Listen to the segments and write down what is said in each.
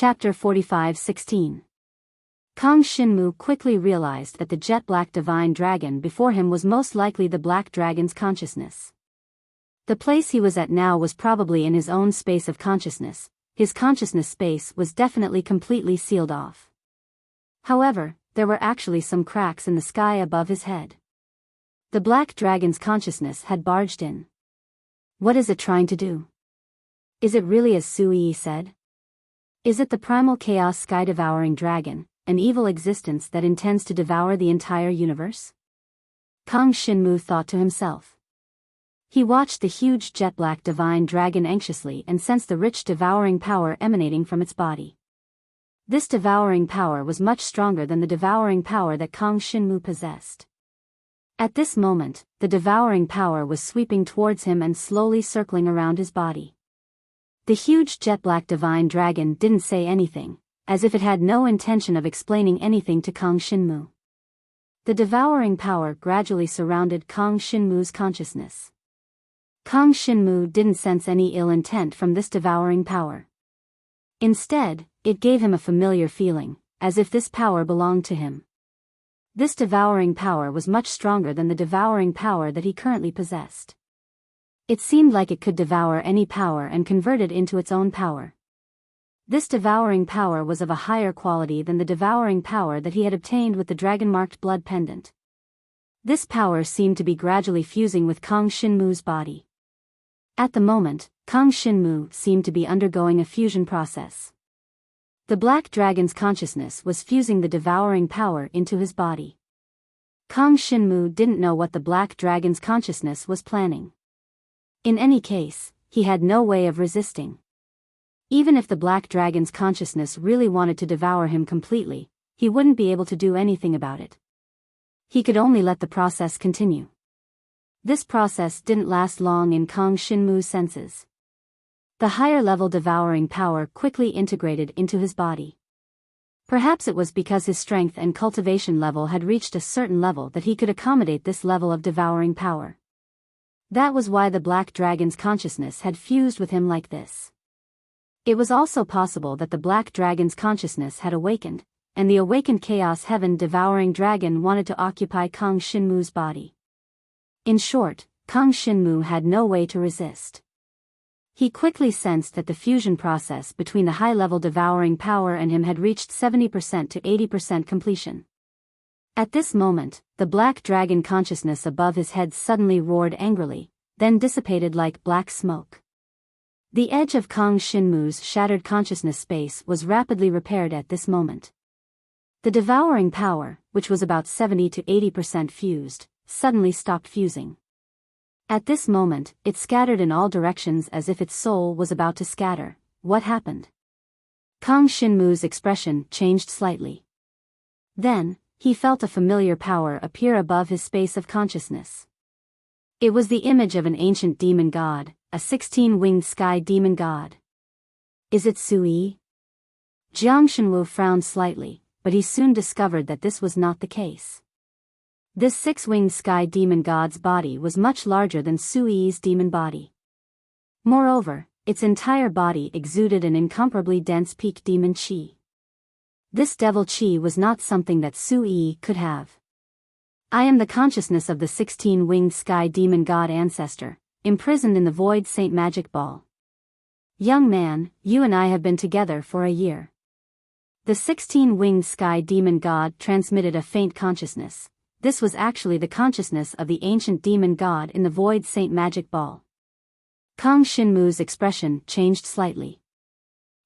Chapter 45:16. Kang Shinmu quickly realized that the jet-black divine dragon before him was most likely the black dragon's consciousness. The place he was at now was probably in his own space of consciousness. His consciousness space was definitely completely sealed off. However, there were actually some cracks in the sky above his head. The black dragon's consciousness had barged in. What is it trying to do? Is it really as Sui said? Is it the primal chaos sky-devouring dragon, an evil existence that intends to devour the entire universe? Kang Shinmu thought to himself. He watched the huge jet-black divine dragon anxiously and sensed the rich devouring power emanating from its body. This devouring power was much stronger than the devouring power that Kang Shinmu possessed. At this moment, the devouring power was sweeping towards him and slowly circling around his body. The huge jet-black divine dragon didn't say anything, as if it had no intention of explaining anything to Kang Shinmu. The devouring power gradually surrounded Kang Shinmu's consciousness. Kang Shinmu didn't sense any ill intent from this devouring power. Instead, it gave him a familiar feeling, as if this power belonged to him. This devouring power was much stronger than the devouring power that he currently possessed. It seemed like it could devour any power and convert it into its own power. This devouring power was of a higher quality than the devouring power that he had obtained with the dragon-marked blood pendant. This power seemed to be gradually fusing with Kang Shinmu's body. At the moment, Kang Shinmu seemed to be undergoing a fusion process. The black dragon's consciousness was fusing the devouring power into his body. Kang Shinmu didn't know what the black dragon's consciousness was planning. In any case, he had no way of resisting. Even if the black dragon's consciousness really wanted to devour him completely, he wouldn't be able to do anything about it. He could only let the process continue. This process didn't last long in Kang Shinmu's senses. The higher-level devouring power quickly integrated into his body. Perhaps it was because his strength and cultivation level had reached a certain level that he could accommodate this level of devouring power. That was why the black dragon's consciousness had fused with him like this. It was also possible that the black dragon's consciousness had awakened, and the awakened chaos heaven devouring dragon wanted to occupy Kang Shinmu's body. In short, Kang Shinmu had no way to resist. He quickly sensed that the fusion process between the high-level devouring power and him had reached 70% to 80% completion. At this moment, the black dragon consciousness above his head suddenly roared angrily, then dissipated like black smoke. The edge of Kang Shinmu's shattered consciousness space was rapidly repaired at this moment. The devouring power, which was about 70 to 80% fused, suddenly stopped fusing. At this moment, it scattered in all directions as if its soul was about to scatter. What happened? Kang Shinmu's expression changed slightly. Then, he felt a familiar power appear above his space of consciousness. It was the image of an ancient demon god, a 16-winged sky demon god. Is it Sui? Jiang Shenwu frowned slightly, but he soon discovered that this was not the case. This 6-winged sky demon god's body was much larger than Sui's demon body. Moreover, its entire body exuded an incomparably dense peak demon qi. This devil qi was not something that Sui could have. I am the consciousness of the 16-winged sky demon god ancestor, imprisoned in the void Saint Magic Ball. Young man, you and I have been together for a year. The 16-winged sky demon god transmitted a faint consciousness. This was actually the consciousness of the ancient demon god in the void Saint Magic Ball. Kang Shinmu's expression changed slightly.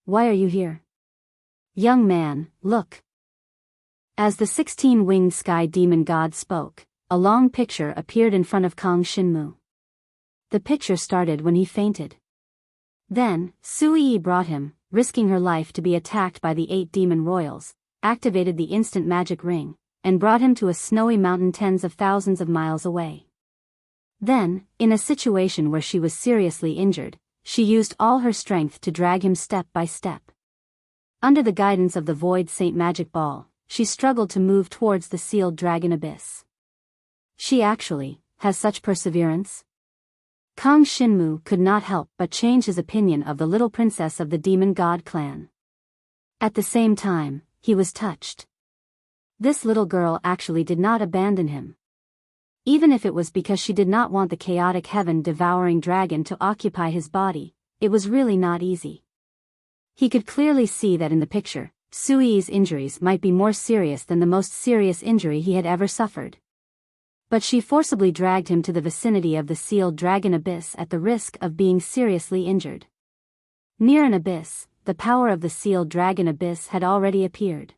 Why are you here? Young man, look. As the 16-winged sky demon god spoke, a long picture appeared in front of Kang Shinmu. The picture started when he fainted. Then, Sui brought him, risking her life to be attacked by the 8 demon royals, activated the instant magic ring, and brought him to a snowy mountain tens of thousands of miles away. Then, in a situation where she was seriously injured, she used all her strength to drag him step by step. Under the guidance of the void Saint Magic Ball, she struggled to move towards the sealed dragon abyss. She actually has such perseverance? Kang Shinmu could not help but change his opinion of the little princess of the demon god clan. At the same time, he was touched. This little girl actually did not abandon him. Even if it was because she did not want the chaotic heaven-devouring dragon to occupy his body, it was really not easy. He could clearly see that in the picture, Sui's injuries might be more serious than the most serious injury he had ever suffered. But she forcibly dragged him to the vicinity of the sealed dragon abyss at the risk of being seriously injured. Near an abyss, the power of the sealed dragon abyss had already appeared.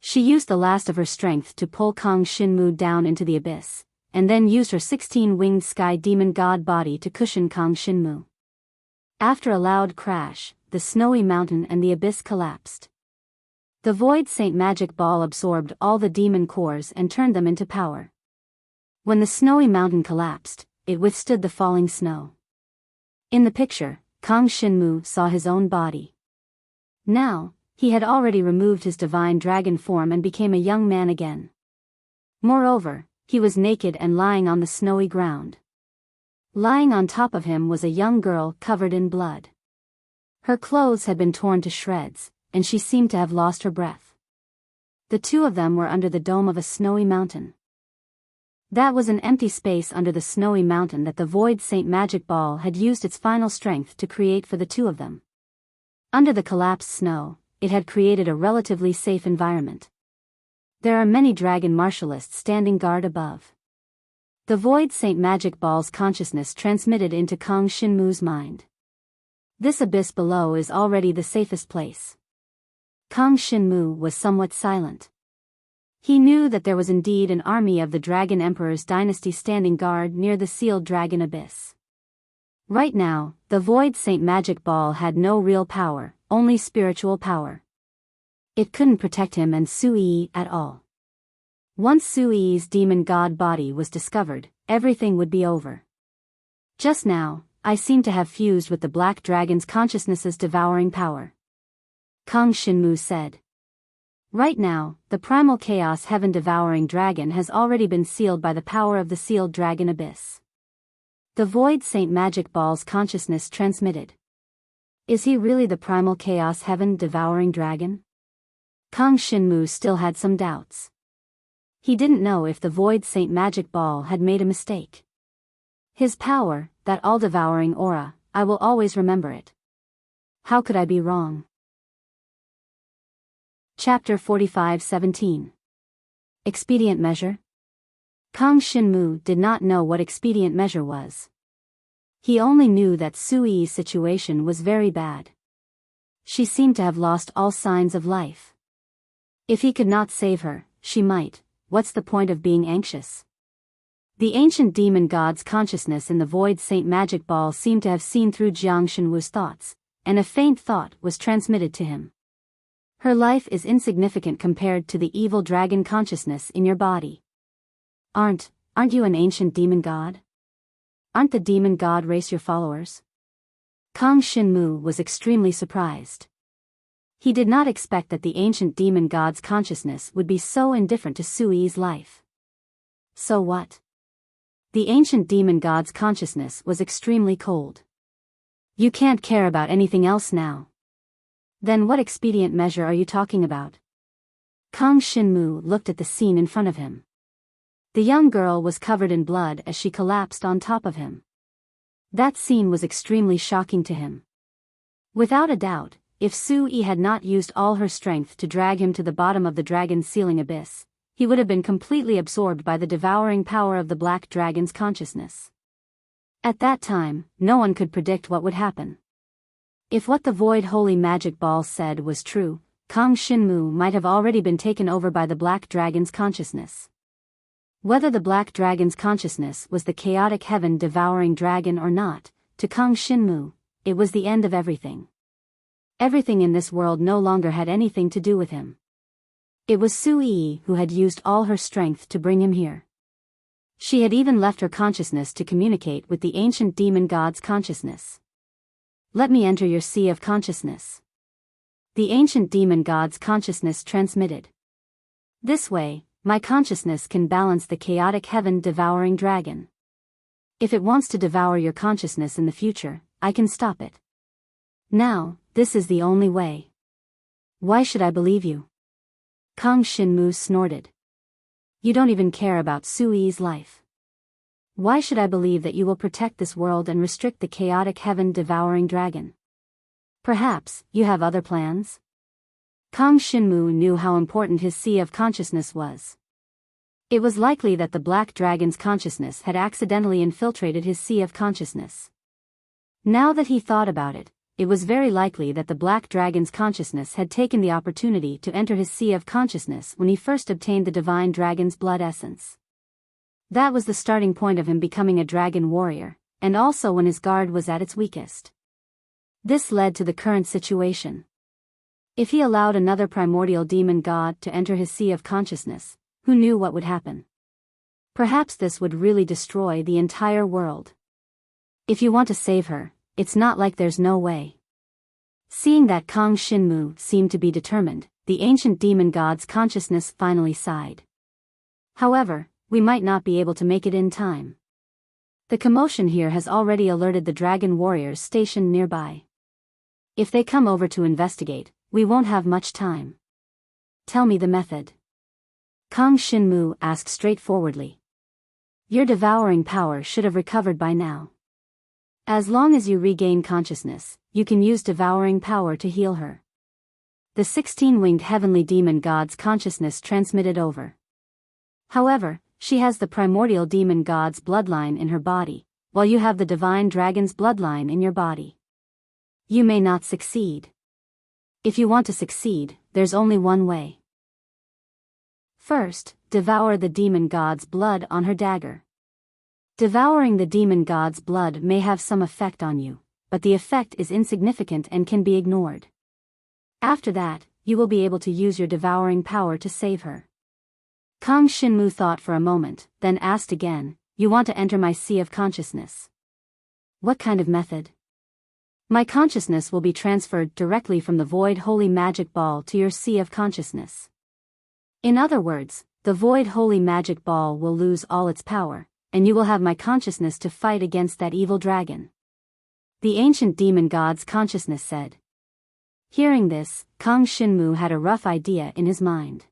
She used the last of her strength to pull Kang Shinmu down into the abyss, and then used her 16-winged sky demon god body to cushion Kang Shinmu. After a loud crash, the snowy mountain and the abyss collapsed. The Void Saint Magic Ball absorbed all the demon cores and turned them into power. When the snowy mountain collapsed, it withstood the falling snow. In the picture, Kang Shinmu saw his own body. Now, he had already removed his divine dragon form and became a young man again. Moreover, he was naked and lying on the snowy ground. Lying on top of him was a young girl covered in blood. Her clothes had been torn to shreds, and she seemed to have lost her breath. The two of them were under the dome of a snowy mountain. That was an empty space under the snowy mountain that the Void Saint Magic Ball had used its final strength to create for the two of them. Under the collapsed snow, it had created a relatively safe environment. There are many dragon martialists standing guard above. The Void Saint Magic Ball's consciousness transmitted into Kang Shinmu's mind. This abyss below is already the safest place. Kang Shinmu was somewhat silent. He knew that there was indeed an army of the Dragon Emperor's dynasty standing guard near the sealed dragon abyss. Right now, the Void Saint Magic Ball had no real power, only spiritual power. It couldn't protect him and Sui at all. Once Sui's demon god body was discovered, everything would be over. Just now, I seem to have fused with the Black Dragon's consciousness's devouring power. Kang Shinmu said. Right now, the primal chaos heaven-devouring dragon has already been sealed by the power of the sealed dragon abyss. The Void Saint Magic Ball's consciousness transmitted. Is he really the primal chaos heaven-devouring dragon? Kang Shinmu still had some doubts. He didn't know if the Void Saint Magic Ball had made a mistake. His power, that all-devouring aura, I will always remember it. How could I be wrong? Chapter 45:17. Expedient Measure? Kang Shinmu did not know what expedient measure was. He only knew that Sui's situation was very bad. She seemed to have lost all signs of life. If he could not save her, she might. What's the point of being anxious? The ancient demon god's consciousness in the Void Saint Magic Ball seemed to have seen through Jiang Shenwu's thoughts, and a faint thought was transmitted to him. Her life is insignificant compared to the evil dragon consciousness in your body. Aren't you an ancient demon god? Aren't the demon god race your followers? Kang Shinmu was extremely surprised. He did not expect that the ancient demon god's consciousness would be so indifferent to Sui's life. So what? The ancient demon god's consciousness was extremely cold. You can't care about anything else now. Then what expedient measure are you talking about? Kang Shinmu looked at the scene in front of him. The young girl was covered in blood as she collapsed on top of him. That scene was extremely shocking to him. Without a doubt, if Sui had not used all her strength to drag him to the bottom of the dragon's sealing abyss, he would have been completely absorbed by the devouring power of the black dragon's consciousness. At that time, no one could predict what would happen. If what the Void Holy Magic Ball said was true, Kang Shinmu might have already been taken over by the black dragon's consciousness. Whether the black dragon's consciousness was the chaotic heaven-devouring dragon or not, to Kang Shinmu, it was the end of everything. Everything in this world no longer had anything to do with him. It was Sui who had used all her strength to bring him here. She had even left her consciousness to communicate with the ancient demon god's consciousness. Let me enter your sea of consciousness. The ancient demon god's consciousness transmitted. This way, my consciousness can balance the chaotic heaven-devouring dragon. If it wants to devour your consciousness in the future, I can stop it. Now, this is the only way. Why should I believe you? Kang Shinmu snorted. You don't even care about Sui's life. Why should I believe that you will protect this world and restrict the chaotic heaven-devouring dragon? Perhaps, you have other plans? Kang Shinmu knew how important his sea of consciousness was. It was likely that the black dragon's consciousness had accidentally infiltrated his sea of consciousness. Now that he thought about it, it was very likely that the black dragon's consciousness had taken the opportunity to enter his sea of consciousness when he first obtained the divine dragon's blood essence. That was the starting point of him becoming a dragon warrior, and also when his guard was at its weakest. This led to the current situation. If he allowed another primordial demon god to enter his sea of consciousness, who knew what would happen? Perhaps this would really destroy the entire world. If you want to save her, it's not like there's no way. Seeing that Kang Shinmu seemed to be determined, the ancient demon god's consciousness finally sighed. However, we might not be able to make it in time. The commotion here has already alerted the dragon warriors stationed nearby. If they come over to investigate, we won't have much time. Tell me the method. Kang Shinmu asked straightforwardly. Your devouring power should have recovered by now. As long as you regain consciousness, you can use devouring power to heal her. The 16-winged heavenly demon god's consciousness transmitted over. However, she has the primordial demon god's bloodline in her body, while you have the divine dragon's bloodline in your body. You may not succeed. If you want to succeed, there's only one way. First, devour the demon god's blood on her dagger. Devouring the demon god's blood may have some effect on you, but the effect is insignificant and can be ignored. After that, you will be able to use your devouring power to save her. Kang Shinmu thought for a moment, then asked again, you want to enter my sea of consciousness? What kind of method? My consciousness will be transferred directly from the void holy magic ball to your sea of consciousness. In other words, the void holy magic ball will lose all its power, and you will have my consciousness to fight against that evil dragon. The ancient demon god's consciousness said. Hearing this, Kang Shinmu had a rough idea in his mind.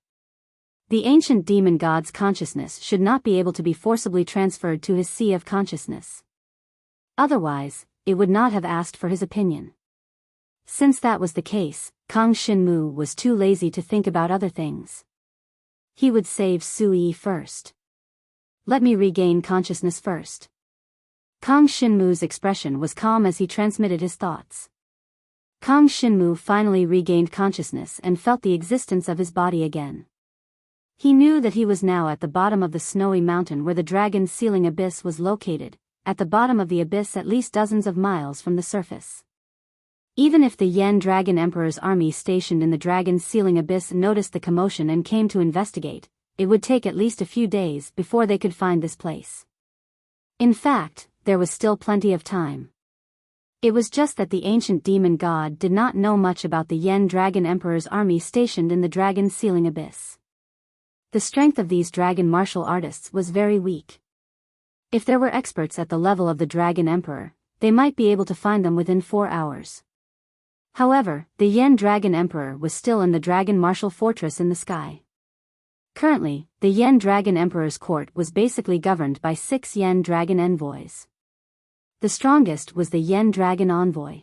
The ancient demon god's consciousness should not be able to be forcibly transferred to his sea of consciousness. Otherwise, it would not have asked for his opinion. Since that was the case, Kang Shinmu was too lazy to think about other things. He would save Sui first. Let me regain consciousness first. Kang Shinmu's expression was calm as he transmitted his thoughts. Kang Shinmu finally regained consciousness and felt the existence of his body again. He knew that he was now at the bottom of the snowy mountain where the dragon's sealing abyss was located, at the bottom of the abyss at least dozens of miles from the surface. Even if the Yen Dragon Emperor's army stationed in the dragon's sealing abyss noticed the commotion and came to investigate, it would take at least a few days before they could find this place. In fact, there was still plenty of time. It was just that the ancient demon god did not know much about the Yen Dragon Emperor's army stationed in the dragon's sealing abyss. The strength of these dragon martial artists was very weak. If there were experts at the level of the Dragon Emperor, they might be able to find them within 4 hours. However, the Yen Dragon Emperor was still in the Dragon Martial Fortress in the sky. Currently, the Yen Dragon Emperor's court was basically governed by 6 Yen Dragon envoys. The strongest was the Yen Dragon Envoy.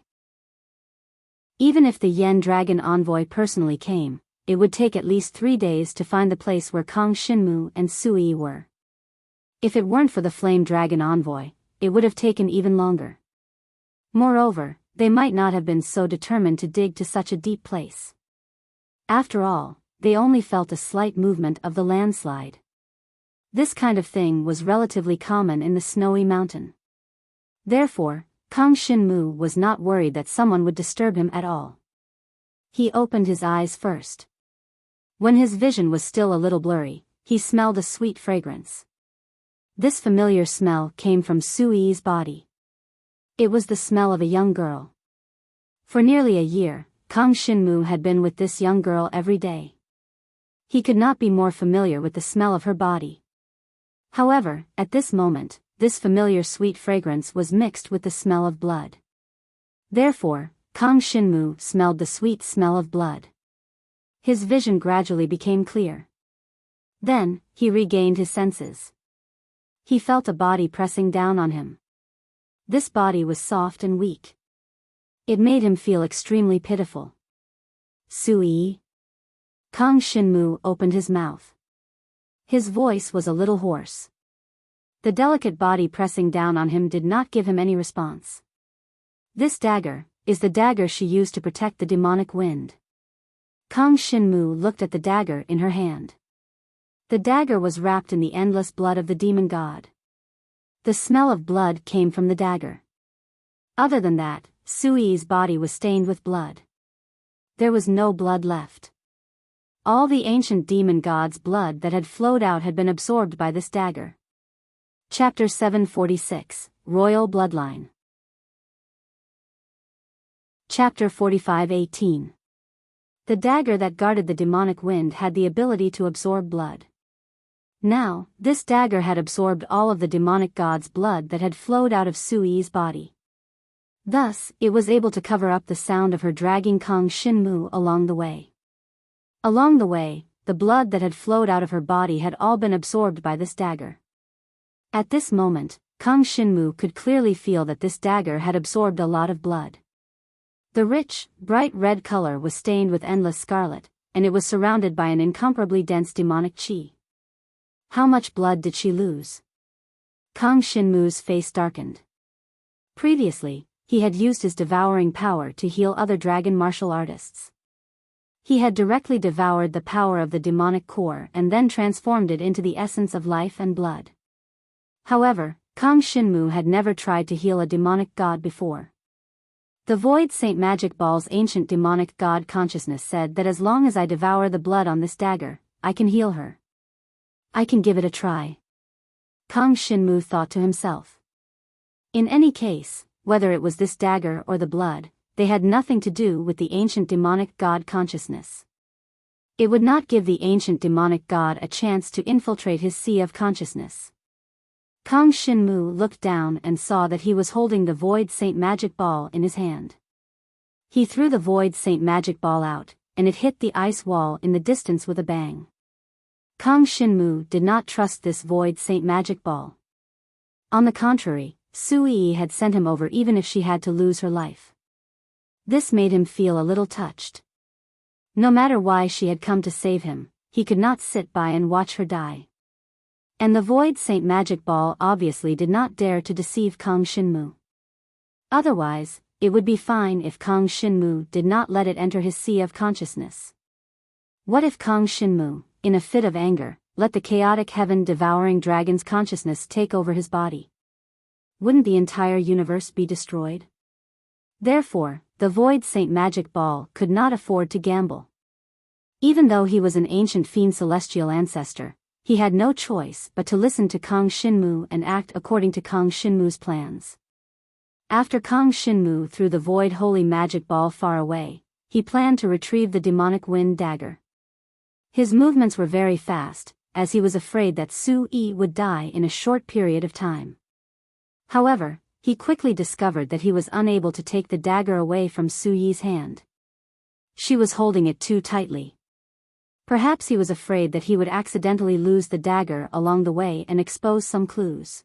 Even if the Yen Dragon Envoy personally came, it would take at least 3 days to find the place where Kang Shinmu and Sui were. If it weren't for the Flame Dragon Envoy, it would have taken even longer. Moreover, they might not have been so determined to dig to such a deep place. After all, they only felt a slight movement of the landslide. This kind of thing was relatively common in the snowy mountain. Therefore, Kang Shinmu was not worried that someone would disturb him at all. He opened his eyes first. When his vision was still a little blurry, he smelled a sweet fragrance. This familiar smell came from Sui's body. It was the smell of a young girl. For nearly a year, Kang Shinmu had been with this young girl every day. He could not be more familiar with the smell of her body. However, at this moment, this familiar sweet fragrance was mixed with the smell of blood. Therefore, Kang Shinmu smelled the sweet smell of blood. His vision gradually became clear. Then, he regained his senses. He felt a body pressing down on him. This body was soft and weak. It made him feel extremely pitiful. Sui. Kang Shinmu opened his mouth. His voice was a little hoarse. The delicate body pressing down on him did not give him any response. This dagger is the dagger she used to protect the demonic wind. Kang Shinmu looked at the dagger in her hand. The dagger was wrapped in the endless blood of the demon god. The smell of blood came from the dagger. Other than that, Sui's body was stained with blood. There was no blood left. All the ancient demon god's blood that had flowed out had been absorbed by this dagger. Chapter 746, Royal Bloodline. Chapter 45:18. The dagger that guarded the demonic wind had the ability to absorb blood. Now, this dagger had absorbed all of the demonic god's blood that had flowed out of Sui's body. Thus, it was able to cover up the sound of her dragging Kang Shinmu along the way. Along the way, the blood that had flowed out of her body had all been absorbed by this dagger. At this moment, Kang Shinmu could clearly feel that this dagger had absorbed a lot of blood. The rich, bright red color was stained with endless scarlet, and it was surrounded by an incomparably dense demonic qi. How much blood did she lose? Kang Shinmu's face darkened. Previously, he had used his devouring power to heal other dragon martial artists. He had directly devoured the power of the demonic core and then transformed it into the essence of life and blood. However, Kang Shinmu had never tried to heal a demonic god before. The Void Saint Magic Ball's ancient demonic god consciousness said that as long as I devour the blood on this dagger, I can heal her. I can give it a try. Kang Shinmu thought to himself. In any case, whether it was this dagger or the blood, they had nothing to do with the ancient demonic god consciousness. It would not give the ancient demonic god a chance to infiltrate his sea of consciousness. Kang Shinmu looked down and saw that he was holding the Void Saint Magic Ball in his hand. He threw the Void Saint Magic Ball out, and it hit the ice wall in the distance with a bang. Kang Shinmu did not trust this Void Saint Magic Ball. On the contrary, Sui had sent him over even if she had to lose her life. This made him feel a little touched. No matter why she had come to save him, he could not sit by and watch her die. And the Void Saint Magic Ball obviously did not dare to deceive Kang Shinmu. Otherwise, it would be fine if Kang Shinmu did not let it enter his sea of consciousness. What if Kang Shinmu, in a fit of anger, let the chaotic heaven-devouring dragon's consciousness take over his body? Wouldn't the entire universe be destroyed? Therefore, the Void Saint Magic Ball could not afford to gamble. Even though he was an ancient fiend celestial ancestor, he had no choice but to listen to Kang Shinmu and act according to Kang Shinmu's plans. After Kang Shinmu threw the Void Holy Magic Ball far away, he planned to retrieve the demonic wind dagger. His movements were very fast, as he was afraid that Sui would die in a short period of time. However, he quickly discovered that he was unable to take the dagger away from Sui's hand. She was holding it too tightly. Perhaps he was afraid that he would accidentally lose the dagger along the way and expose some clues.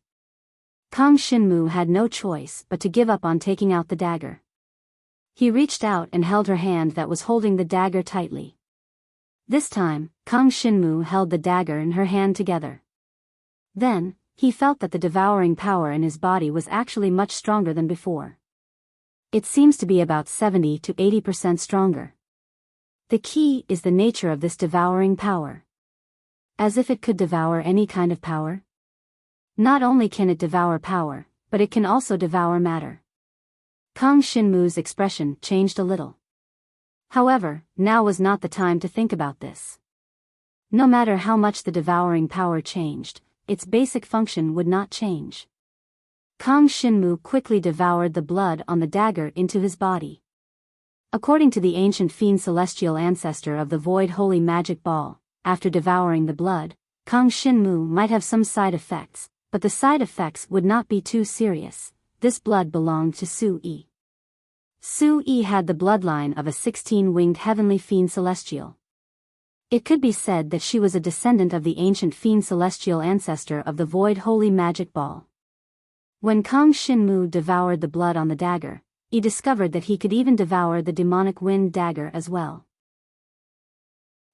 Kang Shinmu had no choice but to give up on taking out the dagger. He reached out and held her hand that was holding the dagger tightly. This time, Kang Shinmu held the dagger in her hand together. Then, he felt that the devouring power in his body was actually much stronger than before. It seems to be about 70 to 80% stronger. The key is the nature of this devouring power. As if it could devour any kind of power. Not only can it devour power, but it can also devour matter. Kang Shinmu's expression changed a little. However, now was not the time to think about this. No matter how much the devouring power changed, its basic function would not change. Kang Shinmu quickly devoured the blood on the dagger into his body. According to the ancient fiend celestial ancestor of the Void Holy Magic Ball, after devouring the blood, Kang Shinmu might have some side effects, but the side effects would not be too serious. This blood belonged to Sui. Sui had the bloodline of a 16-winged heavenly fiend celestial. It could be said that she was a descendant of the ancient fiend celestial ancestor of the void holy magic ball. When Kang Shinmu devoured the blood on the dagger, he discovered that he could even devour the demonic wind dagger as well.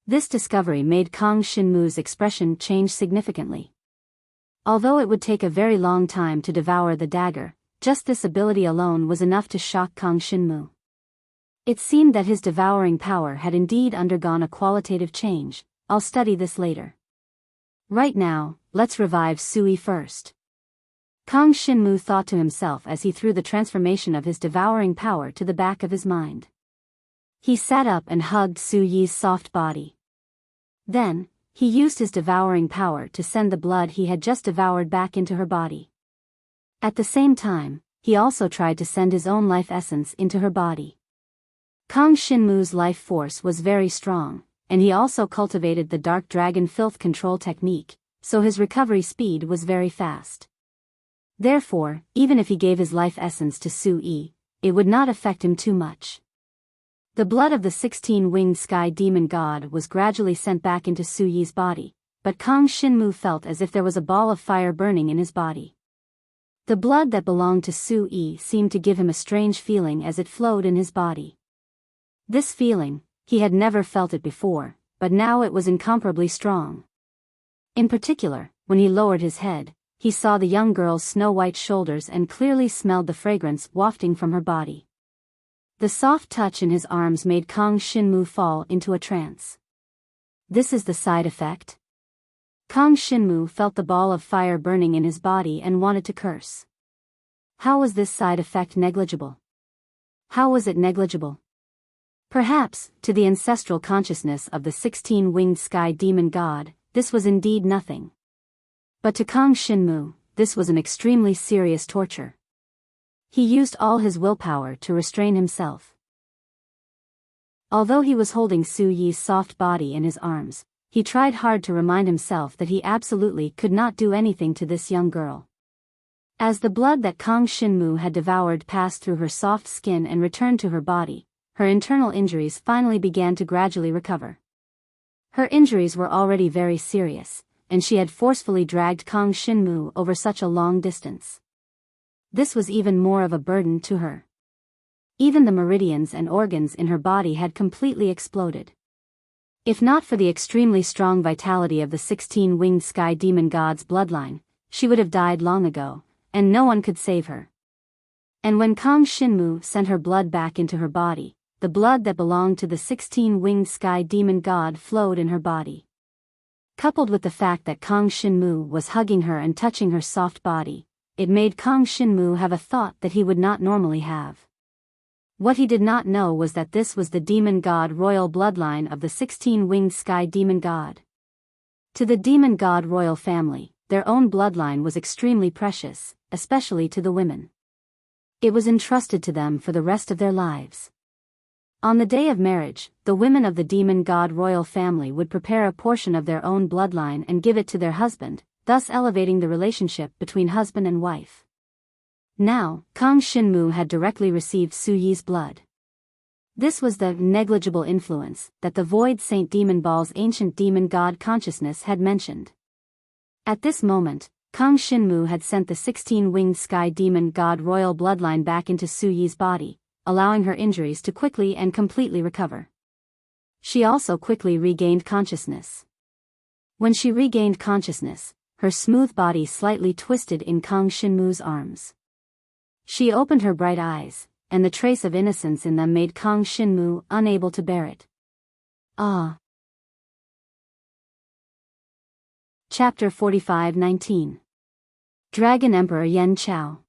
This discovery made Kang Shinmu's expression change significantly. Although it would take a very long time to devour the dagger, just this ability alone was enough to shock Kang Shinmu. It seemed that his devouring power had indeed undergone a qualitative change. I'll study this later. Right now, let's revive Sui first. Kang Shinmu thought to himself as he threw the transformation of his devouring power to the back of his mind. He sat up and hugged Su Yi's soft body. Then, he used his devouring power to send the blood he had just devoured back into her body. At the same time, he also tried to send his own life essence into her body. Kang Shinmu's life force was very strong, and he also cultivated the Dark Dragon Filth Control technique, so his recovery speed was very fast. Therefore, even if he gave his life essence to Su Yi, it would not affect him too much. The blood of the 16-winged sky demon god was gradually sent back into Su Yi's body, but Kang Shinmu felt as if there was a ball of fire burning in his body. The blood that belonged to Su Yi seemed to give him a strange feeling as it flowed in his body. This feeling, he had never felt it before, but now it was incomparably strong. In particular, when he lowered his head, he saw the young girl's snow-white shoulders and clearly smelled the fragrance wafting from her body. The soft touch in his arms made Kang Shinmu fall into a trance. This is the side effect? Kang Shinmu felt the ball of fire burning in his body and wanted to curse. How was this side effect negligible? How was it negligible? Perhaps, to the ancestral consciousness of the 16-winged sky demon god, this was indeed nothing. But to Kang Shinmu, this was an extremely serious torture. He used all his willpower to restrain himself. Although he was holding Su Yi's soft body in his arms, he tried hard to remind himself that he absolutely could not do anything to this young girl. As the blood that Kang Shinmu had devoured passed through her soft skin and returned to her body, her internal injuries finally began to gradually recover. Her injuries were already very serious, and she had forcefully dragged Kang Shinmu over such a long distance. This was even more of a burden to her. Even the meridians and organs in her body had completely exploded. If not for the extremely strong vitality of the 16-winged sky demon god's bloodline, she would have died long ago, and no one could save her. And when Kang Shinmu sent her blood back into her body, the blood that belonged to the 16-winged sky demon god flowed in her body. Coupled with the fact that Kang Shinmu was hugging her and touching her soft body, it made Kang Shinmu have a thought that he would not normally have. What he did not know was that this was the demon god royal bloodline of the 16-winged sky demon god. To the demon god royal family, their own bloodline was extremely precious, especially to the women. It was entrusted to them for the rest of their lives. On the day of marriage, the women of the demon god royal family would prepare a portion of their own bloodline and give it to their husband, thus elevating the relationship between husband and wife. Now, Kang Shinmu had directly received Su Yi's blood. This was the negligible influence that the Void Saint Demon Ball's ancient demon god consciousness had mentioned. At this moment, Kang Shinmu had sent the 16-winged sky demon god royal bloodline back into Su Yi's body, allowing her injuries to quickly and completely recover. She also quickly regained consciousness. When she regained consciousness, her smooth body slightly twisted in Kang Shinmu's arms. She opened her bright eyes, and the trace of innocence in them made Kang Shinmu unable to bear it. Ah. Chapter 45-19. Dragon Emperor Yen Chao.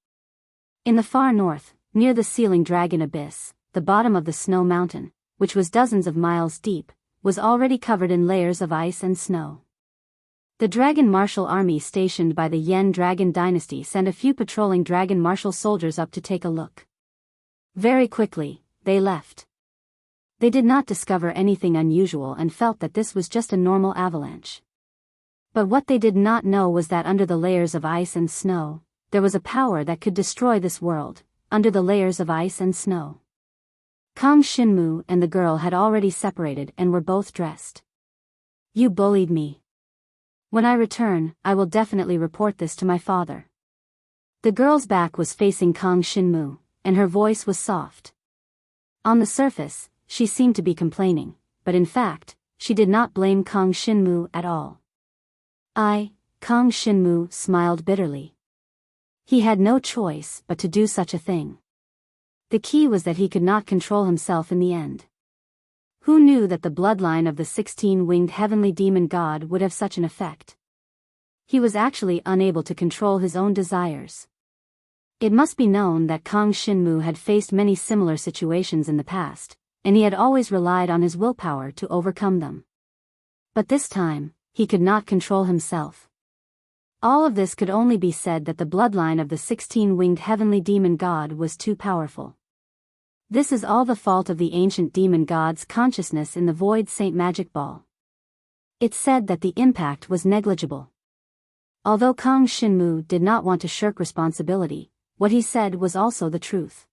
In the far north, near the Sealing Dragon Abyss, the bottom of the snow mountain, which was dozens of miles deep, was already covered in layers of ice and snow. The Dragon Martial Army stationed by the Yen Dragon Dynasty sent a few patrolling Dragon Martial soldiers up to take a look. Very quickly, they left. They did not discover anything unusual and felt that this was just a normal avalanche. But what they did not know was that under the layers of ice and snow, there was a power that could destroy this world, under the layers of ice and snow. Kang Shinmu and the girl had already separated and were both dressed. You bullied me. When I return, I will definitely report this to my father. The girl's back was facing Kang Shinmu, and her voice was soft. On the surface, she seemed to be complaining, but in fact, she did not blame Kang Shinmu at all. Kang Shinmu smiled bitterly. He had no choice but to do such a thing. The key was that he could not control himself in the end. Who knew that the bloodline of the 16-winged heavenly demon god would have such an effect? He was actually unable to control his own desires. It must be known that Kang Shinmu had faced many similar situations in the past, and he had always relied on his willpower to overcome them. But this time, he could not control himself. All of this could only be said that the bloodline of the 16-winged heavenly demon god was too powerful. This is all the fault of the ancient demon god's consciousness in the Void Saint Magic Ball. It said that the impact was negligible. Although Kang Shinmu did not want to shirk responsibility, what he said was also the truth.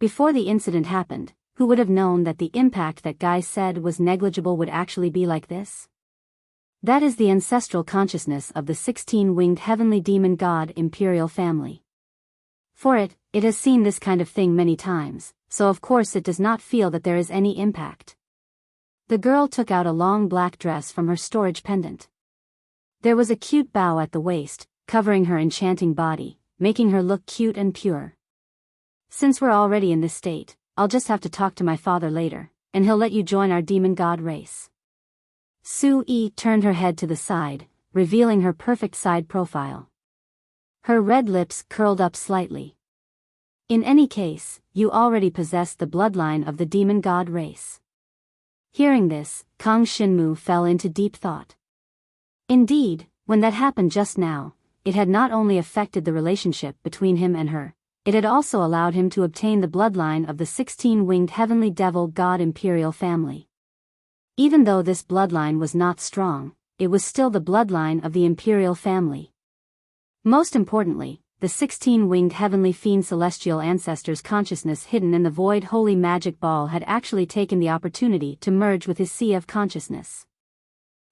Before the incident happened, who would have known that the impact that Guy said was negligible would actually be like this? That is the ancestral consciousness of the 16-winged heavenly demon god imperial family. For it has seen this kind of thing many times, so of course it does not feel that there is any impact. The girl took out a long black dress from her storage pendant. There was a cute bow at the waist, covering her enchanting body, making her look cute and pure. Since we're already in this state, I'll just have to talk to my father later, and he'll let you join our demon god race. Su-yi turned her head to the side, revealing her perfect side profile. Her red lips curled up slightly. In any case, you already possess the bloodline of the demon god race. Hearing this, Kang Shinmu fell into deep thought. Indeed, when that happened just now, it had not only affected the relationship between him and her, it had also allowed him to obtain the bloodline of the 16-winged heavenly devil god imperial family. Even though this bloodline was not strong, it was still the bloodline of the imperial family. Most importantly, the 16-winged heavenly fiend celestial ancestor's consciousness hidden in the void holy magic ball had actually taken the opportunity to merge with his sea of consciousness.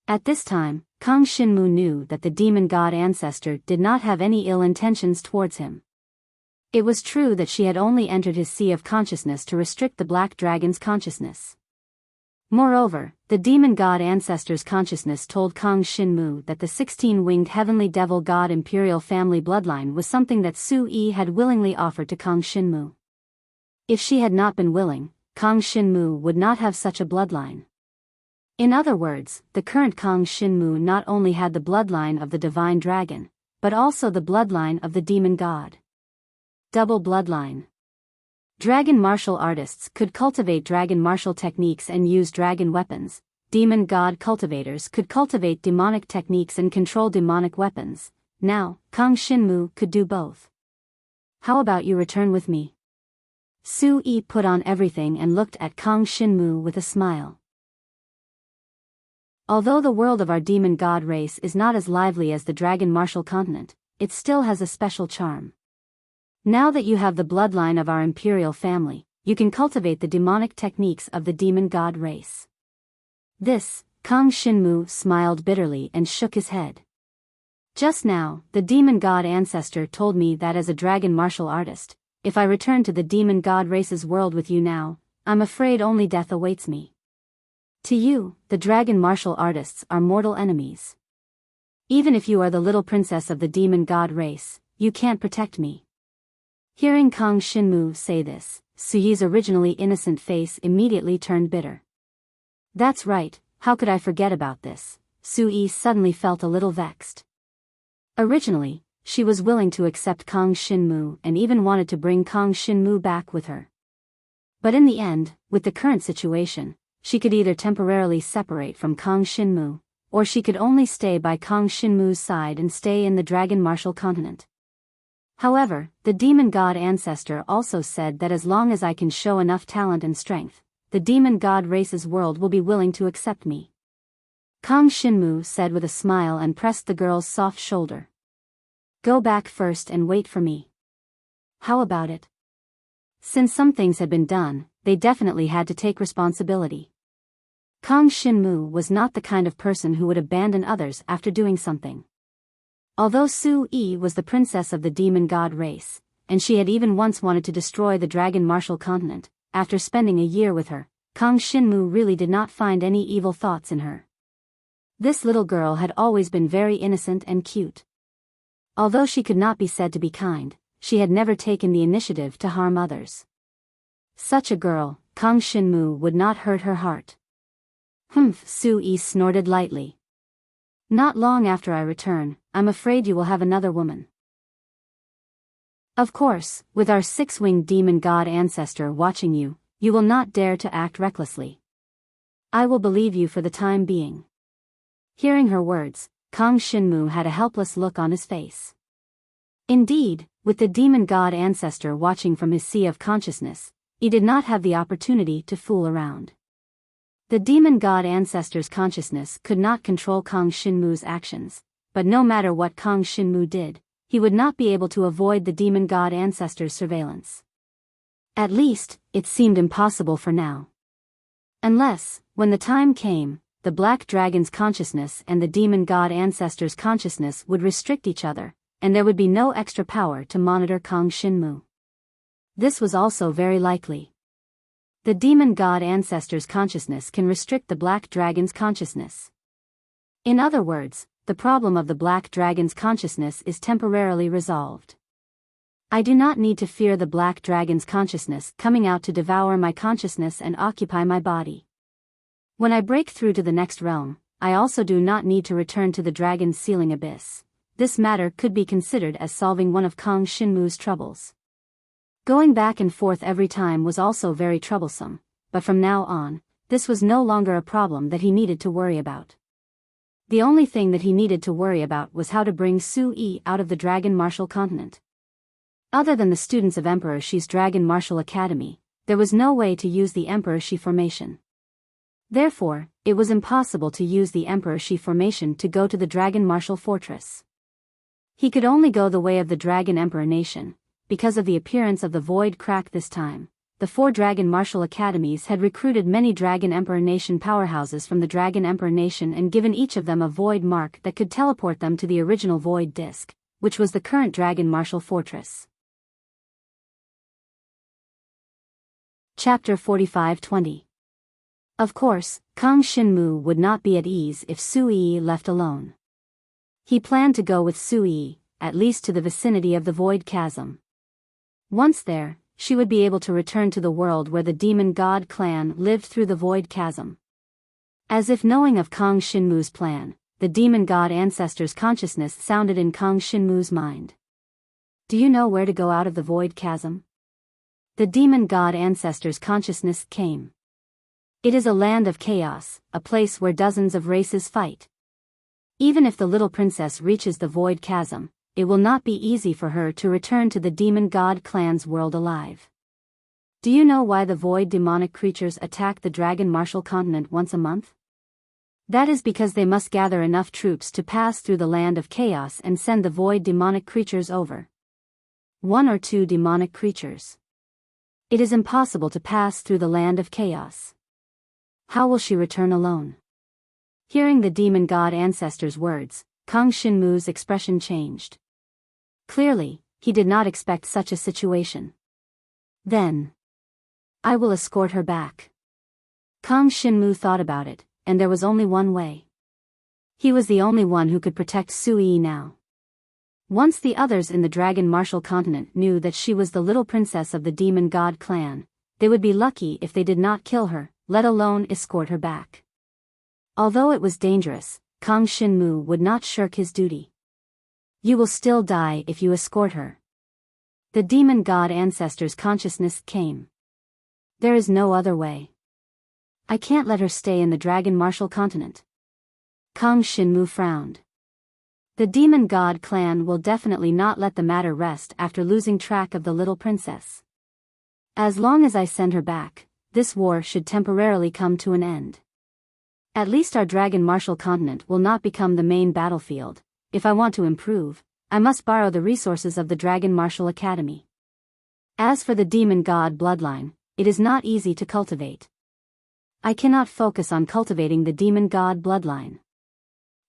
At this time, Kang Shinmu knew that the demon god ancestor did not have any ill intentions towards him. It was true that she had only entered his sea of consciousness to restrict the black dragon's consciousness. Moreover, the demon god ancestor's consciousness told Kang Shinmu that the 16-winged heavenly devil god imperial family bloodline was something that Su-yi had willingly offered to Kang Shinmu. If she had not been willing, Kang Shinmu would not have such a bloodline. In other words, the current Kang Shinmu not only had the bloodline of the divine dragon, but also the bloodline of the demon god. Double bloodline. Dragon martial artists could cultivate dragon martial techniques and use dragon weapons. Demon god cultivators could cultivate demonic techniques and control demonic weapons. Now, Kang Shinmu could do both. How about you return with me? Su-yi put on everything and looked at Kang Shinmu with a smile. Although the world of our demon god race is not as lively as the dragon martial continent, it still has a special charm. Now that you have the bloodline of our imperial family, you can cultivate the demonic techniques of the demon god race. This, Kang Shinmu smiled bitterly and shook his head. Just now, the demon god ancestor told me that as a dragon martial artist, if I return to the demon god race's world with you now, I'm afraid only death awaits me. To you, the dragon martial artists are mortal enemies. Even if you are the little princess of the demon god race, you can't protect me. Hearing Kang Shinmu say this, Su-yi's originally innocent face immediately turned bitter. That's right, how could I forget about this? Su-yi suddenly felt a little vexed. Originally, she was willing to accept Kang Shinmu and even wanted to bring Kang Shinmu back with her. But in the end, with the current situation, she could either temporarily separate from Kang Shinmu, or she could only stay by Kang Shinmu's side and stay in the dragon martial continent. However, the demon god ancestor also said that as long as I can show enough talent and strength, the demon god race's world will be willing to accept me. Kang Shinmu said with a smile and pressed the girl's soft shoulder. Go back first and wait for me. How about it? Since some things had been done, they definitely had to take responsibility. Kang Shinmu was not the kind of person who would abandon others after doing something. Although Su Yi was the princess of the demon god race, and she had even once wanted to destroy the dragon martial continent, after spending a year with her, Kang Shinmu really did not find any evil thoughts in her. This little girl had always been very innocent and cute. Although she could not be said to be kind, she had never taken the initiative to harm others. Such a girl, Kang Shinmu, would not hurt her heart. Humph, Su Yi snorted lightly. Not long after I return, I'm afraid you will have another woman. Of course, with our six-winged demon god ancestor watching you, you will not dare to act recklessly. I will believe you for the time being. Hearing her words, Kang Shinmu had a helpless look on his face. Indeed, with the demon god ancestor watching from his sea of consciousness, he did not have the opportunity to fool around. The demon god ancestor's consciousness could not control Kang Shinmu's actions, but no matter what Kang Shinmu did, he would not be able to avoid the demon god ancestor's surveillance. At least, it seemed impossible for now. Unless, when the time came, the black dragon's consciousness and the demon god ancestor's consciousness would restrict each other, and there would be no extra power to monitor Kang Shinmu. This was also very likely. The demon god ancestor's consciousness can restrict the black dragon's consciousness. In other words, the problem of the black dragon's consciousness is temporarily resolved. I do not need to fear the black dragon's consciousness coming out to devour my consciousness and occupy my body. When I break through to the next realm, I also do not need to return to the dragon's sealing abyss. This matter could be considered as solving one of Kang Shinmu's troubles. Going back and forth every time was also very troublesome, but from now on, this was no longer a problem that he needed to worry about. The only thing that he needed to worry about was how to bring Su Yi out of the dragon martial continent. Other than the students of Emperor Shi's Dragon Martial Academy, there was no way to use the Emperor Shi formation. Therefore, it was impossible to use the Emperor Shi formation to go to the Dragon Martial Fortress. He could only go the way of the Dragon Emperor Nation. Because of the appearance of the Void Crack this time, the 4 Dragon Martial Academies had recruited many Dragon Emperor Nation powerhouses from the Dragon Emperor Nation and given each of them a Void Mark that could teleport them to the original Void Disk, which was the current Dragon Martial Fortress. Chapter 45-20. Of course, Kang Shinmu would not be at ease if Su Yi left alone. He planned to go with Su Yi, at least to the vicinity of the Void Chasm. Once there, she would be able to return to the world where the demon god clan lived through the Void Chasm. As if knowing of Kang Shinmu's plan, the demon god ancestor's consciousness sounded in Kang Shinmu's mind. Do you know where to go out of the Void Chasm? The demon god ancestor's consciousness came. It is a land of chaos, a place where dozens of races fight. Even if the little princess reaches the Void Chasm, it will not be easy for her to return to the demon god clan's world alive. Do you know why the void demonic creatures attack the dragon martial continent once a month? That is because they must gather enough troops to pass through the land of chaos and send the void demonic creatures over. 1 or 2 demonic creatures. It is impossible to pass through the land of chaos. How will she return alone? Hearing the demon god ancestor's words, Kang Shinmu's expression changed. Clearly, he did not expect such a situation. Then, I will escort her back. Kang Shinmu thought about it, and there was only one way. He was the only one who could protect Su Yi now. Once the others in the Dragon Martial Continent knew that she was the little princess of the Demon God clan, they would be lucky if they did not kill her, let alone escort her back. Although it was dangerous, Kang Shinmu would not shirk his duty. You will still die if you escort her. The Demon God ancestor's consciousness came. There is no other way. I can't let her stay in the Dragon Martial Continent. Kang Shinmu frowned. The Demon God clan will definitely not let the matter rest after losing track of the little princess. As long as I send her back, this war should temporarily come to an end. At least our Dragon Martial Continent will not become the main battlefield. If I want to improve, I must borrow the resources of the Dragon Martial Academy. As for the Demon God bloodline, it is not easy to cultivate. I cannot focus on cultivating the demon god bloodline.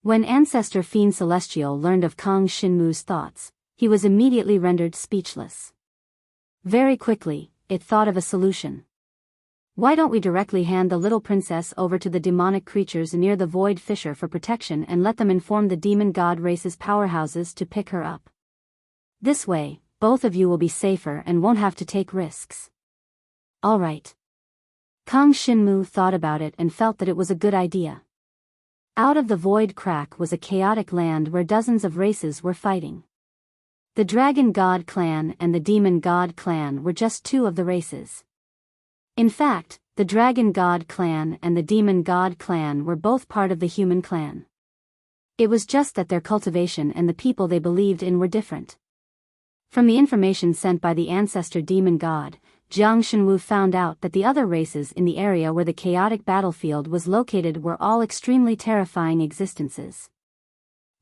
When Ancestor Fiend Celestial learned of Kang Shinmu's thoughts, he was immediately rendered speechless. Very quickly, it thought of a solution. Why don't we directly hand the little princess over to the demonic creatures near the Void Fissure for protection and let them inform the demon god race's powerhouses to pick her up? This way, both of you will be safer and won't have to take risks. Alright. Kang Shinmu thought about it and felt that it was a good idea. Out of the Void Crack was a chaotic land where dozens of races were fighting. The Dragon God Clan and the Demon God Clan were just two of the races. In fact, the Dragon God Clan and the Demon God Clan were both part of the Human Clan. It was just that their cultivation and the people they believed in were different. From the information sent by the Ancestor Demon God, Jiang Shenwu found out that the other races in the area where the chaotic battlefield was located were all extremely terrifying existences.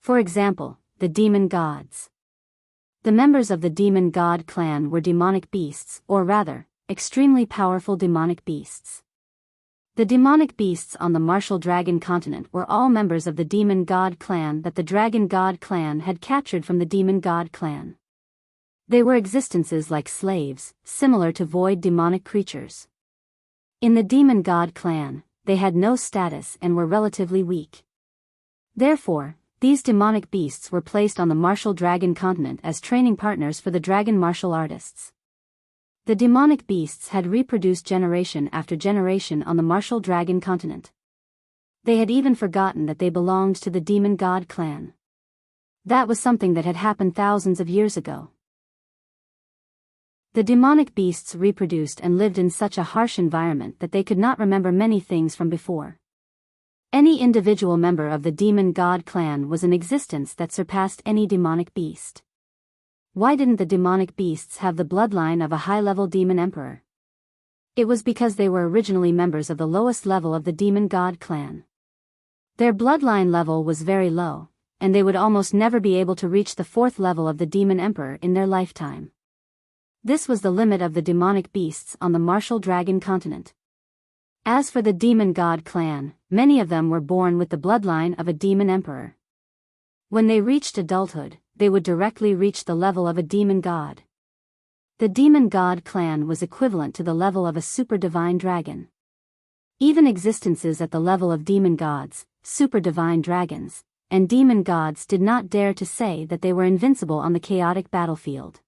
For example, the Demon Gods. The members of the Demon God Clan were demonic beasts, or rather, extremely powerful demonic beasts. The demonic beasts on the Martial Dragon continent were all members of the Demon God Clan that the Dragon God Clan had captured from the Demon God Clan. They were existences like slaves, similar to void demonic creatures. In the Demon God Clan, they had no status and were relatively weak. Therefore, these demonic beasts were placed on the Martial Dragon continent as training partners for the dragon martial artists. The demonic beasts had reproduced generation after generation on the Martial Dragon continent. They had even forgotten that they belonged to the Demon God Clan. That was something that had happened thousands of years ago. The demonic beasts reproduced and lived in such a harsh environment that they could not remember many things from before. Any individual member of the Demon God Clan was an existence that surpassed any demonic beast. Why didn't the demonic beasts have the bloodline of a high-level demon emperor? It was because they were originally members of the lowest level of the Demon God Clan. Their bloodline level was very low, and they would almost never be able to reach the fourth level of the demon emperor in their lifetime. This was the limit of the demonic beasts on the Martial Dragon continent. As for the Demon God Clan, many of them were born with the bloodline of a demon emperor. When they reached adulthood, they would directly reach the level of a demon god. The Demon God Clan was equivalent to the level of a super divine dragon. Even existences at the level of demon gods, super divine dragons, and demon gods did not dare to say that they were invincible on the chaotic battlefield.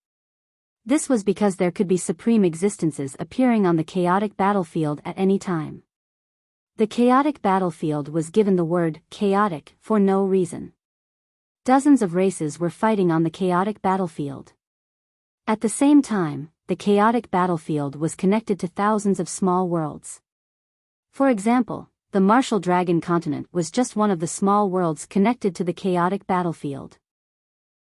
This was because there could be supreme existences appearing on the chaotic battlefield at any time. The chaotic battlefield was given the word chaotic for no reason. Dozens of races were fighting on the chaotic battlefield. At the same time, the chaotic battlefield was connected to thousands of small worlds. For example, the Martial Dragon continent was just one of the small worlds connected to the chaotic battlefield.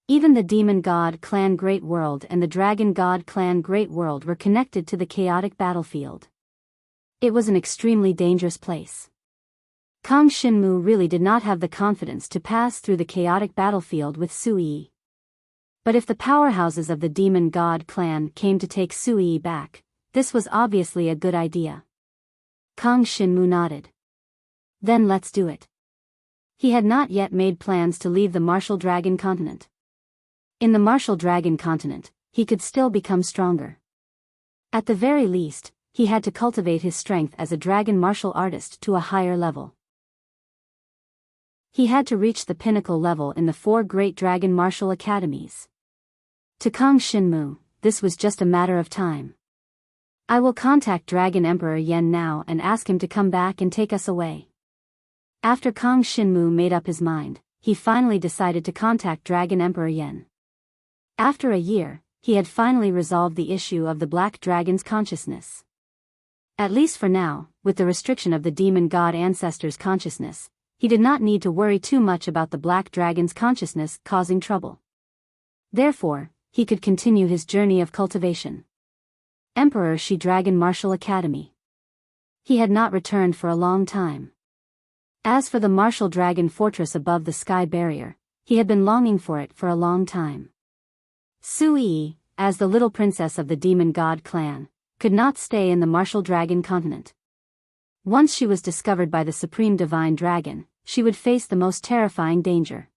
Even the Demon God Clan Great World and the Dragon God Clan Great World were connected to the chaotic battlefield. It was an extremely dangerous place. Kang Shinmu really did not have the confidence to pass through the chaotic battlefield with Sui. But if the powerhouses of the Demon God Clan came to take Sui back, this was obviously a good idea. Kang Shinmu nodded. Then let's do it. He had not yet made plans to leave the Martial Dragon continent. In the Martial Dragon continent, he could still become stronger. At the very least, he had to cultivate his strength as a dragon martial artist to a higher level. He had to reach the pinnacle level in the 4 great dragon martial academies. To Kang Shinmu, this was just a matter of time. I will contact Dragon Emperor Yen now and ask him to come back and take us away. After Kang Shinmu made up his mind, he finally decided to contact Dragon Emperor Yen. After a year, he had finally resolved the issue of the Black Dragon's consciousness. At least for now, with the restriction of the Demon God Ancestor's consciousness, he did not need to worry too much about the Black Dragon's consciousness causing trouble. Therefore, he could continue his journey of cultivation. Emperor Shi Dragon Martial Academy. He had not returned for a long time. As for the Martial Dragon Fortress above the Sky Barrier, he had been longing for it for a long time. Sui, as the little princess of the Demon God Clan, could not stay in the Martial Dragon continent. Once she was discovered by the Supreme Divine Dragon, she would face the most terrifying danger.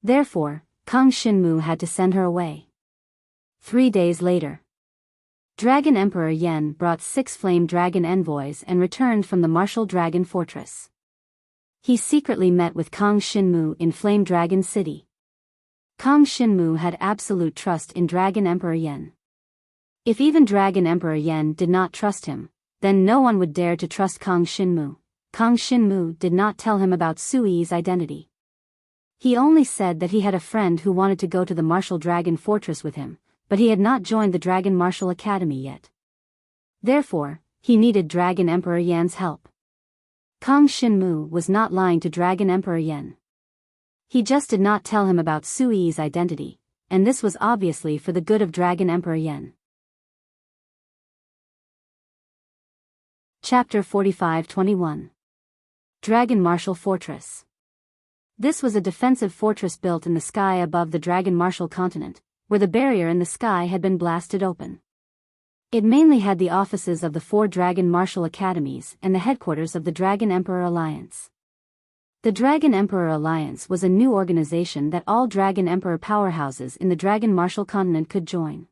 Therefore, Kang Shinmu had to send her away. 3 days later, Dragon Emperor Yen brought 6 flame dragon envoys and returned from the Martial Dragon Fortress. He secretly met with Kang Shinmu in Flame Dragon City. Kang Shinmu had absolute trust in Dragon Emperor Yen. If even Dragon Emperor Yen did not trust him, then no one would dare to trust Kang Shinmu. Kang Shinmu did not tell him about Sui's identity. He only said that he had a friend who wanted to go to the Martial Dragon Fortress with him, but he had not joined the Dragon Martial Academy yet. Therefore, he needed Dragon Emperor Yan's help. Kang Shinmu was not lying to Dragon Emperor Yen. He just did not tell him about Sui's identity, and this was obviously for the good of Dragon Emperor Yen. Chapter 45-21 Dragon Martial Fortress. This was a defensive fortress built in the sky above the Dragon Martial continent, where the barrier in the sky had been blasted open. It mainly had the offices of the 4 Dragon Martial Academies and the headquarters of the Dragon Emperor Alliance. The Dragon Emperor Alliance was a new organization that all Dragon Emperor powerhouses in the Dragon Martial continent could join.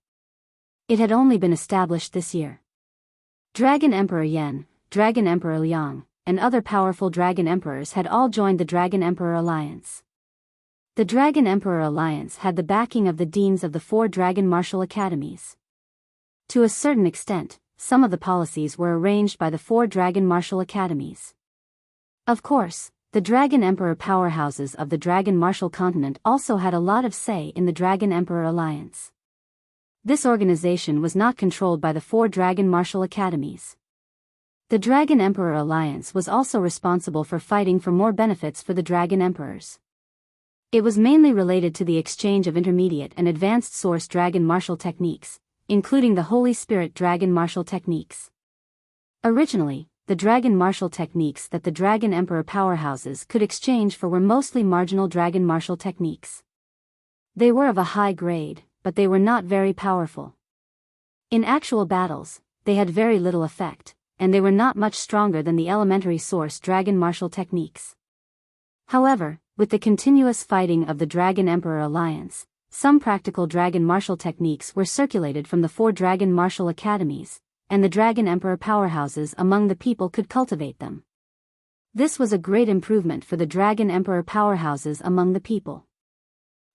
It had only been established this year. Dragon Emperor Yen, Dragon Emperor Liang, and other powerful Dragon Emperors had all joined the Dragon Emperor Alliance. The Dragon Emperor Alliance had the backing of the deans of the 4 Dragon Martial Academies. To a certain extent, some of the policies were arranged by the 4 Dragon Martial Academies. Of course, the Dragon Emperor powerhouses of the Dragon Martial continent also had a lot of say in the Dragon Emperor Alliance. This organization was not controlled by the 4 Dragon Martial Academies. The Dragon Emperor Alliance was also responsible for fighting for more benefits for the Dragon Emperors. It was mainly related to the exchange of intermediate and advanced source Dragon Martial techniques, including the Holy Spirit Dragon Martial techniques. Originally, the Dragon Martial techniques that the Dragon Emperor powerhouses could exchange for were mostly marginal Dragon Martial techniques. They were of a high grade, but they were not very powerful. In actual battles, they had very little effect, and they were not much stronger than the elementary source Dragon Martial techniques. However, with the continuous fighting of the Dragon Emperor Alliance, some practical Dragon Martial techniques were circulated from the 4 Dragon Martial Academies, and the Dragon Emperor powerhouses among the people could cultivate them. This was a great improvement for the Dragon Emperor powerhouses among the people.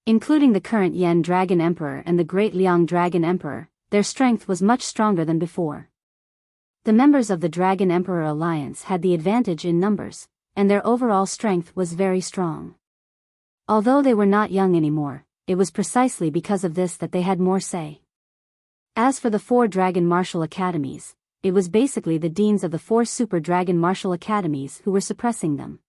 Including the current Yen Dragon Emperor and the Great Liang Dragon Emperor, their strength was much stronger than before. The members of the Dragon Emperor Alliance had the advantage in numbers, and their overall strength was very strong. Although they were not young anymore, it was precisely because of this that they had more say. As for the 4 Dragon Martial Academies, it was basically the deans of the 4 Super Dragon Martial Academies who were suppressing them.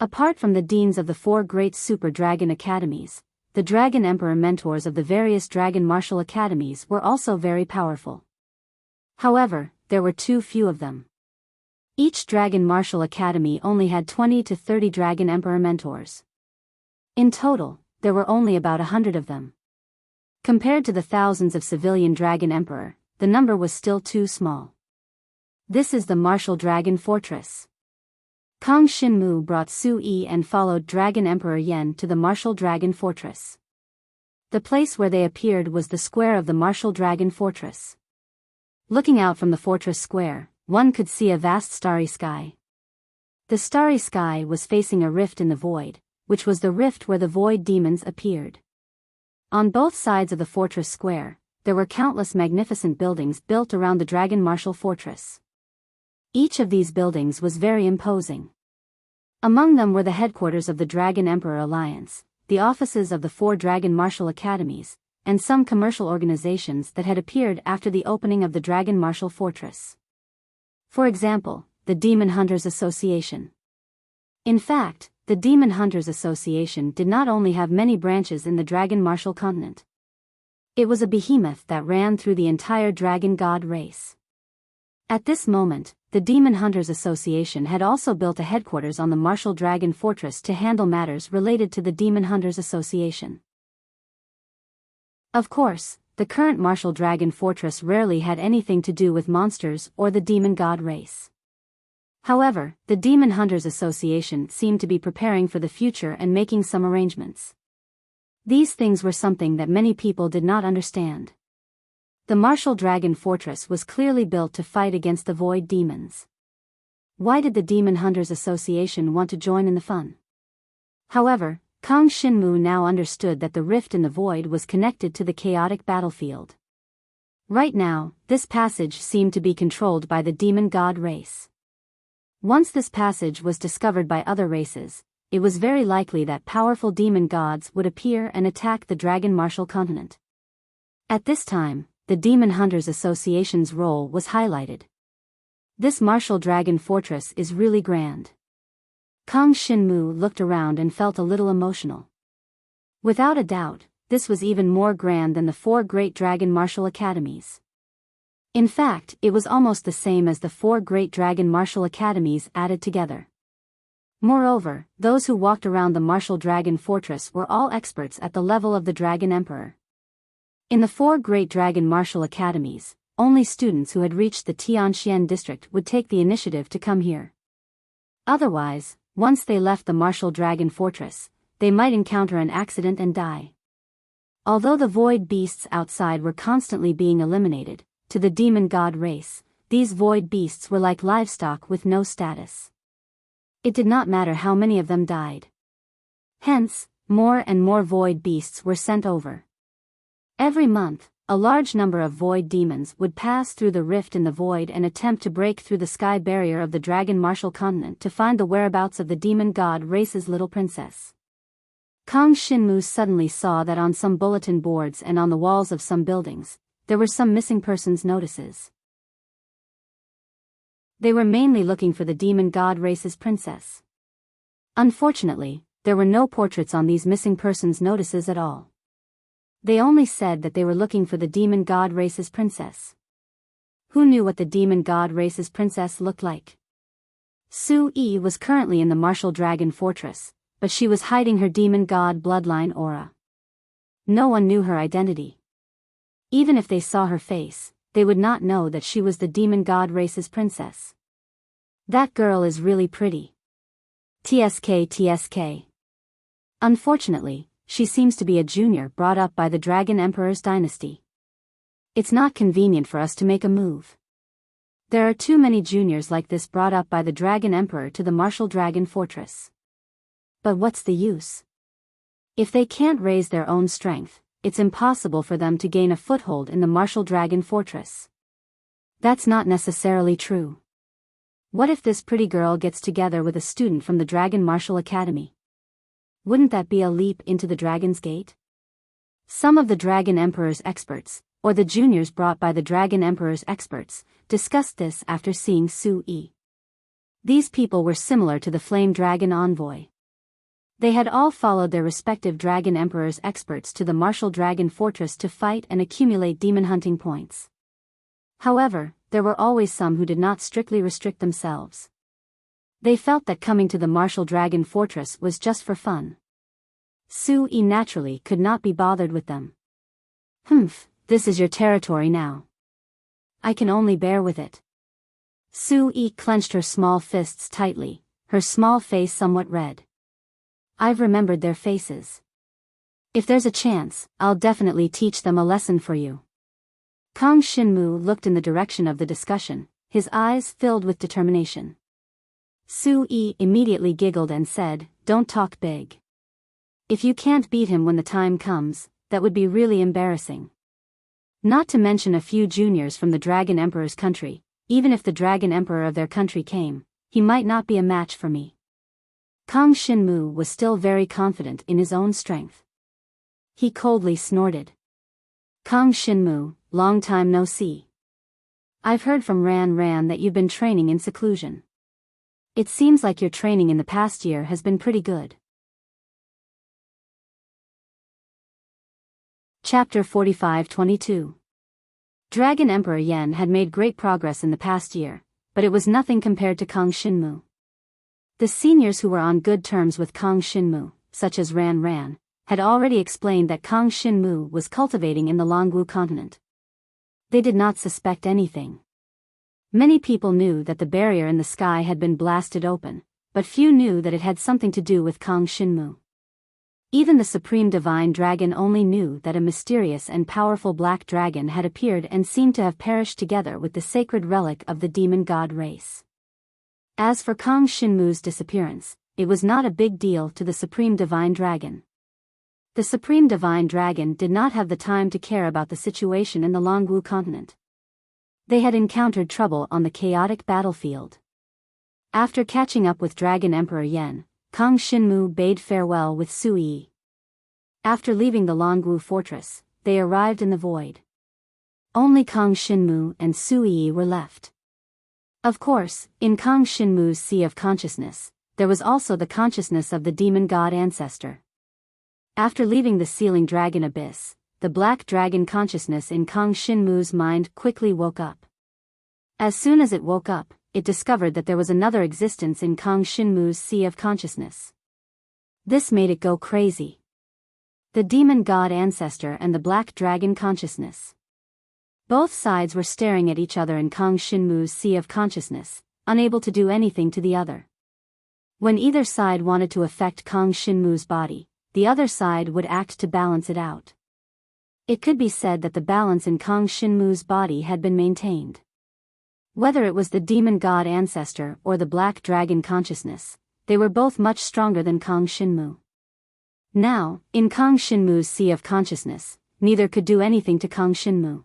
Apart from the deans of the 4 Great Super Dragon Academies, the Dragon Emperor mentors of the various Dragon Martial Academies were also very powerful. However, there were too few of them. Each Dragon Martial Academy only had 20 to 30 Dragon Emperor mentors. In total, there were only about 100 of them. Compared to the thousands of civilian Dragon Emperor, the number was still too small. This is the Martial Dragon Fortress. Kang Shinmu brought Sui and followed Dragon Emperor Yen to the Martial Dragon Fortress. The place where they appeared was the square of the Martial Dragon Fortress. Looking out from the fortress square, one could see a vast starry sky. The starry sky was facing a rift in the void, which was the rift where the void demons appeared. On both sides of the fortress square, there were countless magnificent buildings built around the Dragon Martial Fortress. Each of these buildings was very imposing. Among them were the headquarters of the Dragon Emperor Alliance, the offices of the 4 Dragon Martial Academies, and some commercial organizations that had appeared after the opening of the Dragon Martial Fortress. For example, the Demon Hunters Association. In fact, the Demon Hunters Association did not only have many branches in the Dragon Martial continent. It was a behemoth that ran through the entire Dragon God race. At this moment, the Demon Hunters Association had also built a headquarters on the Martial Dragon Fortress to handle matters related to the Demon Hunters Association. Of course, the current Martial Dragon Fortress rarely had anything to do with monsters or the Demon God race. However, the Demon Hunters Association seemed to be preparing for the future and making some arrangements. These things were something that many people did not understand. The Martial Dragon Fortress was clearly built to fight against the Void Demons. Why did the Demon Hunters Association want to join in the fun? However, Kang Shinmu now understood that the rift in the void was connected to the chaotic battlefield. Right now, this passage seemed to be controlled by the demon god race. Once this passage was discovered by other races, it was very likely that powerful demon gods would appear and attack the Dragon Martial continent. At this time, the Demon Hunters Association's role was highlighted. This Martial Dragon Fortress is really grand. Kang Shinmu looked around and felt a little emotional. Without a doubt, this was even more grand than the 4 great Dragon Martial Academies. In fact, it was almost the same as the 4 great Dragon Martial Academies added together. Moreover, those who walked around the Martial Dragon Fortress were all experts at the level of the Dragon Emperor. In the 4 great Dragon Martial Academies, only students who had reached the Tianxian district would take the initiative to come here. Otherwise, once they left the Martial Dragon Fortress, they might encounter an accident and die. Although the void beasts outside were constantly being eliminated, to the demon god race, these void beasts were like livestock with no status. It did not matter how many of them died. Hence, more and more void beasts were sent over. Every month, a large number of void demons would pass through the rift in the void and attempt to break through the sky barrier of the Dragon Martial continent to find the whereabouts of the demon god race's little princess. Kang Shinmu suddenly saw that on some bulletin boards and on the walls of some buildings, there were some missing persons notices. They were mainly looking for the demon god race's princess. Unfortunately, there were no portraits on these missing persons notices at all. They only said that they were looking for the demon god race's princess. Who knew what the demon god race's princess looked like? Su Yi was currently in the Martial Dragon Fortress, but she was hiding her demon god bloodline aura. No one knew her identity. Even if they saw her face, they would not know that she was the demon god race's princess. That girl is really pretty. TSK. Unfortunately, she seems to be a junior brought up by the Dragon Emperor's dynasty. It's not convenient for us to make a move. There are too many juniors like this brought up by the Dragon Emperor to the Martial Dragon Fortress. But what's the use? If they can't raise their own strength, it's impossible for them to gain a foothold in the Martial Dragon Fortress. That's not necessarily true. What if this pretty girl gets together with a student from the Dragon Martial Academy? Wouldn't that be a leap into the Dragon's Gate? Some of the Dragon Emperor's experts, or the juniors brought by the Dragon Emperor's experts, discussed this after seeing Su Yi. These people were similar to the Flame Dragon Envoy. They had all followed their respective Dragon Emperor's experts to the Martial Dragon Fortress to fight and accumulate demon hunting points. However, there were always some who did not strictly restrict themselves. They felt that coming to the Martial Dragon Fortress was just for fun. Su Yi naturally could not be bothered with them. This is your territory now. I can only bear with it. Su Yi clenched her small fists tightly, her small face somewhat red. I've remembered their faces. If there's a chance, I'll definitely teach them a lesson for you. Kang Shinmu looked in the direction of the discussion, his eyes filled with determination. Su Yi immediately giggled and said, "Don't talk big. If you can't beat him when the time comes, that would be really embarrassing. Not to mention a few juniors from the Dragon Emperor's country, even if the Dragon Emperor of their country came, he might not be a match for me." Kang Shinmu was still very confident in his own strength. He coldly snorted. "Kang Shinmu, long time no see. I've heard from Ran that you've been training in seclusion. It seems like your training in the past year has been pretty good." Chapter 45-22. Dragon Emperor Yan had made great progress in the past year, but it was nothing compared to Kang Shinmu. The seniors who were on good terms with Kang Shinmu, such as Ran, had already explained that Kang Shinmu was cultivating in the Longwu continent. They did not suspect anything. Many people knew that the barrier in the sky had been blasted open, but few knew that it had something to do with Kang Shinmu. Even the Supreme Divine Dragon only knew that a mysterious and powerful black dragon had appeared and seemed to have perished together with the sacred relic of the demon god race. As for Kang Shinmu's disappearance, it was not a big deal to the Supreme Divine Dragon. The Supreme Divine Dragon did not have the time to care about the situation in the Longwu continent. They had encountered trouble on the chaotic battlefield. After catching up with Dragon Emperor Yen, Kang Shinmu bade farewell with Su Yi. After leaving the Longwu fortress, they arrived in the void. Only Kang Shinmu and Su Yi were left. Of course, in Kang Shinmu's sea of consciousness, there was also the consciousness of the demon god ancestor. After leaving the sealing dragon abyss, the black dragon consciousness in Kang Shinmu's mind quickly woke up. As soon as it woke up, it discovered that there was another existence in Kang Shinmu's sea of consciousness. This made it go crazy. The demon god ancestor and the black dragon consciousness. Both sides were staring at each other in Kang Shinmu's sea of consciousness, unable to do anything to the other. When either side wanted to affect Kang Shinmu's body, the other side would act to balance it out. It could be said that the balance in Kang Shinmu's body had been maintained. Whether it was the demon god ancestor or the black dragon consciousness, they were both much stronger than Kang Shinmu. Now, in Kang Shinmu's sea of consciousness, neither could do anything to Kang Shinmu.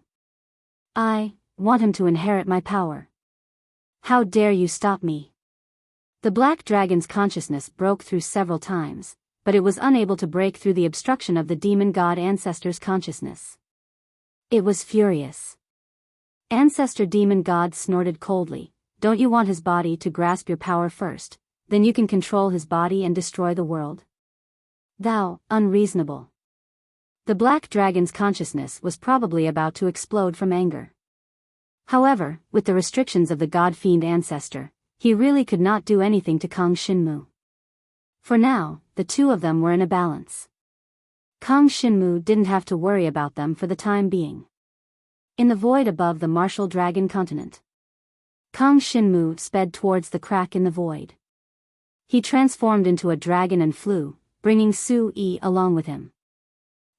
I want him to inherit my power. How dare you stop me? The black dragon's consciousness broke through several times, but it was unable to break through the obstruction of the demon god ancestor's consciousness. It was furious. Ancestor demon god snorted coldly, "Don't you want his body to grasp your power first, then you can control his body and destroy the world? Thou, unreasonable." The black dragon's consciousness was probably about to explode from anger. However, with the restrictions of the god-fiend ancestor, he really could not do anything to Kang Shinmu. For now, the two of them were in a balance. Kang Shinmu didn't have to worry about them for the time being. In the void above the martial dragon continent, Kang Shinmu sped towards the crack in the void. He transformed into a dragon and flew, bringing Su Yi along with him.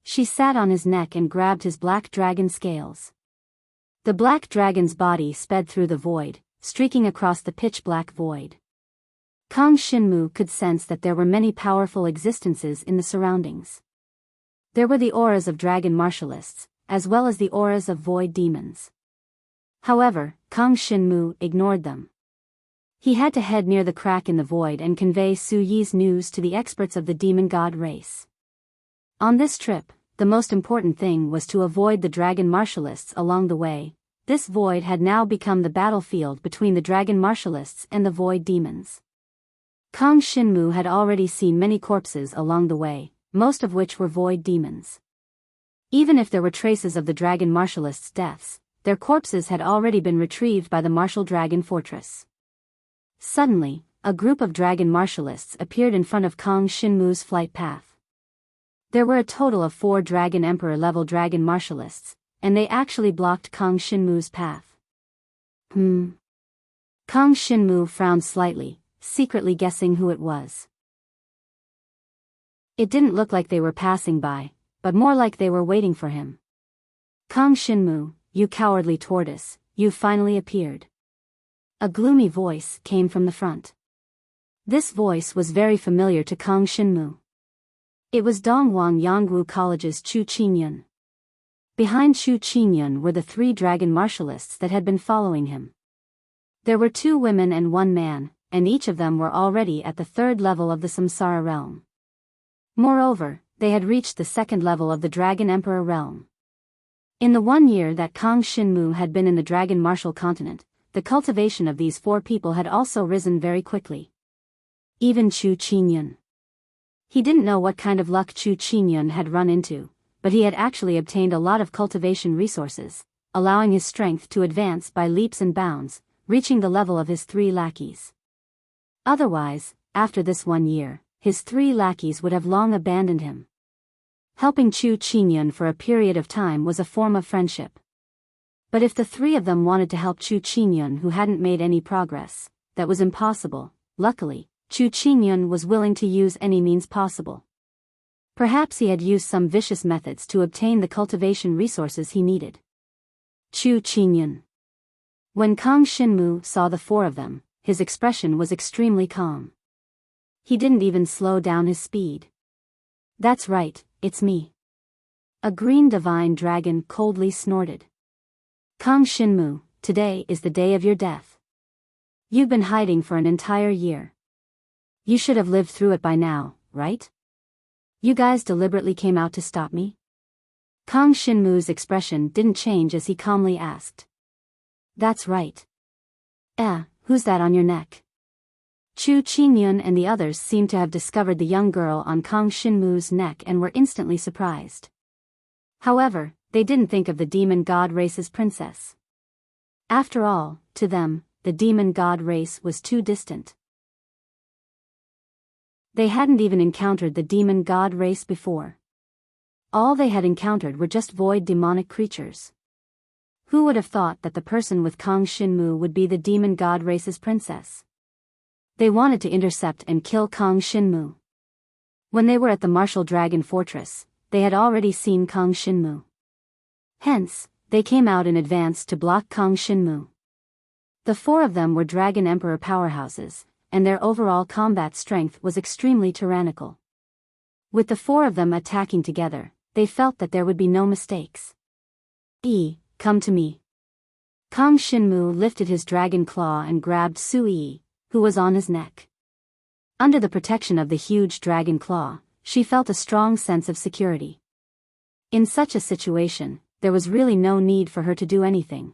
She sat on his neck and grabbed his black dragon scales. The black dragon's body sped through the void, streaking across the pitch-black void. Kang Shinmu could sense that there were many powerful existences in the surroundings. There were the auras of dragon martialists, as well as the auras of void demons. However, Kang Shinmu ignored them. He had to head near the crack in the void and convey Su Yi's news to the experts of the demon god race. On this trip, the most important thing was to avoid the dragon martialists along the way. This void had now become the battlefield between the dragon martialists and the void demons. Kang Shinmu had already seen many corpses along the way, most of which were void demons. Even if there were traces of the dragon martialists' deaths, their corpses had already been retrieved by the martial dragon fortress. Suddenly, a group of dragon martialists appeared in front of Kang Shinmu's flight path. There were a total of 4 Dragon Emperor level dragon martialists, and they actually blocked Kang Shinmu's path. Kang Shinmu frowned slightly, secretly guessing who it was. It didn't look like they were passing by, but more like they were waiting for him. "Kang Shinmu, you cowardly tortoise, you finally appeared." A gloomy voice came from the front. This voice was very familiar to Kang Shinmu. It was Dongwang Yangwu College's Chu Qingyun. Behind Chu Qingyun were the 3 dragon martialists that had been following him. There were 2 women and 1 man, and each of them were already at the 3rd level of the Samsara realm. Moreover, they had reached the 2nd level of the Dragon Emperor realm. In the 1 year that Kang Shinmu had been in the Dragon Martial continent, the cultivation of these 4 people had also risen very quickly. Even Chu Qingyun. He didn't know what kind of luck Chu Qingyun had run into, but he had actually obtained a lot of cultivation resources, allowing his strength to advance by leaps and bounds, reaching the level of his 3 lackeys. Otherwise, after this 1 year, his 3 lackeys would have long abandoned him. Helping Chu Qingyun for a period of time was a form of friendship. But if the three of them wanted to help Chu Qingyun, who hadn't made any progress, that was impossible. Luckily, Chu Qingyun was willing to use any means possible. Perhaps he had used some vicious methods to obtain the cultivation resources he needed. Chu Qingyun. When Kang Xinmu saw the four of them, his expression was extremely calm. He didn't even slow down his speed. "That's right, it's me." A green divine dragon coldly snorted. "Kang Xinmu, today is the day of your death. You've been hiding for an entire year. You should have lived through it by now, right? You guys deliberately came out to stop me?" Kang Xinmu's expression didn't change as he calmly asked. "That's right." Who's that on your neck?" Chu Qingyun and the others seemed to have discovered the young girl on Kang Xinmu's neck and were instantly surprised. However, they didn't think of the demon god race's princess. After all, to them, the demon god race was too distant. They hadn't even encountered the demon god race before. All they had encountered were just void demonic creatures. Who would have thought that the person with Kang Xinmu would be the demon god race's princess? They wanted to intercept and kill Kang Xinmu. When they were at the Martial Dragon Fortress, they had already seen Kang Xinmu. Hence, they came out in advance to block Kang Xinmu. The four of them were Dragon Emperor powerhouses, and their overall combat strength was extremely tyrannical. With the four of them attacking together, they felt that there would be no mistakes. Come to me." Kang Xinmu lifted his dragon claw and grabbed Sui, who was on his neck. Under the protection of the huge dragon claw, she felt a strong sense of security. In such a situation, there was really no need for her to do anything.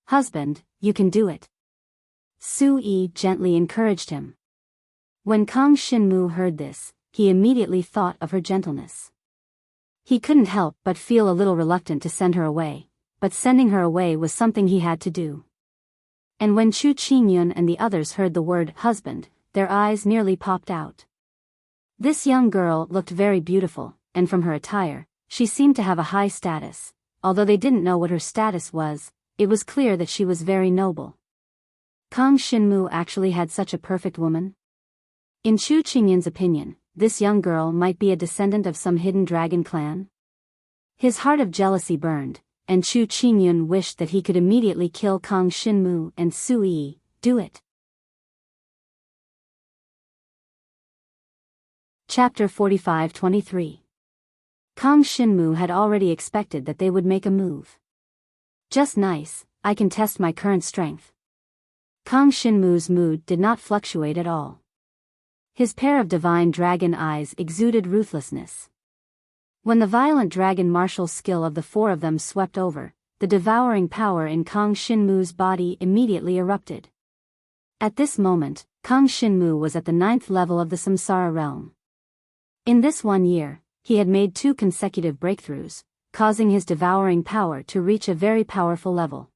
"Husband, you can do it." Sui gently encouraged him. When Kang Xinmu heard this, he immediately thought of her gentleness. He couldn't help but feel a little reluctant to send her away, but sending her away was something he had to do. And when Chu Qingyun and the others heard the word husband, their eyes nearly popped out. This young girl looked very beautiful, and from her attire, she seemed to have a high status. Although they didn't know what her status was, it was clear that she was very noble. Kang Xinmu actually had such a perfect woman? In Chu Qingyun's opinion, this young girl might be a descendant of some hidden dragon clan. His heart of jealousy burned, and Chu Qingyun wished that he could immediately kill Kang Xinmu and Sui. Do it. Chapter 45-23. Kang Xinmu had already expected that they would make a move. "Just nice, I can test my current strength." Kang Xinmu's mood did not fluctuate at all. His pair of divine dragon eyes exuded ruthlessness. When the violent dragon martial skill of the four of them swept over, the devouring power in Kang Xinmu's body immediately erupted. At this moment, Kang Xinmu was at the 9th level of the Samsara realm. In this 1 year, he had made 2 consecutive breakthroughs, causing his devouring power to reach a very powerful level.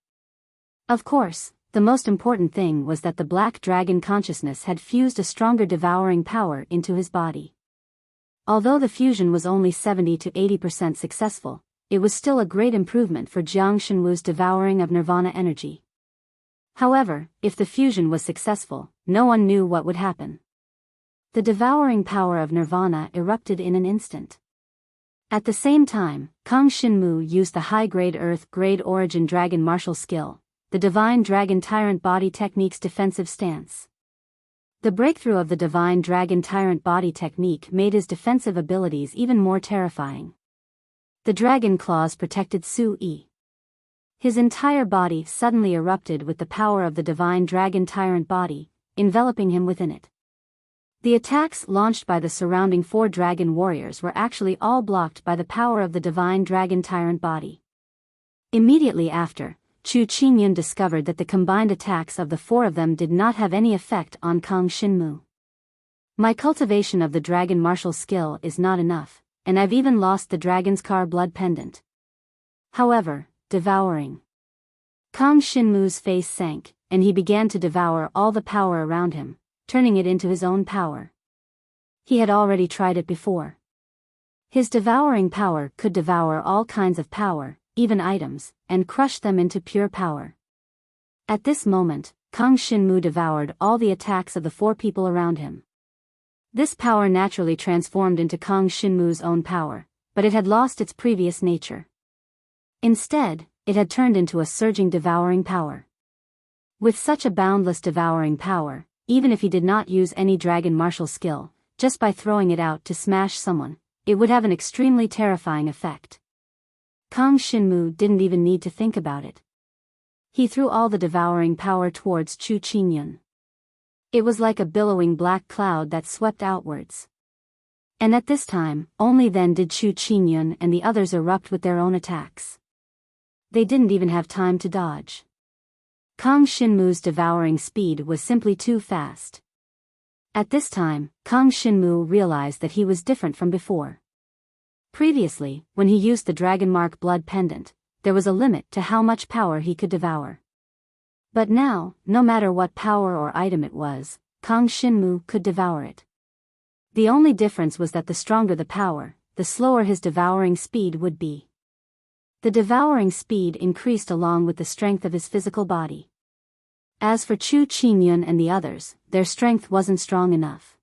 Of course, the most important thing was that the black dragon consciousness had fused a stronger devouring power into his body. Although the fusion was only 70 to 80% successful, it was still a great improvement for Jiang Shenwu's devouring of nirvana energy. However, if the fusion was successful, no one knew what would happen. The devouring power of nirvana erupted in an instant. At the same time, Kang Xinmu used the high-grade Earth-grade origin dragon martial skill, the divine dragon tyrant body technique's defensive stance. The breakthrough of the divine dragon tyrant body technique made his defensive abilities even more terrifying. The dragon claws protected Sui. His entire body suddenly erupted with the power of the divine dragon tyrant body, enveloping him within it. The attacks launched by the surrounding 4 dragon warriors were actually all blocked by the power of the divine dragon tyrant body. Immediately after, Chu Qingyun discovered that the combined attacks of the 4 of them did not have any effect on Kang Xinmu. "My cultivation of the dragon martial skill is not enough, and I've even lost the dragon's car blood pendant." However, devouring. Kang Xinmu's face sank, and he began to devour all the power around him, turning it into his own power. He had already tried it before. His devouring power could devour all kinds of power, even items, and crushed them into pure power. At this moment, Kang Shinmu devoured all the attacks of the 4 people around him. This power naturally transformed into Kang Shinmu's own power, but it had lost its previous nature. Instead, it had turned into a surging devouring power. With such a boundless devouring power, even if he did not use any dragon martial skill, just by throwing it out to smash someone, it would have an extremely terrifying effect. Kang Shinmu didn't even need to think about it. He threw all the devouring power towards Chu Qingyun. It was like a billowing black cloud that swept outwards. And at this time, only then did Chu Qingyun and the others erupt with their own attacks. They didn't even have time to dodge. Kang Shinmu's devouring speed was simply too fast. At this time, Kang Shinmu realized that he was different from before. Previously, when he used the Dragon Mark blood pendant, there was a limit to how much power he could devour. But now, no matter what power or item it was, Kang Shinmu could devour it. The only difference was that the stronger the power, the slower his devouring speed would be. The devouring speed increased along with the strength of his physical body. As for Chu Qingyun and the others, their strength wasn't strong enough.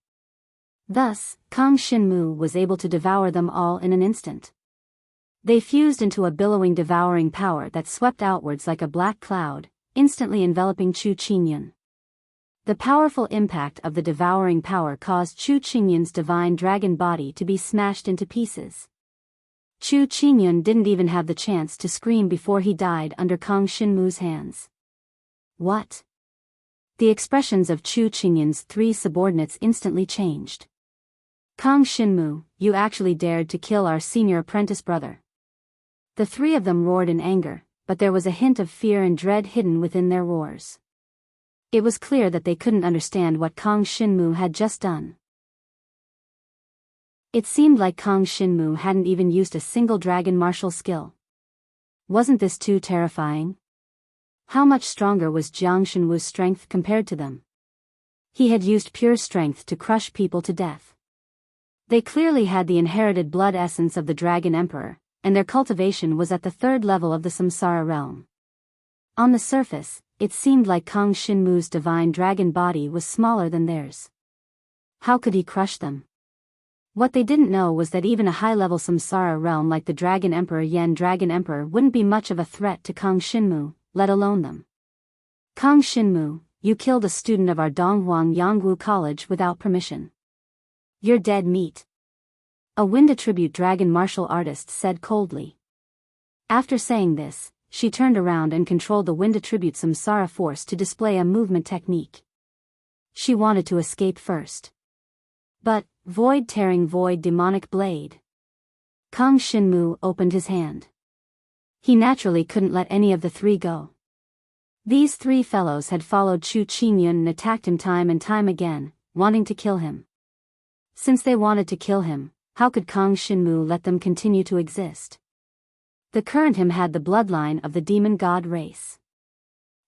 Thus, Kang Shinmu was able to devour them all in an instant. They fused into a billowing devouring power that swept outwards like a black cloud, instantly enveloping Chu Qingyun. The powerful impact of the devouring power caused Chu Qingyun's divine dragon body to be smashed into pieces. Chu Qingyun didn't even have the chance to scream before he died under Kang Shinmu's hands. What? The expressions of Chu Qingyun's 3 subordinates instantly changed. Kang Shinmu, you actually dared to kill our senior apprentice brother. The 3 of them roared in anger, but there was a hint of fear and dread hidden within their roars. It was clear that they couldn't understand what Kang Shinmu had just done. It seemed like Kang Shinmu hadn't even used a single dragon martial skill. Wasn't this too terrifying? How much stronger was Jiang Shenwu's strength compared to them? He had used pure strength to crush people to death. They clearly had the inherited blood essence of the Dragon Emperor, and their cultivation was at the 3rd level of the Samsara realm. On the surface, it seemed like Kang Shinmu's divine dragon body was smaller than theirs. How could he crush them? What they didn't know was that even a high-level Samsara realm like the Dragon Emperor Yen Dragon Emperor wouldn't be much of a threat to Kang Shinmu, let alone them. Kang Shinmu, you killed a student of our Donghuang Yangwu College without permission. You're dead meat. A wind attribute dragon martial artist said coldly. After saying this, she turned around and controlled the wind attribute Samsara force to display a movement technique. She wanted to escape first. But, void-tearing void demonic blade. Kang Shinmu opened his hand. He naturally couldn't let any of the 3 go. These 3 fellows had followed Chu Qingyun and attacked him time and time again, wanting to kill him. Since they wanted to kill him, how could Kang Shinmu let them continue to exist? The current him had the bloodline of the demon god race.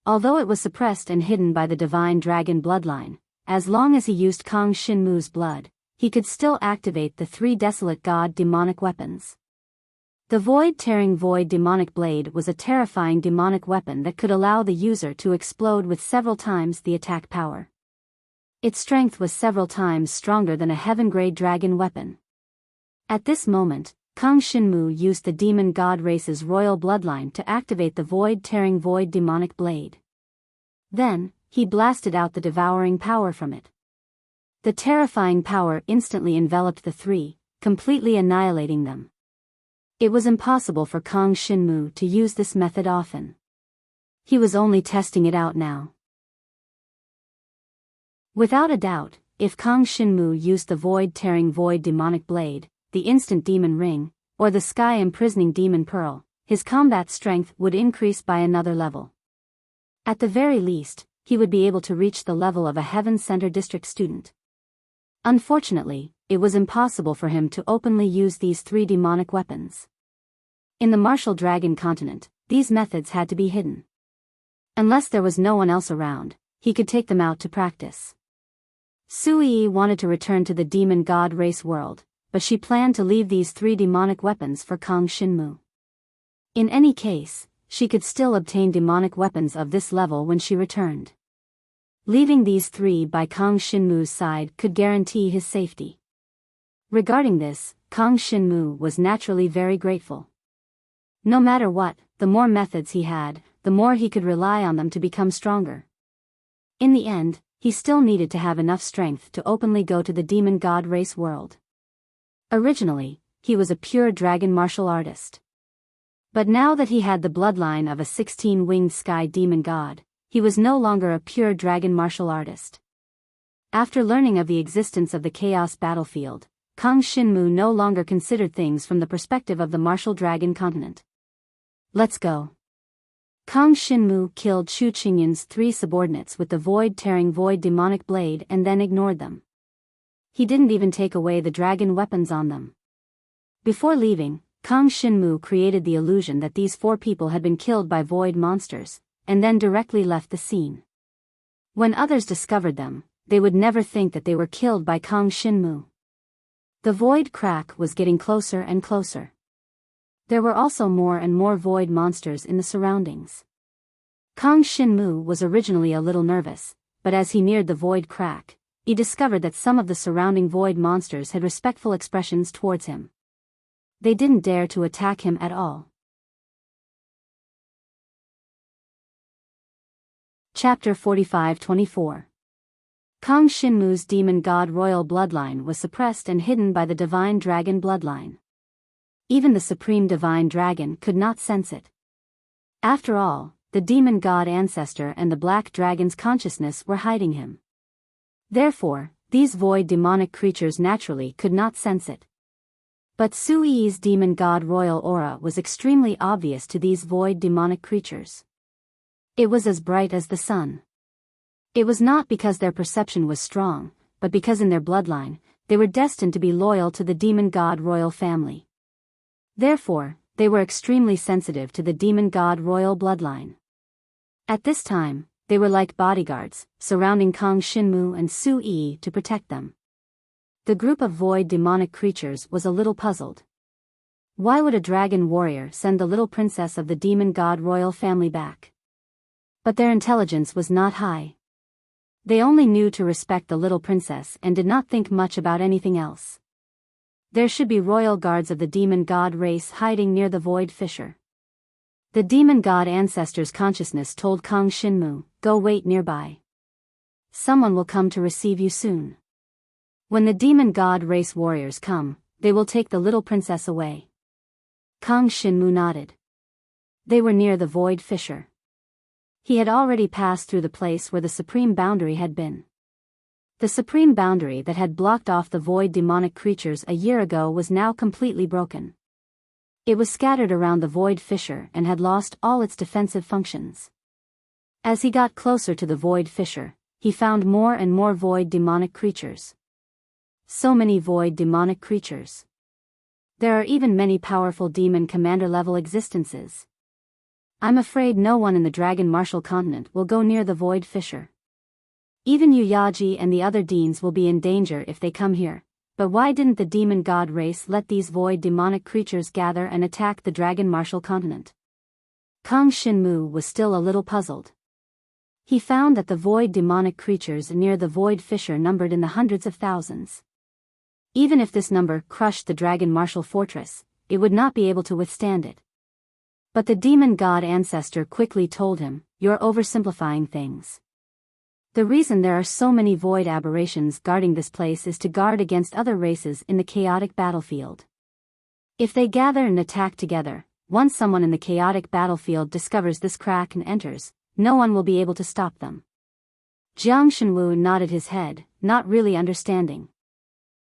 Although it was suppressed and hidden by the divine dragon bloodline, as long as he used Kang Shinmu's blood, he could still activate the 3 desolate god demonic weapons. The void-tearing void demonic blade was a terrifying demonic weapon that could allow the user to explode with several times the attack power. Its strength was several times stronger than a heaven-grade dragon weapon. At this moment, Kang Shinmu used the demon god race's royal bloodline to activate the void-tearing void demonic blade. Then, he blasted out the devouring power from it. The terrifying power instantly enveloped the 3, completely annihilating them. It was impossible for Kang Shinmu to use this method often. He was only testing it out now. Without a doubt, if Kang Shinmu used the void-tearing void demonic blade, the instant demon ring, or the sky-imprisoning demon pearl, his combat strength would increase by another level. At the very least, he would be able to reach the level of a Heaven Center district student. Unfortunately, it was impossible for him to openly use these 3 demonic weapons. In the martial dragon continent, these methods had to be hidden. Unless there was no one else around, he could take them out to practice. Sui wanted to return to the demon god race world, but she planned to leave these 3 demonic weapons for Kang Shinmu. In any case, she could still obtain demonic weapons of this level when she returned. Leaving these three by Kang Shinmu's side could guarantee his safety. Regarding this, Kang Shinmu was naturally very grateful. No matter what, the more methods he had, the more he could rely on them to become stronger. In the end, he still needed to have enough strength to openly go to the demon god race world. Originally, he was a pure dragon martial artist. But now that he had the bloodline of a 16-winged sky demon god, he was no longer a pure dragon martial artist. After learning of the existence of the chaos battlefield, Kang Shinmu no longer considered things from the perspective of the martial dragon continent. Let's go. Kang Shinmu killed Chu Qingyun's three subordinates with the void-tearing void demonic blade and then ignored them. He didn't even take away the dragon weapons on them. Before leaving, Kang Shinmu created the illusion that these four people had been killed by void monsters, and then directly left the scene. When others discovered them, they would never think that they were killed by Kang Shinmu. The void crack was getting closer and closer. There were also more and more void monsters in the surroundings. Kang Shinmu was originally a little nervous, but as he neared the void crack, he discovered that some of the surrounding void monsters had respectful expressions towards him. They didn't dare to attack him at all. Chapter 45-24. Kang Shinmu's demon god royal bloodline was suppressed and hidden by the divine dragon bloodline. Even the supreme divine dragon could not sense it. After all, the demon god ancestor and the black dragon's consciousness were hiding him. Therefore, these void demonic creatures naturally could not sense it. But Sui's demon god royal aura was extremely obvious to these void demonic creatures. It was as bright as the sun. It was not because their perception was strong, but because in their bloodline, they were destined to be loyal to the demon god royal family. Therefore, they were extremely sensitive to the demon god royal bloodline. At this time, they were like bodyguards, surrounding Kang Shinmu and Sui to protect them. The group of void demonic creatures was a little puzzled. Why would a dragon warrior send the little princess of the demon god royal family back? But their intelligence was not high. They only knew to respect the little princess and did not think much about anything else. There should be royal guards of the demon god race hiding near the void fissure. The demon god ancestor's consciousness told Kang Shinmu, "Go wait nearby. Someone will come to receive you soon. When the demon god race warriors come, they will take the little princess away." Kang Shinmu nodded. They were near the void fissure. He had already passed through the place where the supreme boundary had been. The supreme boundary that had blocked off the void demonic creatures a year ago was now completely broken. It was scattered around the void fissure and had lost all its defensive functions. As he got closer to the void fissure, he found more and more void demonic creatures. So many void demonic creatures. There are even many powerful demon commander level existences. I'm afraid no one in the dragon martial continent will go near the void fissure. Even Yuyaji and the other deans will be in danger if they come here, but why didn't the demon god race let these void demonic creatures gather and attack the dragon martial continent? Kang Shinmu was still a little puzzled. He found that the void demonic creatures near the void fissure numbered in the hundreds of thousands. Even if this number crushed the dragon martial fortress, it would not be able to withstand it. But the demon god ancestor quickly told him, "You're oversimplifying things. The reason there are so many void aberrations guarding this place is to guard against other races in the chaotic battlefield. If they gather and attack together, once someone in the chaotic battlefield discovers this crack and enters, no one will be able to stop them." Jiang Shenwu nodded his head, not really understanding.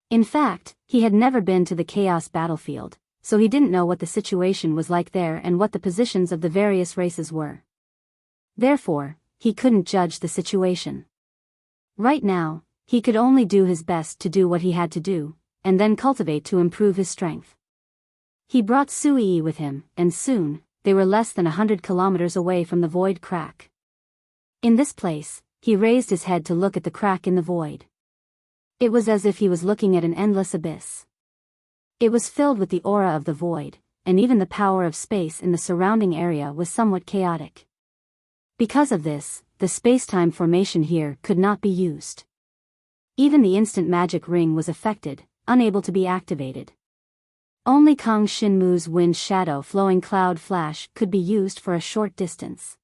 In fact, he had never been to the chaos battlefield, so he didn't know what the situation was like there and what the positions of the various races were. Therefore, he couldn't judge the situation. Right now, he could only do his best to do what he had to do, and then cultivate to improve his strength. He brought Sui with him, and soon, they were less than 100 kilometers away from the void crack. In this place, he raised his head to look at the crack in the void. It was as if he was looking at an endless abyss. It was filled with the aura of the void, and even the power of space in the surrounding area was somewhat chaotic. Because of this, the space-time formation here could not be used. Even the instant magic ring was affected, unable to be activated. Only Kang Shinmu's wind shadow flowing cloud flash could be used for a short distance.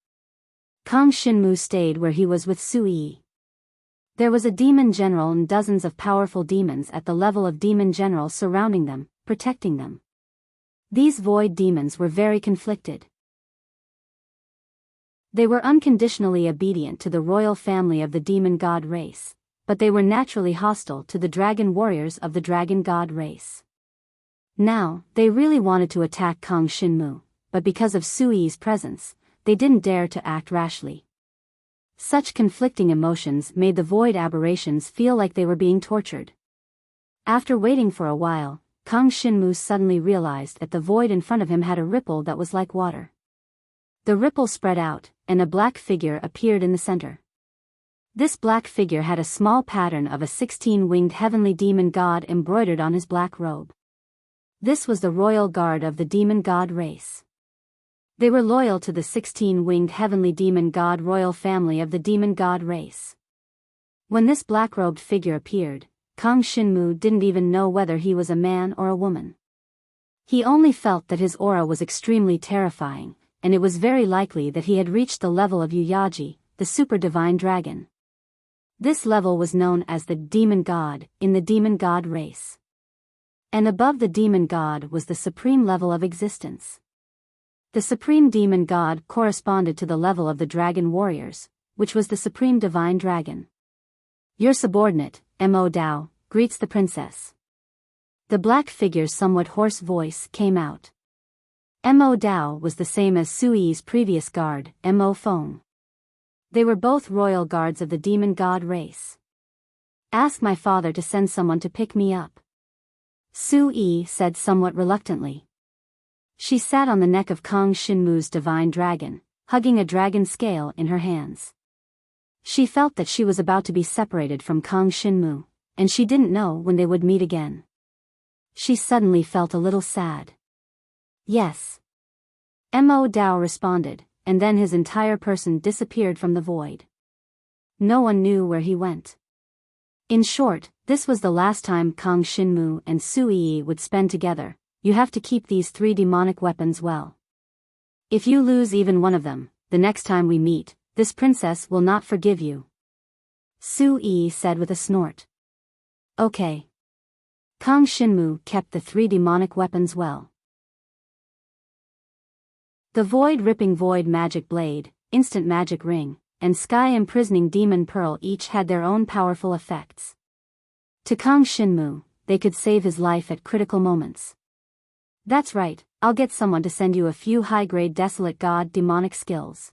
Kang Shinmu stayed where he was with Su Yi. There was a demon general and dozens of powerful demons at the level of demon general surrounding them, protecting them. These void demons were very conflicted. They were unconditionally obedient to the royal family of the demon god race, but they were naturally hostile to the dragon warriors of the dragon god race. Now, they really wanted to attack Kang Shinmu, but because of Su Yi's presence, they didn't dare to act rashly. Such conflicting emotions made the void aberrations feel like they were being tortured. After waiting for a while, Kang Shinmu suddenly realized that the void in front of him had a ripple that was like water. The ripple spread out, and a black figure appeared in the center. This black figure had a small pattern of a 16-winged heavenly demon god embroidered on his black robe. This was the royal guard of the demon god race. They were loyal to the 16-winged heavenly demon god royal family of the demon god race. When this black-robed figure appeared, Kang Shinmu didn't even know whether he was a man or a woman. He only felt that his aura was extremely terrifying, and it was very likely that he had reached the level of Yuyaji, the super divine dragon. This level was known as the demon god in the demon god race. And above the demon god was the supreme level of existence. The supreme demon god corresponded to the level of the dragon warriors, which was the supreme divine dragon. Your subordinate, Mo Dao, greets the princess. The black figure's somewhat hoarse voice came out. Mo Dao was the same as Su Yi's previous guard, Mo Feng. They were both royal guards of the demon god race. Ask my father to send someone to pick me up. Su Yi said somewhat reluctantly. She sat on the neck of Kang Shinmu's divine dragon, hugging a dragon scale in her hands. She felt that she was about to be separated from Kang Shinmu, and she didn't know when they would meet again. She suddenly felt a little sad. Yes. Mo Dao responded, and then his entire person disappeared from the void. No one knew where he went. In short, this was the last time Kang Shinmu and Su Yi would spend together. You have to keep these 3 demonic weapons well. If you lose even one of them, the next time we meet, this princess will not forgive you. Su Yi said with a snort. Okay. Kang Shinmu kept the 3 demonic weapons well. The void-ripping void magic blade, instant magic ring, and sky-imprisoning demon pearl each had their own powerful effects. To Kang Shinmu, they could save his life at critical moments. That's right, I'll get someone to send you a few high-grade desolate god demonic skills.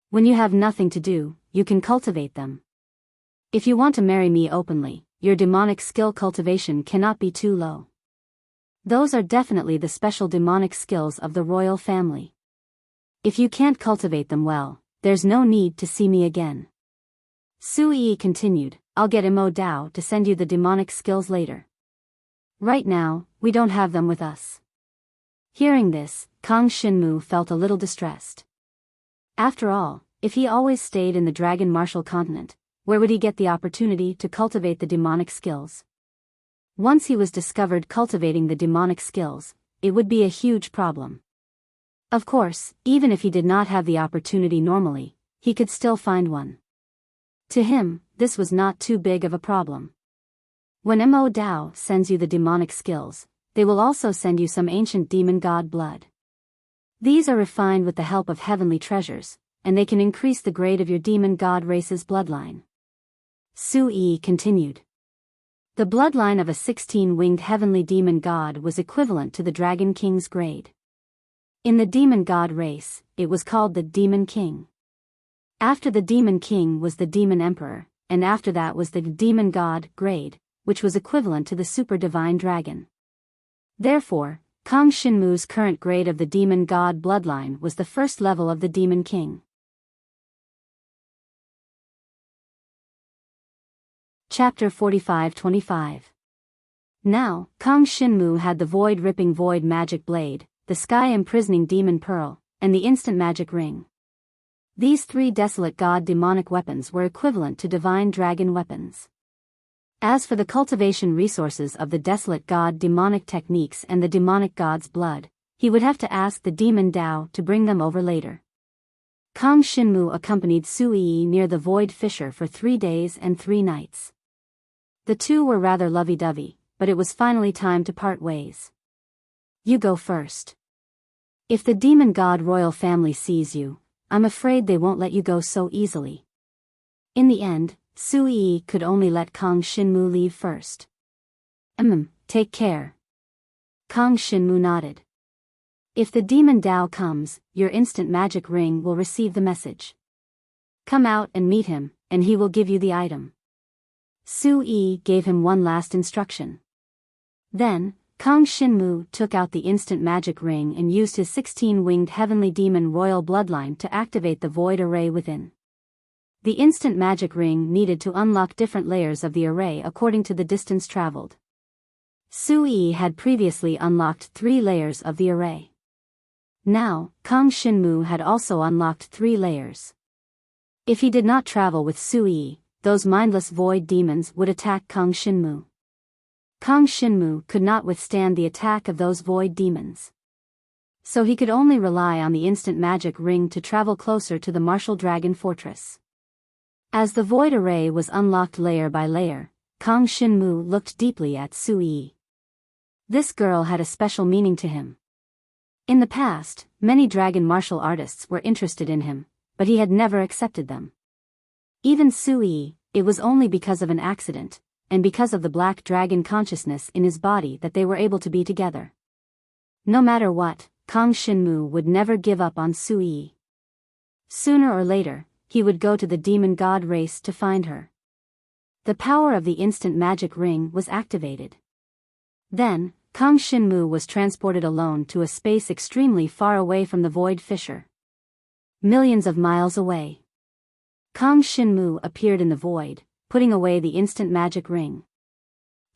When you have nothing to do, you can cultivate them. If you want to marry me openly, your demonic skill cultivation cannot be too low. Those are definitely the special demonic skills of the royal family. If you can't cultivate them well, there's no need to see me again. Su Yi continued, I'll get Mo Dao to send you the demonic skills later. Right now, we don't have them with us. Hearing this, Kang Shinmu felt a little distressed. After all, if he always stayed in the Dragon Martial Continent, where would he get the opportunity to cultivate the demonic skills? Once he was discovered cultivating the demonic skills, it would be a huge problem. Of course, even if he did not have the opportunity normally, he could still find one. To him, this was not too big of a problem. When Mo Dao sends you the demonic skills, they will also send you some ancient demon god blood. These are refined with the help of heavenly treasures, and they can increase the grade of your demon god race's bloodline. Su Yi continued. The bloodline of a 16-winged heavenly demon god was equivalent to the Dragon King's grade. In the demon god race, it was called the Demon King. After the Demon King was the Demon Emperor, and after that was the Demon God grade, which was equivalent to the Super Divine Dragon. Therefore, Kang Shinmu's current grade of the Demon God bloodline was the first level of the Demon King. Chapter 45-25. Now, Kang Shinmu had the void-ripping void magic blade, the sky-imprisoning demon pearl, and the instant magic ring. These three desolate god demonic weapons were equivalent to divine dragon weapons. As for the cultivation resources of the desolate god demonic techniques and the demonic god's blood, he would have to ask the demon Dao to bring them over later. Kang Shinmu accompanied Su Yi near the void fissure for 3 days and 3 nights. The two were rather lovey-dovey, but it was finally time to part ways. You go first. If the demon god royal family sees you, I'm afraid they won't let you go so easily. In the end, Su Yi could only let Kang Shinmu leave first. Take care. Kang Shinmu nodded. If the demon Dao comes, your instant magic ring will receive the message. Come out and meet him, and he will give you the item. Su Yi gave him one last instruction. Then, Kang Shinmu took out the instant magic ring and used his 16-winged heavenly demon royal bloodline to activate the void array within. The instant magic ring needed to unlock different layers of the array according to the distance traveled. Su Yi had previously unlocked 3 layers of the array. Now, Kang Shinmu had also unlocked 3 layers. If he did not travel with Su Yi, those mindless void demons would attack Kang Shinmu. Kang Shinmu could not withstand the attack of those void demons. So he could only rely on the instant magic ring to travel closer to the martial dragon fortress. As the void array was unlocked layer by layer, Kang Shinmu looked deeply at Su Yi. This girl had a special meaning to him. In the past, many dragon martial artists were interested in him, but he had never accepted them. Even Su Yi, it was only because of an accident, and because of the black dragon consciousness in his body that they were able to be together. No matter what, Kang Shinmu would never give up on Su Yi. Sooner or later, he would go to the demon god race to find her. The power of the instant magic ring was activated. Then, Kang Shinmu was transported alone to a space extremely far away from the void fissure. Millions of miles away. Kang Shinmu appeared in the void, putting away the instant magic ring.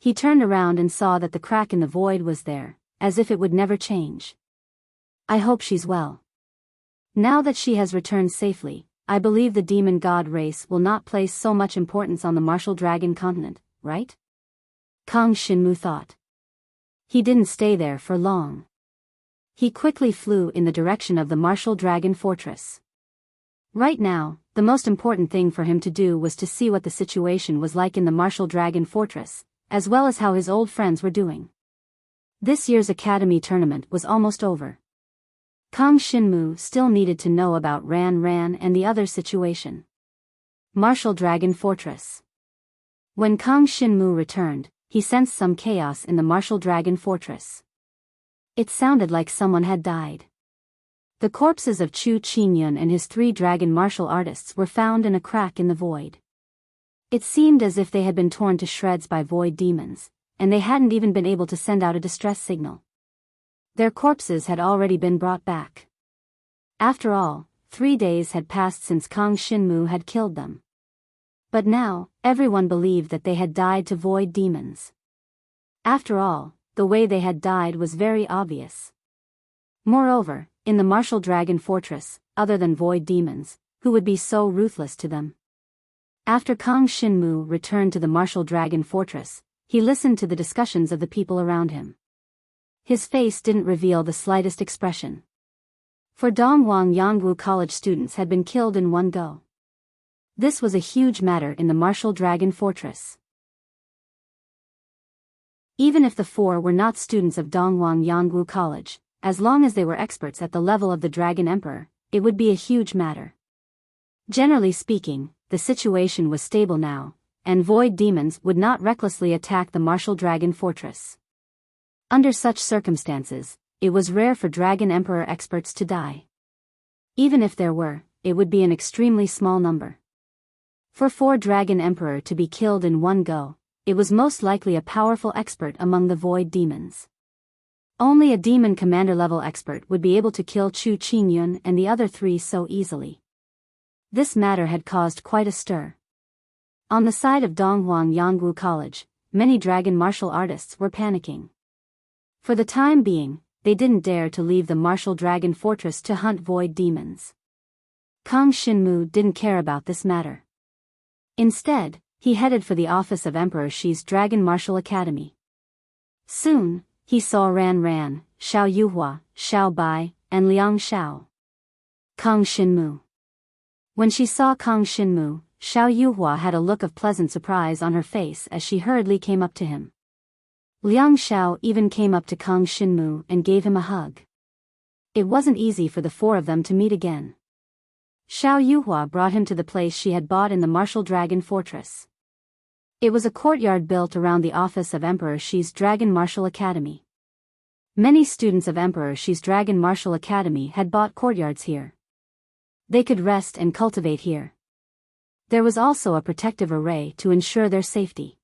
He turned around and saw that the crack in the void was there, as if it would never change. I hope she's well. Now that she has returned safely, I believe the demon god race will not place so much importance on the martial dragon continent, right? Kang Shinmu thought. He didn't stay there for long. He quickly flew in the direction of the martial dragon fortress. Right now, the most important thing for him to do was to see what the situation was like in the martial dragon fortress, as well as how his old friends were doing. This year's academy tournament was almost over. Kang Shinmu still needed to know about Ran and the other situation. Martial Dragon Fortress. When Kang Shinmu returned, he sensed some chaos in the Martial Dragon Fortress. It sounded like someone had died. The corpses of Chu Qingyun and his 3 dragon martial artists were found in a crack in the void. It seemed as if they had been torn to shreds by void demons, and they hadn't even been able to send out a distress signal. Their corpses had already been brought back. After all, 3 days had passed since Kang Shinmu had killed them. But now, everyone believed that they had died to void demons. After all, the way they had died was very obvious. Moreover, in the martial dragon fortress, other than void demons, who would be so ruthless to them? After Kang Shinmu returned to the martial dragon fortress, he listened to the discussions of the people around him. His face didn't reveal the slightest expression. For Dongwang Yangwu College students had been killed in one go. This was a huge matter in the martial dragon fortress. Even if the 4 were not students of Dongwang Yangwu College, as long as they were experts at the level of the Dragon Emperor, it would be a huge matter. Generally speaking, the situation was stable now, and void demons would not recklessly attack the martial dragon fortress. Under such circumstances, it was rare for Dragon Emperor experts to die. Even if there were, it would be an extremely small number. For 4 Dragon Emperor to be killed in one go, it was most likely a powerful expert among the void demons. Only a demon commander level expert would be able to kill Chu Qingyun and the other 3 so easily. This matter had caused quite a stir. On the side of Dongwang Yangwu College, many dragon martial artists were panicking. For the time being, they didn't dare to leave the martial dragon fortress to hunt void demons. Kang Shinmu didn't care about this matter. Instead, he headed for the office of Emperor Shi's Dragon Martial Academy. Soon, he saw Ran Ran, Xiao Yuhua, Xiao Bai, and Liang Xiao. Kang Shinmu. When she saw Kang Shinmu, Xiao Yuhua had a look of pleasant surprise on her face as she hurriedly came up to him. Liang Xiao even came up to Kang Shinmu and gave him a hug. It wasn't easy for the four of them to meet again. Xiao Yuhua brought him to the place she had bought in the Martial Dragon Fortress. It was a courtyard built around the office of Emperor Shi's Dragon Martial Academy. Many students of Emperor Shi's Dragon Martial Academy had bought courtyards here. They could rest and cultivate here. There was also a protective array to ensure their safety.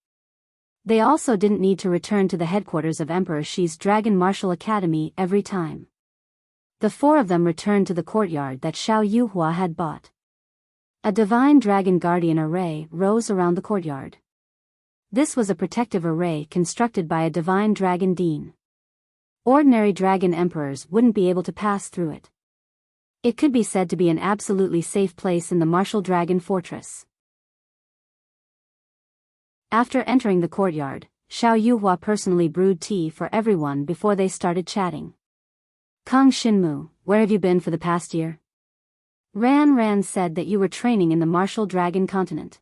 They also didn't need to return to the headquarters of Emperor Shi's Dragon Martial Academy every time. The four of them returned to the courtyard that Xiao Yuhua had bought. A divine dragon guardian array rose around the courtyard. This was a protective array constructed by a divine dragon dean. Ordinary dragon emperors wouldn't be able to pass through it. It could be said to be an absolutely safe place in the Martial Dragon Fortress. After entering the courtyard, Xiao Yuhua personally brewed tea for everyone before they started chatting. Kang Shinmu, where have you been for the past year? Ran Ran said that you were training in the Martial Dragon continent.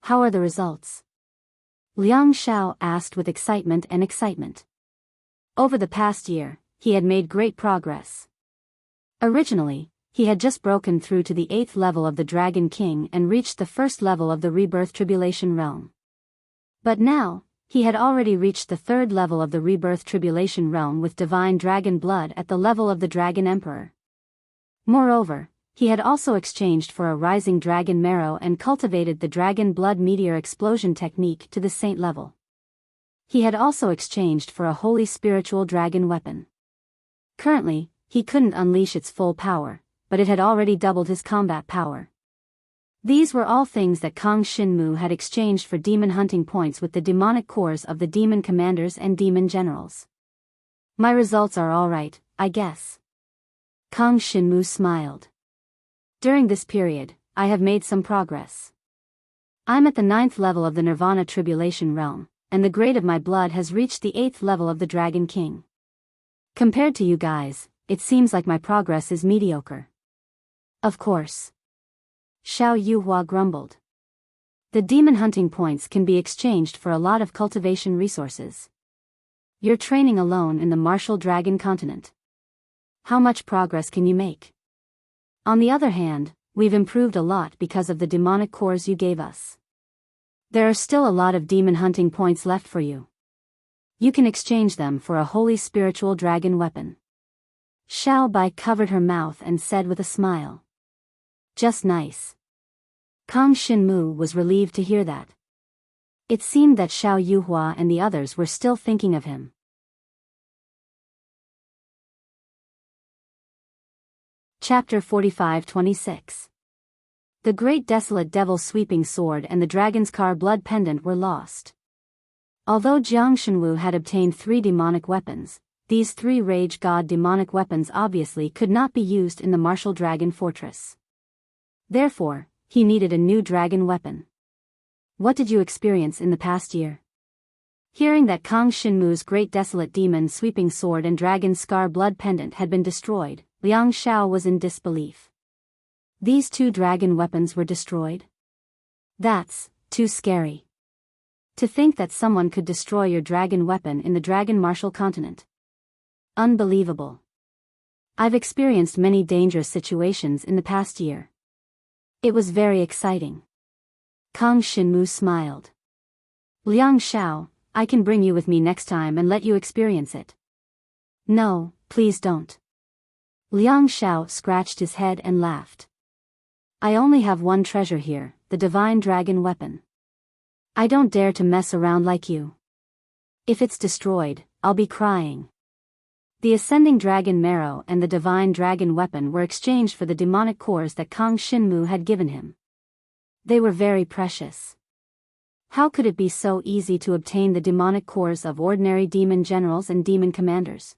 How are the results? Liang Xiao asked with excitement. Over the past year, he had made great progress. Originally, he had just broken through to the 8th level of the Dragon King and reached the 1st level of the Rebirth Tribulation Realm. But now, he had already reached the 3rd level of the Rebirth Tribulation Realm with divine dragon blood at the level of the Dragon Emperor. Moreover, he had also exchanged for a rising dragon marrow and cultivated the dragon blood meteor explosion technique to the saint level. He had also exchanged for a holy spiritual dragon weapon. Currently, he couldn't unleash its full power, but it had already doubled his combat power. These were all things that Kang Shinmu had exchanged for demon hunting points with the demonic cores of the demon commanders and demon generals. My results are alright, I guess. Kang Shinmu smiled. During this period, I have made some progress. I'm at the 9th level of the Nirvana Tribulation Realm, and the grade of my blood has reached the 8th level of the Dragon King. Compared to you guys, it seems like my progress is mediocre. Of course. Xiao Yuhua grumbled. The demon hunting points can be exchanged for a lot of cultivation resources. You're training alone in the Martial Dragon continent. How much progress can you make? On the other hand, we've improved a lot because of the demonic cores you gave us. There are still a lot of demon hunting points left for you. You can exchange them for a holy spiritual dragon weapon. Xiao Bai covered her mouth and said with a smile. Just nice. Kang Shinmu was relieved to hear that. It seemed that Xiao Yuhua and the others were still thinking of him. Chapter 45-26. The great desolate devil's sweeping sword and the dragon's car blood pendant were lost. Although Jiang Shenwu had obtained 3 demonic weapons, these 3 rage god demonic weapons obviously could not be used in the Martial Dragon Fortress. Therefore, he needed a new dragon weapon. What did you experience in the past year? Hearing that Kang Shinmu's great desolate demon sweeping sword and dragon scar blood pendant had been destroyed, Liang Xiao was in disbelief. These 2 dragon weapons were destroyed? That's too scary. To think that someone could destroy your dragon weapon in the Dragon Martial Continent. Unbelievable. I've experienced many dangerous situations in the past year. It was very exciting. Kang Shinmu smiled. Liang Xiao, I can bring you with me next time and let you experience it. No, please don't. Liang Xiao scratched his head and laughed. I only have one treasure here, the divine dragon weapon. I don't dare to mess around like you. If it's destroyed, I'll be crying. The ascending dragon marrow and the divine dragon weapon were exchanged for the demonic cores that Kang Shinmu had given him. They were very precious. How could it be so easy to obtain the demonic cores of ordinary demon generals and demon commanders?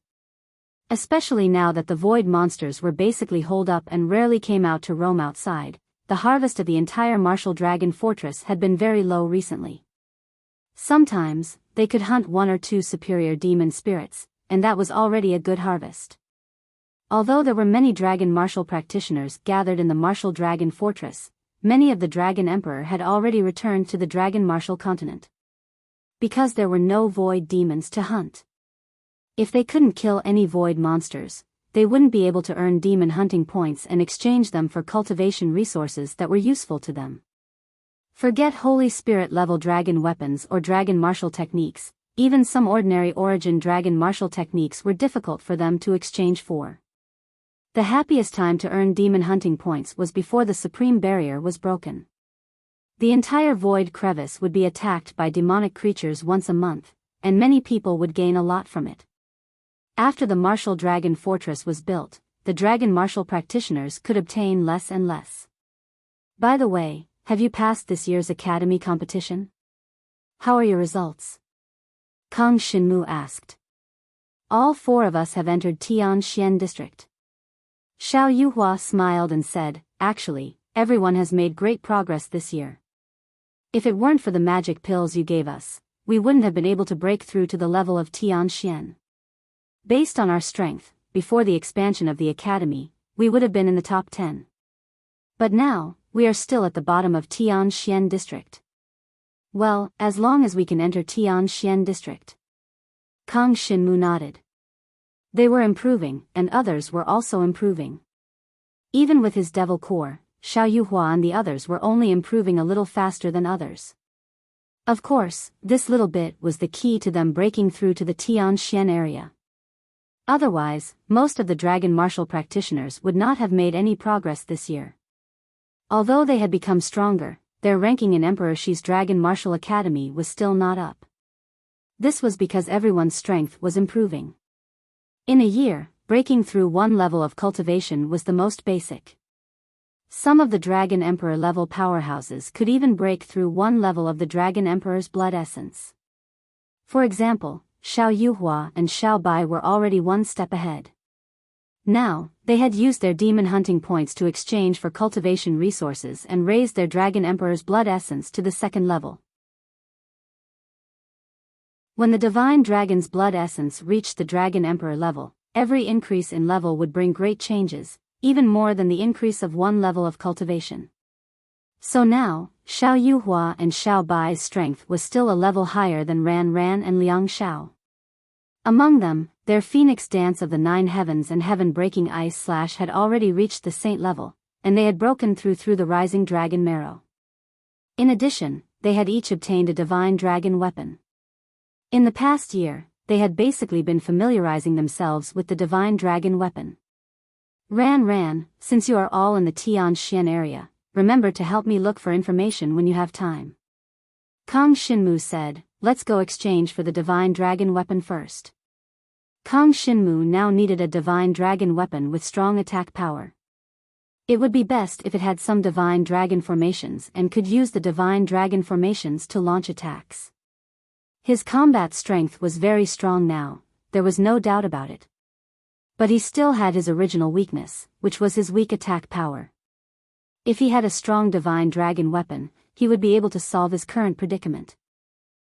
Especially now that the void monsters were basically holed up and rarely came out to roam outside, the harvest of the entire martial dragon fortress had been very low recently. Sometimes, they could hunt one or two superior demon spirits, and that was already a good harvest. Although there were many dragon martial practitioners gathered in the martial dragon fortress, many of the dragon emperor had already returned to the dragon martial continent. Because there were no void demons to hunt. If they couldn't kill any void monsters, they wouldn't be able to earn demon hunting points and exchange them for cultivation resources that were useful to them. Forget Holy Spirit level dragon weapons or dragon martial techniques, even some ordinary origin dragon martial techniques were difficult for them to exchange for. The happiest time to earn demon hunting points was before the supreme barrier was broken. The entire void crevice would be attacked by demonic creatures once a month, and many people would gain a lot from it. After the martial dragon fortress was built, the dragon martial practitioners could obtain less and less. By the way, have you passed this year's academy competition? How are your results? Kang Shinmu asked. All 4 of us have entered Tianxian district. Xiao Yuhua smiled and said, actually, everyone has made great progress this year. If it weren't for the magic pills you gave us, we wouldn't have been able to break through to the level of Tianxian. Based on our strength, before the expansion of the academy, we would have been in the top 10. But now, we are still at the bottom of Tianxian district. Well, as long as we can enter Tianxian district. Kang Shinmu nodded. They were improving, and others were also improving. Even with his devil core, Xiao Yuhua and the others were only improving a little faster than others. Of course, this little bit was the key to them breaking through to the Tianxian area. Otherwise, most of the dragon martial practitioners would not have made any progress this year. Although they had become stronger, their ranking in Emperor Shi's Dragon Martial Academy was still not up. This was because everyone's strength was improving. In a year, breaking through one level of cultivation was the most basic. Some of the Dragon Emperor level powerhouses could even break through one level of the Dragon Emperor's blood essence. For example, Xiao Yuhua and Xiao Bai were already one step ahead. Now, they had used their demon hunting points to exchange for cultivation resources and raised their Dragon Emperor's blood essence to the 2nd level. When the Divine Dragon's blood essence reached the Dragon Emperor level, every increase in level would bring great changes, even more than the increase of one level of cultivation. So now, Xiao Yuhua and Xiao Bai's strength was still a level higher than Ran Ran and Liang Xiao. Among them, their Phoenix Dance of the 9 Heavens and Heaven-Breaking Ice Slash had already reached the Saint level, and they had broken through the Rising Dragon Marrow. In addition, they had each obtained a Divine Dragon weapon. In the past year, they had basically been familiarizing themselves with the Divine Dragon weapon. Ran Ran, since you are all in the Tianxian area, remember to help me look for information when you have time. Kang Shinmu said, let's go exchange for the Divine Dragon weapon first. Kang Shinmu now needed a Divine Dragon weapon with strong attack power. It would be best if it had some Divine Dragon formations and could use the Divine Dragon formations to launch attacks. His combat strength was very strong now, there was no doubt about it. But he still had his original weakness, which was his weak attack power. If he had a strong Divine Dragon weapon, he would be able to solve his current predicament.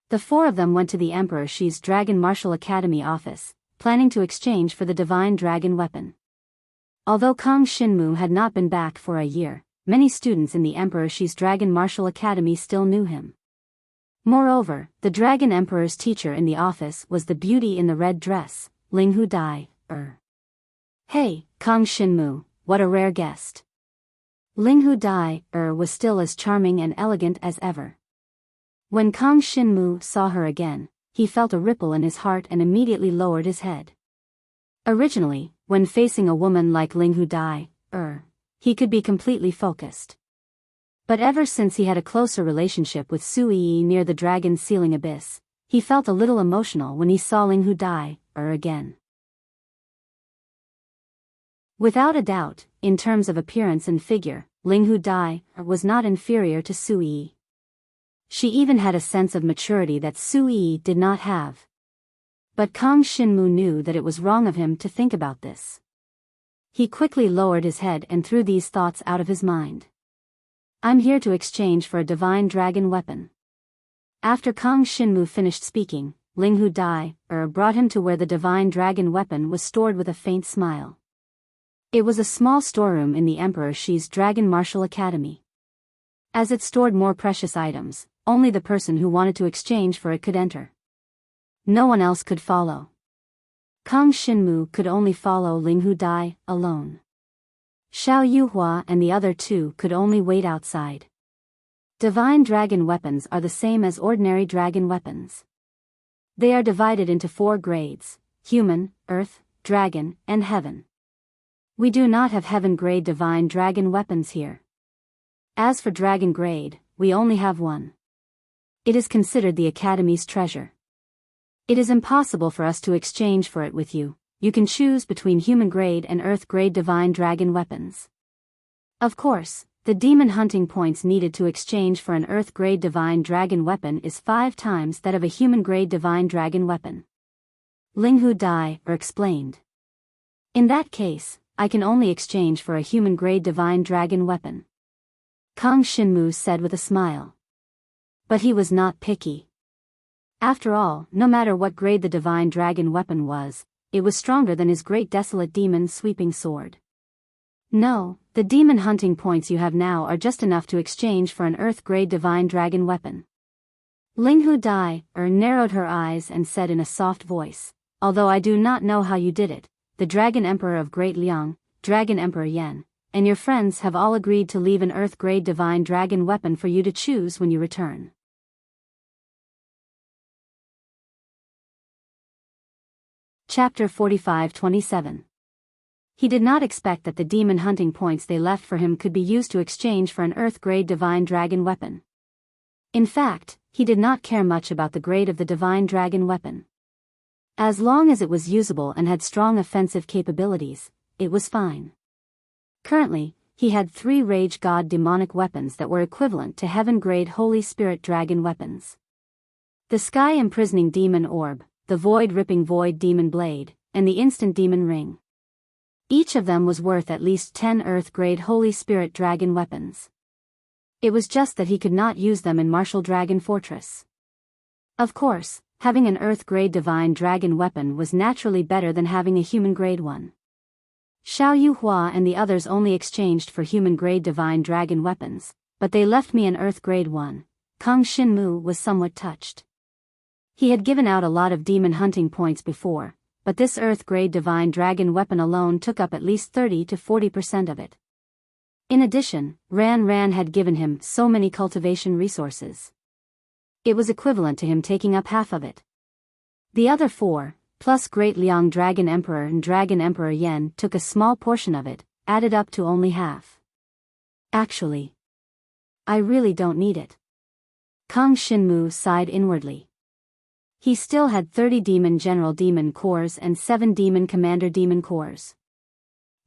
The 4 of them went to the Emperor Shi's Dragon Martial Academy office, planning to exchange for the Divine Dragon weapon. Although Kang Shinmu had not been back for a year, many students in the Emperor Shi's Dragon Martial Academy still knew him. Moreover, the Dragon Emperor's teacher in the office was the beauty in the red dress, Linghu Dai. Hey, Kang Shinmu, what a rare guest. Linghu Dai was still as charming and elegant as ever. When Kang Shinmu saw her again, he felt a ripple in his heart and immediately lowered his head. Originally, when facing a woman like Linghu Dai, he could be completely focused. But ever since he had a closer relationship with Sui near the dragon's ceiling abyss, he felt a little emotional when he saw Linghu Dai again. Without a doubt, in terms of appearance and figure, Linghu Dai was not inferior to Sui. She even had a sense of maturity that Sui did not have. But Kang Shinmu knew that it was wrong of him to think about this. He quickly lowered his head and threw these thoughts out of his mind. I'm here to exchange for a divine dragon weapon. After Kang Shinmu finished speaking, Linghu Dai brought him to where the divine dragon weapon was stored with a faint smile. It was a small storeroom in the Emperor Shi's Dragon Martial Academy. As it stored more precious items, only the person who wanted to exchange for it could enter. No one else could follow. Kang Shinmu could only follow Linghu Dai alone. Xiao Yuhua and the other two could only wait outside. Divine dragon weapons are the same as ordinary dragon weapons. They are divided into 4 grades: human, earth, dragon, and heaven. We do not have heaven-grade divine dragon weapons here. As for dragon grade, we only have one. It is considered the Academy's treasure. It is impossible for us to exchange for it with you. You can choose between human-grade and earth-grade divine dragon weapons. Of course, the demon hunting points needed to exchange for an earth-grade divine dragon weapon is 5 times that of a human-grade divine dragon weapon. Linghu Dai explained. In that case, I can only exchange for a human-grade divine dragon weapon. Kang Shinmu said with a smile. But he was not picky. After all, no matter what grade the divine dragon weapon was, it was stronger than his great desolate demon sweeping sword. No, the demon hunting points you have now are just enough to exchange for an earth-grade divine dragon weapon. Linghu Dai narrowed her eyes and said in a soft voice, although I do not know how you did it, the Dragon Emperor of Great Liang, Dragon Emperor Yan, and your friends have all agreed to leave an earth-grade divine dragon weapon for you to choose when you return. Chapter 45-27. He did not expect that the demon hunting points they left for him could be used to exchange for an earth-grade divine dragon weapon. In fact, he did not care much about the grade of the divine dragon weapon. As long as it was usable and had strong offensive capabilities, it was fine. Currently, he had 3 Rage God demonic weapons that were equivalent to heaven-grade Holy Spirit dragon weapons. The Sky Imprisoning Demon Orb, the Void-Ripping Void Demon Blade, and the Instant Demon Ring. Each of them was worth at least 10 Earth-grade Holy Spirit dragon weapons. It was just that he could not use them in Martial Dragon Fortress. Of course, having an Earth-grade divine dragon weapon was naturally better than having a human-grade one. Xiao Yuhua and the others only exchanged for human-grade divine dragon weapons, but they left me an Earth-grade one. Kang Shinmu was somewhat touched. He had given out a lot of demon hunting points before, but this earth-grade divine dragon weapon alone took up at least 30 to 40% of it. In addition, Ran had given him so many cultivation resources. It was equivalent to him taking up half of it. The other 4, plus Great Liang Dragon Emperor and Dragon Emperor Yan took a small portion of it, added up to only half. Actually, I really don't need it. Kang Shinmu sighed inwardly. He still had 30 Demon General Demon Cores and 7 Demon Commander Demon Cores.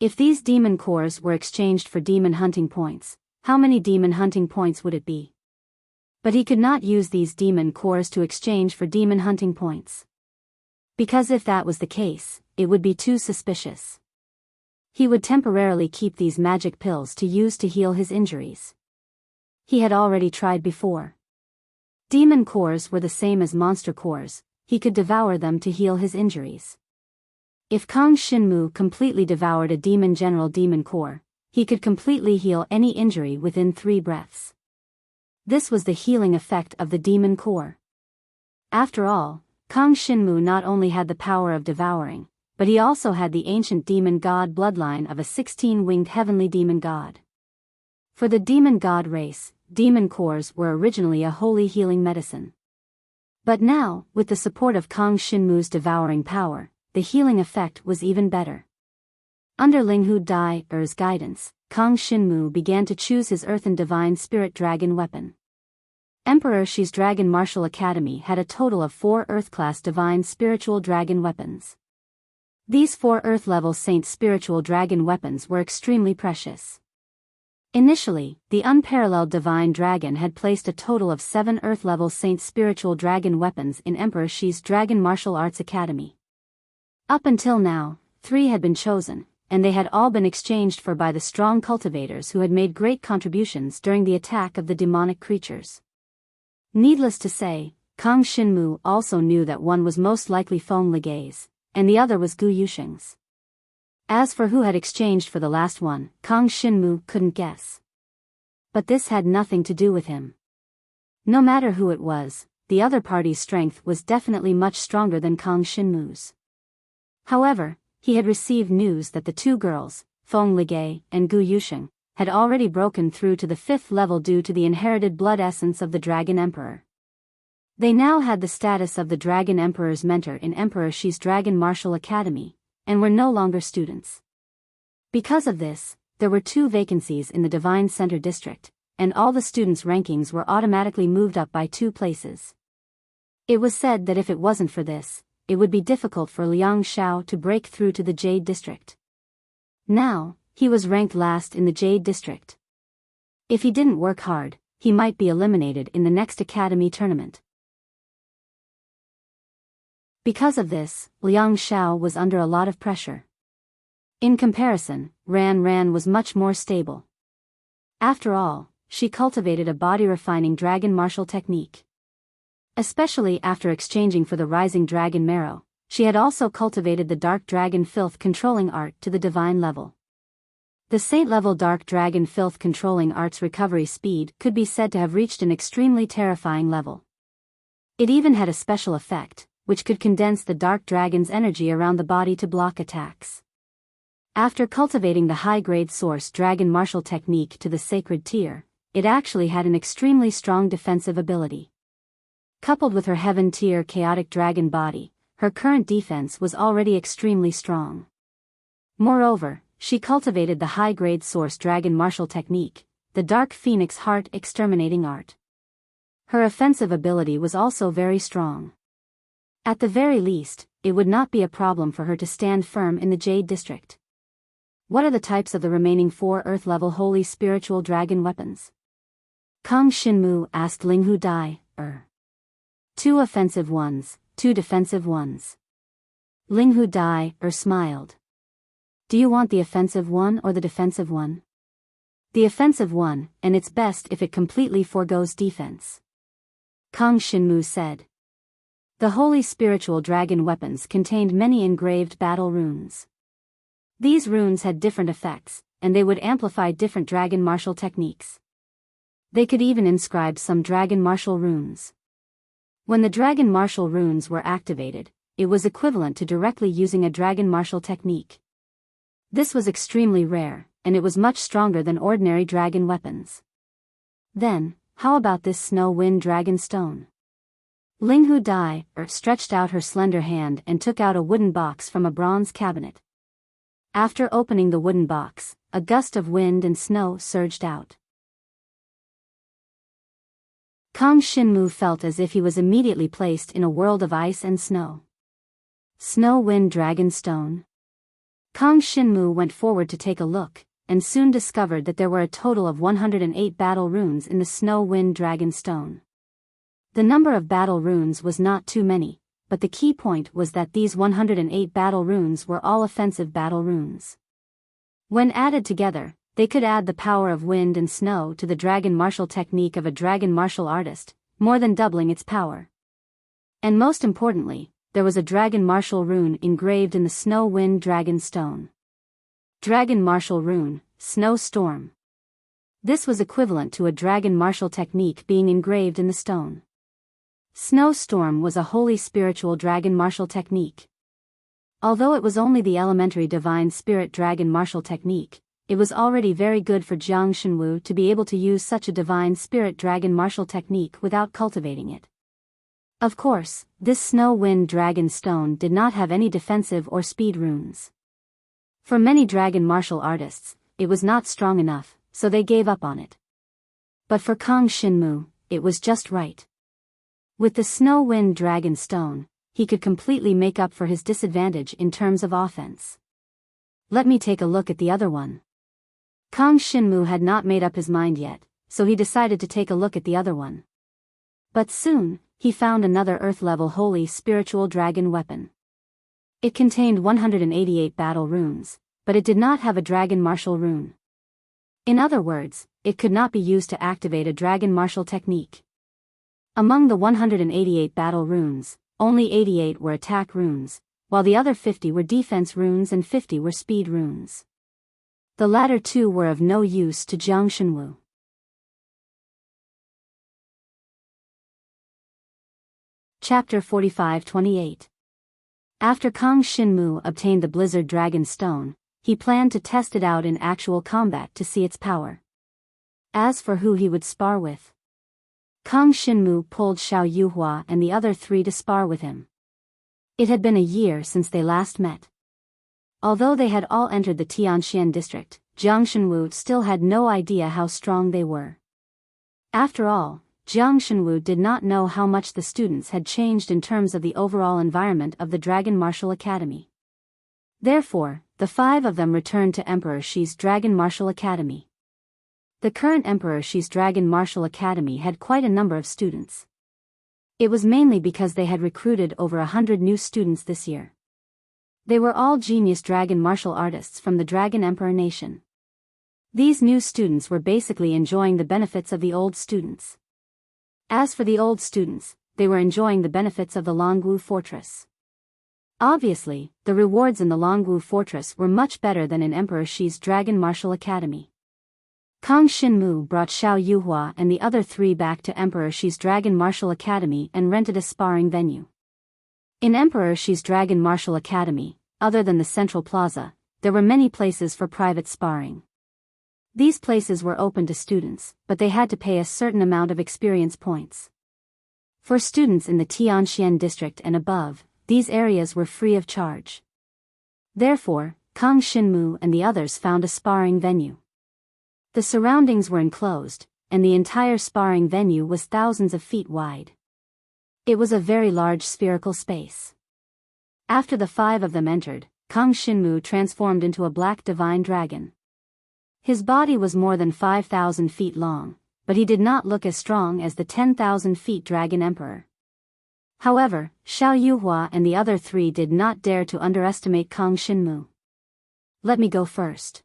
If these Demon Cores were exchanged for Demon Hunting Points, how many Demon Hunting Points would it be? But he could not use these Demon Cores to exchange for Demon Hunting Points. Because if that was the case, it would be too suspicious. He would temporarily keep these magic pills to use to heal his injuries. He had already tried before. Demon cores were the same as monster cores, he could devour them to heal his injuries. If Kang Shinmu completely devoured a Demon General Demon Core, he could completely heal any injury within 3 breaths. This was the healing effect of the Demon Core. After all, Kang Shinmu not only had the power of devouring, but he also had the ancient demon god bloodline of a 16-winged heavenly demon god. For the demon god race, demon cores were originally a holy healing medicine. But now, with the support of Kang Shinmu's devouring power, the healing effect was even better. Under Linghu Dai's guidance, Kang Shinmu began to choose his earthen divine spirit dragon weapon. Emperor Shi's Dragon Martial Academy had a total of 4 Earth-class divine spiritual dragon weapons. These 4 Earth-level Saint spiritual dragon weapons were extremely precious. Initially, the unparalleled divine dragon had placed a total of 7 Earth-level Saint spiritual dragon weapons in Emperor Shi's Dragon Martial Arts Academy. Up until now, 3 had been chosen, and they had all been exchanged for by the strong cultivators who had made great contributions during the attack of the demonic creatures. Needless to say, Kang Xinmu also knew that one was most likely Feng Ligei's, and the other was Gu Yusheng's. As for who had exchanged for the last one, Kang Xinmu couldn't guess. But this had nothing to do with him. No matter who it was, the other party's strength was definitely much stronger than Kang Xinmu's. However, he had received news that the 2 girls, Feng Ligei and Gu Yusheng, had already broken through to the 5th level due to the inherited blood essence of the Dragon Emperor. They now had the status of the Dragon Emperor's mentor in Emperor Shi's Dragon Martial Academy, and were no longer students. Because of this, there were 2 vacancies in the Divine Center District, and all the students' rankings were automatically moved up by 2 places. It was said that if it wasn't for this, it would be difficult for Liang Xiao to break through to the Jade District. Now, he was ranked last in the Jade District. If he didn't work hard, he might be eliminated in the next academy tournament. Because of this, Liang Xiao was under a lot of pressure. In comparison, Ran was much more stable. After all, she cultivated a body-refining dragon martial technique. Especially after exchanging for the rising dragon marrow, she had also cultivated the dark dragon filth controlling art to the divine level. The saint-level dark dragon filth controlling art's recovery speed could be said to have reached an extremely terrifying level. It even had a special effect, which could condense the dark dragon's energy around the body to block attacks. After cultivating the high-grade source dragon martial technique to the sacred tier, it actually had an extremely strong defensive ability. Coupled with her heaven tier chaotic dragon body, her current defense was already extremely strong. Moreover, she cultivated the high-grade source dragon martial technique, the dark phoenix heart exterminating art. Her offensive ability was also very strong. At the very least, it would not be a problem for her to stand firm in the Jade District. What are the types of the remaining 4 Earth-level holy spiritual dragon weapons? Kang Xinmu asked Linghu Dai, 2 offensive ones, 2 defensive ones. Linghu Dai, smiled. Do you want the offensive one or the defensive one? The offensive one, and it's best if it completely forgoes defense. Kang Xinmu said. The holy spiritual dragon weapons contained many engraved battle runes. These runes had different effects, and they would amplify different dragon martial techniques. They could even inscribe some dragon martial runes. When the dragon martial runes were activated, it was equivalent to directly using a dragon martial technique. This was extremely rare, and it was much stronger than ordinary dragon weapons. Then, how about this snow wind dragon stone? Linghu Dai, stretched out her slender hand and took out a wooden box from a bronze cabinet. After opening the wooden box, a gust of wind and snow surged out. Kang Xinmu felt as if he was immediately placed in a world of ice and snow. Snow wind dragon stone. Kang Xinmu went forward to take a look, and soon discovered that there were a total of 108 battle runes in the snow wind dragon stone. The number of battle runes was not too many, but the key point was that these 108 battle runes were all offensive battle runes. When added together, they could add the power of wind and snow to the dragon martial technique of a dragon martial artist, more than doubling its power. And most importantly, there was a dragon martial rune engraved in the snow wind dragon stone. Dragon martial rune, Snow Storm. This was equivalent to a dragon martial technique being engraved in the stone. Snow Storm was a holy spiritual dragon martial technique. Although it was only the elementary divine spirit dragon martial technique, it was already very good for Jiang Shenwu to be able to use such a divine spirit dragon martial technique without cultivating it. Of course, this snow wind dragon stone did not have any defensive or speed runes. For many dragon martial artists, it was not strong enough, so they gave up on it. But for Kang Xinmu, it was just right. With the snow wind dragon stone, he could completely make up for his disadvantage in terms of offense. Let me take a look at the other one. Kang Shinmu had not made up his mind yet, so he decided to take a look at the other one. But soon, he found another Earth-level holy spiritual dragon weapon. It contained 188 battle runes, but it did not have a dragon martial rune. In other words, it could not be used to activate a dragon martial technique. Among the 188 battle runes, only 88 were attack runes, while the other 50 were defense runes and 50 were speed runes. The latter two were of no use to Jiang Shenwu. Chapter 45-28. After Kang Shinmu obtained the Blizzard Dragon Stone, he planned to test it out in actual combat to see its power. As for who he would spar with, Kang Shinmu pulled Xiao Yuhua and the other three to spar with him. It had been a year since they last met. Although they had all entered the Tianxian district, Jiang Shenwu still had no idea how strong they were. After all, Jiang Shenwu did not know how much the students had changed in terms of the overall environment of the Dragon Martial Academy. Therefore, the 5 of them returned to Emperor Shi's Dragon Martial Academy. The current Emperor Shi's Dragon Martial Academy had quite a number of students. It was mainly because they had recruited over 100 new students this year. They were all genius dragon martial artists from the Dragon Emperor Nation. These new students were basically enjoying the benefits of the old students. As for the old students, they were enjoying the benefits of the Longwu Fortress. Obviously, the rewards in the Longwu Fortress were much better than in Emperor Shi's Dragon Martial Academy. Kang Shinmu brought Xiao Yuhua and the other 3 back to Emperor Shi's Dragon Martial Academy and rented a sparring venue. In Emperor Shi's Dragon Martial Academy, other than the Central Plaza, there were many places for private sparring. These places were open to students, but they had to pay a certain amount of experience points. For students in the Tianxian district and above, these areas were free of charge. Therefore, Kang Shinmu and the others found a sparring venue. The surroundings were enclosed, and the entire sparring venue was thousands of feet wide. It was a very large spherical space. After the 5 of them entered, Kang Shinmu transformed into a black divine dragon. His body was more than 5,000 feet long, but he did not look as strong as the 10,000 feet Dragon Emperor. However, Xiao Yuhua and the other 3 did not dare to underestimate Kang Shinmu. Let me go first.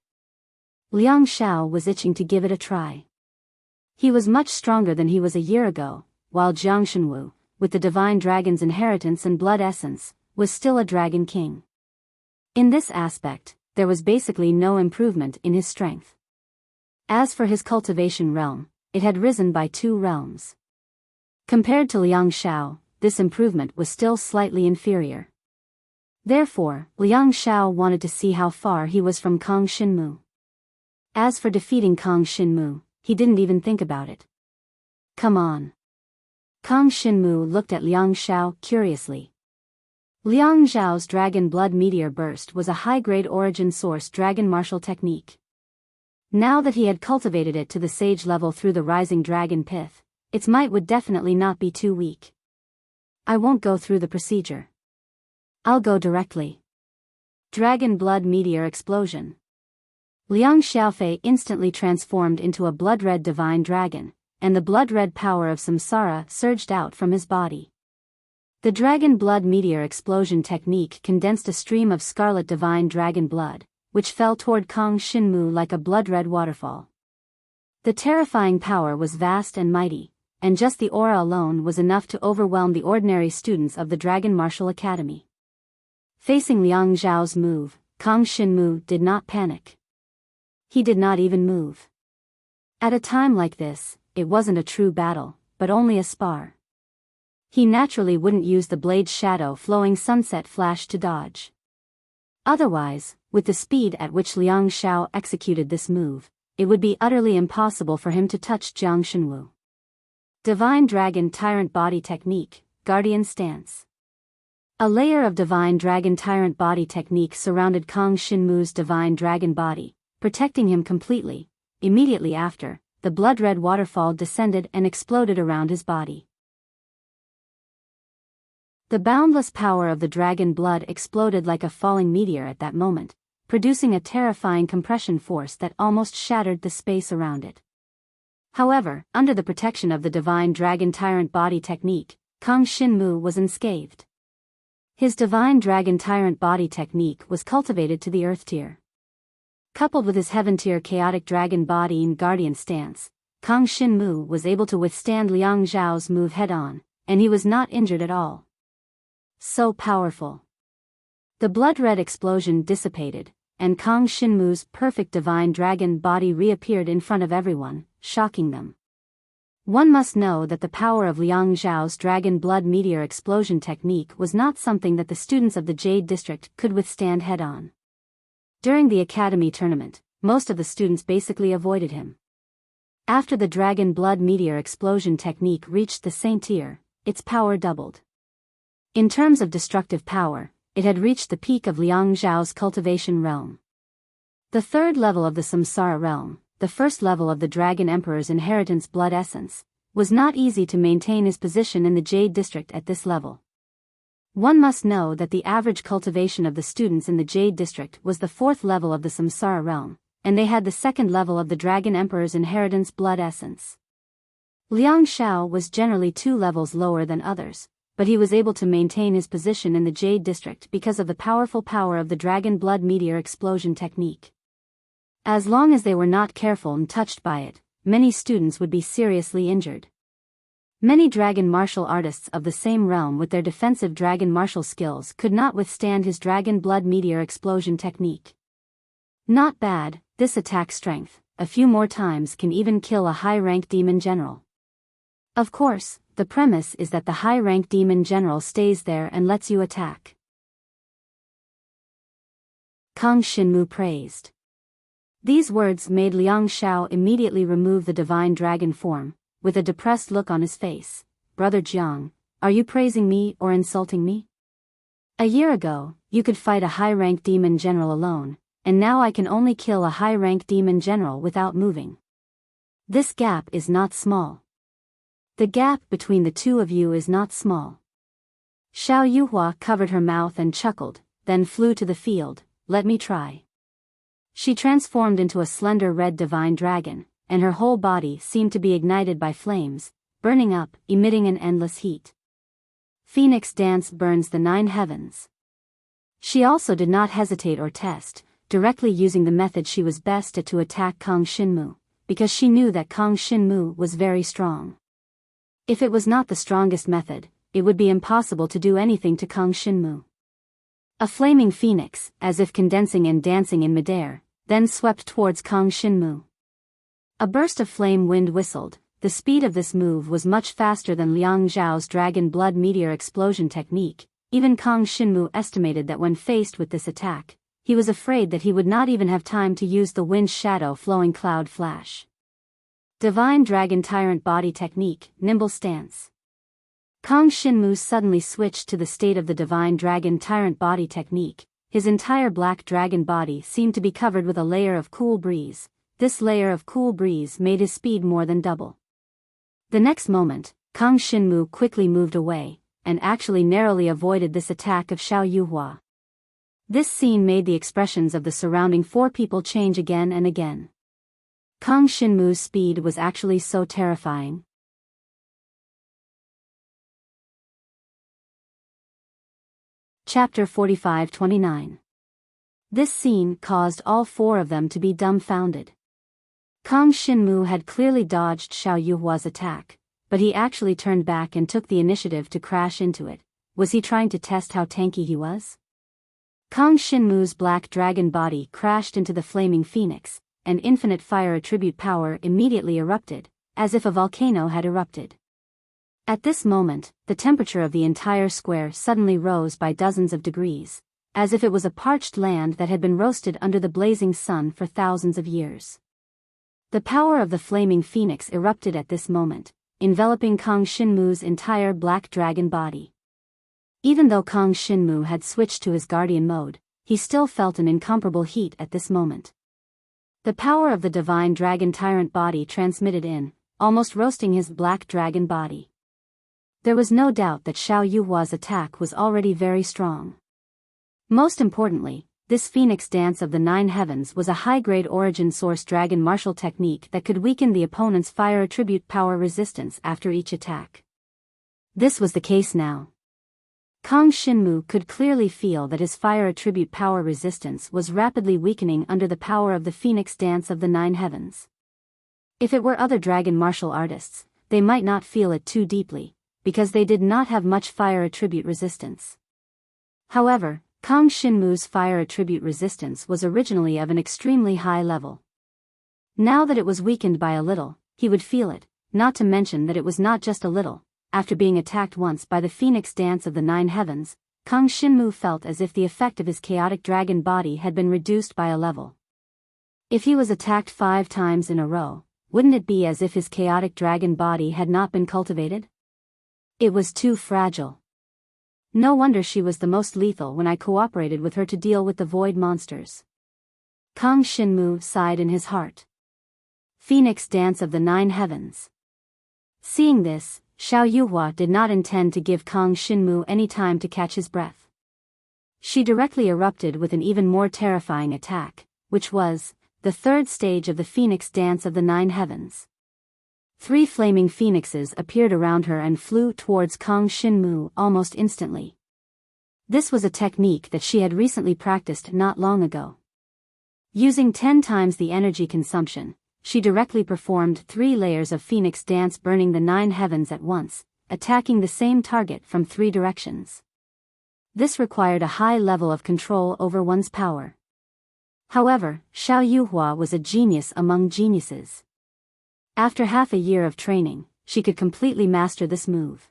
Liang Xiao was itching to give it a try. He was much stronger than he was a year ago, while Jiang Shenwu, with the divine dragon's inheritance and blood essence, was still a dragon king. In this aspect, there was basically no improvement in his strength. As for his cultivation realm, it had risen by 2 realms. Compared to Liang Xiao, this improvement was still slightly inferior. Therefore, Liang Xiao wanted to see how far he was from Kang Shinmu. As for defeating Kang Shinmu, he didn't even think about it. Come on. Kang Shinmu looked at Liang Xiao curiously. Liang Xiao's Dragon Blood Meteor Burst was a high-grade origin source dragon martial technique. Now that he had cultivated it to the sage level through the rising dragon pith, its might would definitely not be too weak. I won't go through the procedure. I'll go directly. Dragon Blood Meteor Explosion. Liang Xiaofei instantly transformed into a blood-red divine dragon, and the blood-red power of samsara surged out from his body. The Dragon Blood Meteor Explosion technique condensed a stream of scarlet divine dragon blood, which fell toward Kang Shinmu like a blood-red waterfall. The terrifying power was vast and mighty, and just the aura alone was enough to overwhelm the ordinary students of the Dragon Martial Academy. Facing Liang Zhao's move, Kang Shinmu did not panic. He did not even move. At a time like this, it wasn't a true battle, but only a spar. He naturally wouldn't use the blade's shadow flowing sunset flash to dodge. Otherwise, with the speed at which Liang Xiao executed this move, it would be utterly impossible for him to touch Jiang Shenwu. Divine Dragon Tyrant Body Technique, Guardian Stance. A layer of Divine Dragon Tyrant Body Technique surrounded Kang Shinmu's Divine Dragon Body, protecting him completely. Immediately after, the blood-red waterfall descended and exploded around his body. The boundless power of the dragon blood exploded like a falling meteor at that moment, producing a terrifying compression force that almost shattered the space around it. However, under the protection of the Divine Dragon Tyrant Body technique, Kang Shinmu was unscathed. His Divine Dragon Tyrant Body technique was cultivated to the Earth tier. Coupled with his Heaven tier Chaotic Dragon Body and Guardian stance, Kang Shinmu was able to withstand Liang Zhao's move head-on, and he was not injured at all. So powerful. The blood-red explosion dissipated, and Kang Shinmu's perfect Divine Dragon Body reappeared in front of everyone, shocking them. One must know that the power of Liang Zhao's Dragon Blood Meteor Explosion technique was not something that the students of the Jade District could withstand head-on. During the Academy tournament, most of the students basically avoided him. After the Dragon Blood Meteor Explosion technique reached the Saint tier, its power doubled. In terms of destructive power, it had reached the peak of Liang Zhao's cultivation realm. The third level of the Samsara realm, the first level of the Dragon Emperor's inheritance blood essence, was not easy to maintain his position in the Jade District at this level. One must know that the average cultivation of the students in the Jade District was the fourth level of the Samsara realm, and they had the second level of the Dragon Emperor's inheritance blood essence. Liang Zhao was generally 2 levels lower than others, but he was able to maintain his position in the Jade District because of the powerful power of the Dragon Blood Meteor Explosion technique. As long as they were not careful and touched by it, many students would be seriously injured. Many dragon martial artists of the same realm with their defensive dragon martial skills could not withstand his Dragon Blood Meteor Explosion technique. Not bad, this attack strength, a few more times can even kill a high-rank demon general. Of course, the premise is that the high-rank demon general stays there and lets you attack. Kang Shinmu praised. These words made Liang Zhao immediately remove the divine dragon form, with a depressed look on his face. Brother Jiang, are you praising me or insulting me? A year ago, you could fight a high-rank demon general alone, and now I can only kill a high-rank demon general without moving. This gap is not small. The gap between the two of you is not small. Xiao Yuhua covered her mouth and chuckled, then flew to the field. Let me try. She transformed into a slender red divine dragon, and her whole body seemed to be ignited by flames, burning up, emitting an endless heat. Phoenix dance burns the 9 heavens. She also did not hesitate or test, directly using the method she was best at to attack Kang Shinmu, because she knew that Kang Shinmu was very strong. If it was not the strongest method, it would be impossible to do anything to Kang Shinmu. A flaming phoenix, as if condensing and dancing in midair, then swept towards Kang Shinmu. A burst of flame wind whistled. The speed of this move was much faster than Liang Zhao's Dragon Blood Meteor Explosion technique. Even Kang Shinmu estimated that when faced with this attack, he was afraid that he would not even have time to use the wind shadow flowing cloud flash. Divine Dragon Tyrant Body Technique, Nimble Stance. Kang Shinmu suddenly switched to the state of the Divine Dragon Tyrant Body technique. His entire black dragon body seemed to be covered with a layer of cool breeze. This layer of cool breeze made his speed more than double. The next moment, Kang Shinmu quickly moved away, and actually narrowly avoided this attack of Xiao Yuhua. This scene made the expressions of the surrounding 4 people change again and again. Kang Shinmu's speed was actually so terrifying. Chapter 45-29. This scene caused all 4 of them to be dumbfounded. Kang Shinmu had clearly dodged Xiao Yuhua's attack, but he actually turned back and took the initiative to crash into it. Was he trying to test how tanky he was? Kang Shinmu's black dragon body crashed into the flaming phoenix, and infinite fire attribute power immediately erupted, as if a volcano had erupted. At this moment, the temperature of the entire square suddenly rose by dozens of degrees, as if it was a parched land that had been roasted under the blazing sun for thousands of years. The power of the flaming phoenix erupted at this moment, enveloping Kang Shinmu's entire black dragon body. Even though Kang Shinmu had switched to his guardian mode, he still felt an incomparable heat at this moment. The power of the divine dragon tyrant body transmitted in, almost roasting his black dragon body. There was no doubt that Xiao Yuhua's attack was already very strong. Most importantly, this Phoenix Dance of the Nine Heavens was a high-grade origin source dragon martial technique that could weaken the opponent's fire attribute power resistance after each attack. This was the case now. Kang Shinmu could clearly feel that his fire attribute power resistance was rapidly weakening under the power of the Phoenix Dance of the Nine Heavens. If it were other dragon martial artists, they might not feel it too deeply, because they did not have much fire attribute resistance. However, Kang Shinmu's fire attribute resistance was originally of an extremely high level. Now that it was weakened by a little, he would feel it, not to mention that it was not just a little. After being attacked once by the Phoenix Dance of the Nine Heavens, Kang Shinmu felt as if the effect of his chaotic dragon body had been reduced by a level. If he was attacked 5 times in a row, wouldn't it be as if his chaotic dragon body had not been cultivated? It was too fragile. No wonder she was the most lethal when I cooperated with her to deal with the void monsters. Kang Shinmu sighed in his heart. Phoenix Dance of the Nine Heavens. Seeing this, Xiao Yuhua did not intend to give Kang Shinmu any time to catch his breath. She directly erupted with an even more terrifying attack, which was the 3rd stage of the Phoenix Dance of the Nine Heavens. 3 flaming phoenixes appeared around her and flew towards Kang Shinmu almost instantly. This was a technique that she had recently practiced not long ago. Using 10 times the energy consumption, she directly performed 3 layers of Phoenix Dance, burning the 9 heavens at once, attacking the same target from 3 directions. This required a high level of control over one's power. However, Xiao Yuhua was a genius among geniuses. After half a year of training, she could completely master this move.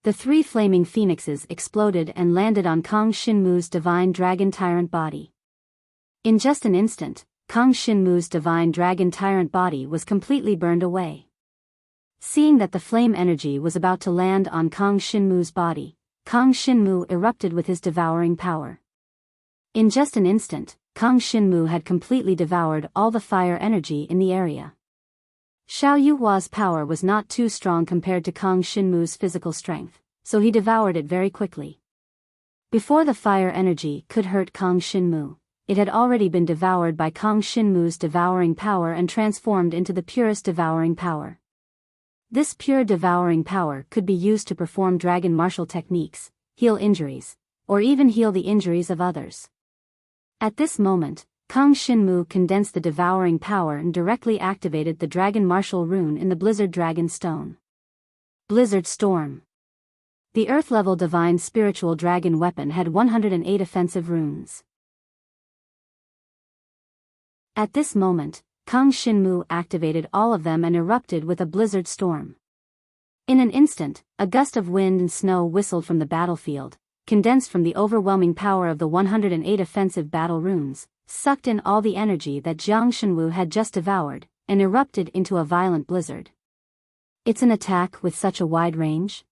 The 3 flaming phoenixes exploded and landed on Kang Shinmu's divine dragon tyrant body. In just an instant, Kang Shinmu's divine dragon tyrant body was completely burned away. Seeing that the flame energy was about to land on Kang Shinmu's body, Kang Shinmu erupted with his devouring power. In just an instant, Kang Shinmu had completely devoured all the fire energy in the area. Xiao Yuhua's power was not too strong compared to Kang Shinmu's physical strength, so he devoured it very quickly. Before the fire energy could hurt Kang Shinmu, it had already been devoured by Kang Shinmu's devouring power and transformed into the purest devouring power. This pure devouring power could be used to perform dragon martial techniques, heal injuries, or even heal the injuries of others. At this moment, Kang Shinmu condensed the devouring power and directly activated the dragon martial rune in the Blizzard Dragon Stone. Blizzard Storm. The Earth-level divine spiritual dragon weapon had 108 offensive runes. At this moment, Kang Shinmu activated all of them and erupted with a blizzard storm. In an instant, a gust of wind and snow whistled from the battlefield, condensed from the overwhelming power of the 108 offensive battle runes, sucked in all the energy that Jiang Shenwu had just devoured, and erupted into a violent blizzard. It's an attack with such a wide range?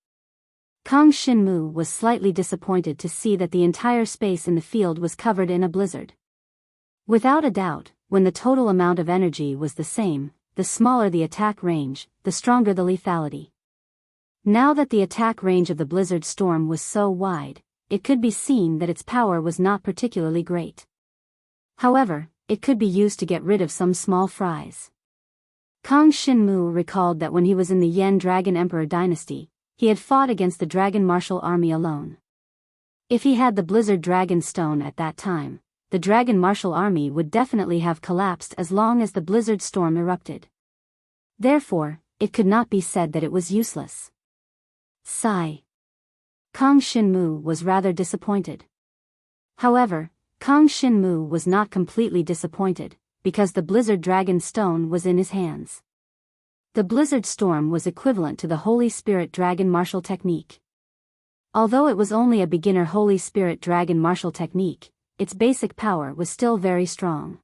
Kang Shinmu was slightly disappointed to see that the entire space in the field was covered in a blizzard. Without a doubt, when the total amount of energy was the same, the smaller the attack range, the stronger the lethality. Now that the attack range of the blizzard storm was so wide, it could be seen that its power was not particularly great. However, it could be used to get rid of some small fries. Kang Shinmu recalled that when he was in the Yen Dragon Emperor dynasty, he had fought against the Dragon Martial Army alone. If he had the Blizzard Dragon Stone at that time, the Dragon Martial Army would definitely have collapsed as long as the blizzard storm erupted. Therefore, it could not be said that it was useless. Sigh. Kang Shinmu was rather disappointed. However, Kang Shinmu was not completely disappointed, because the Blizzard Dragon Stone was in his hands. The Blizzard Storm was equivalent to the Holy Spirit Dragon Martial Technique. Although it was only a beginner Holy Spirit Dragon Martial Technique, its basic power was still very strong.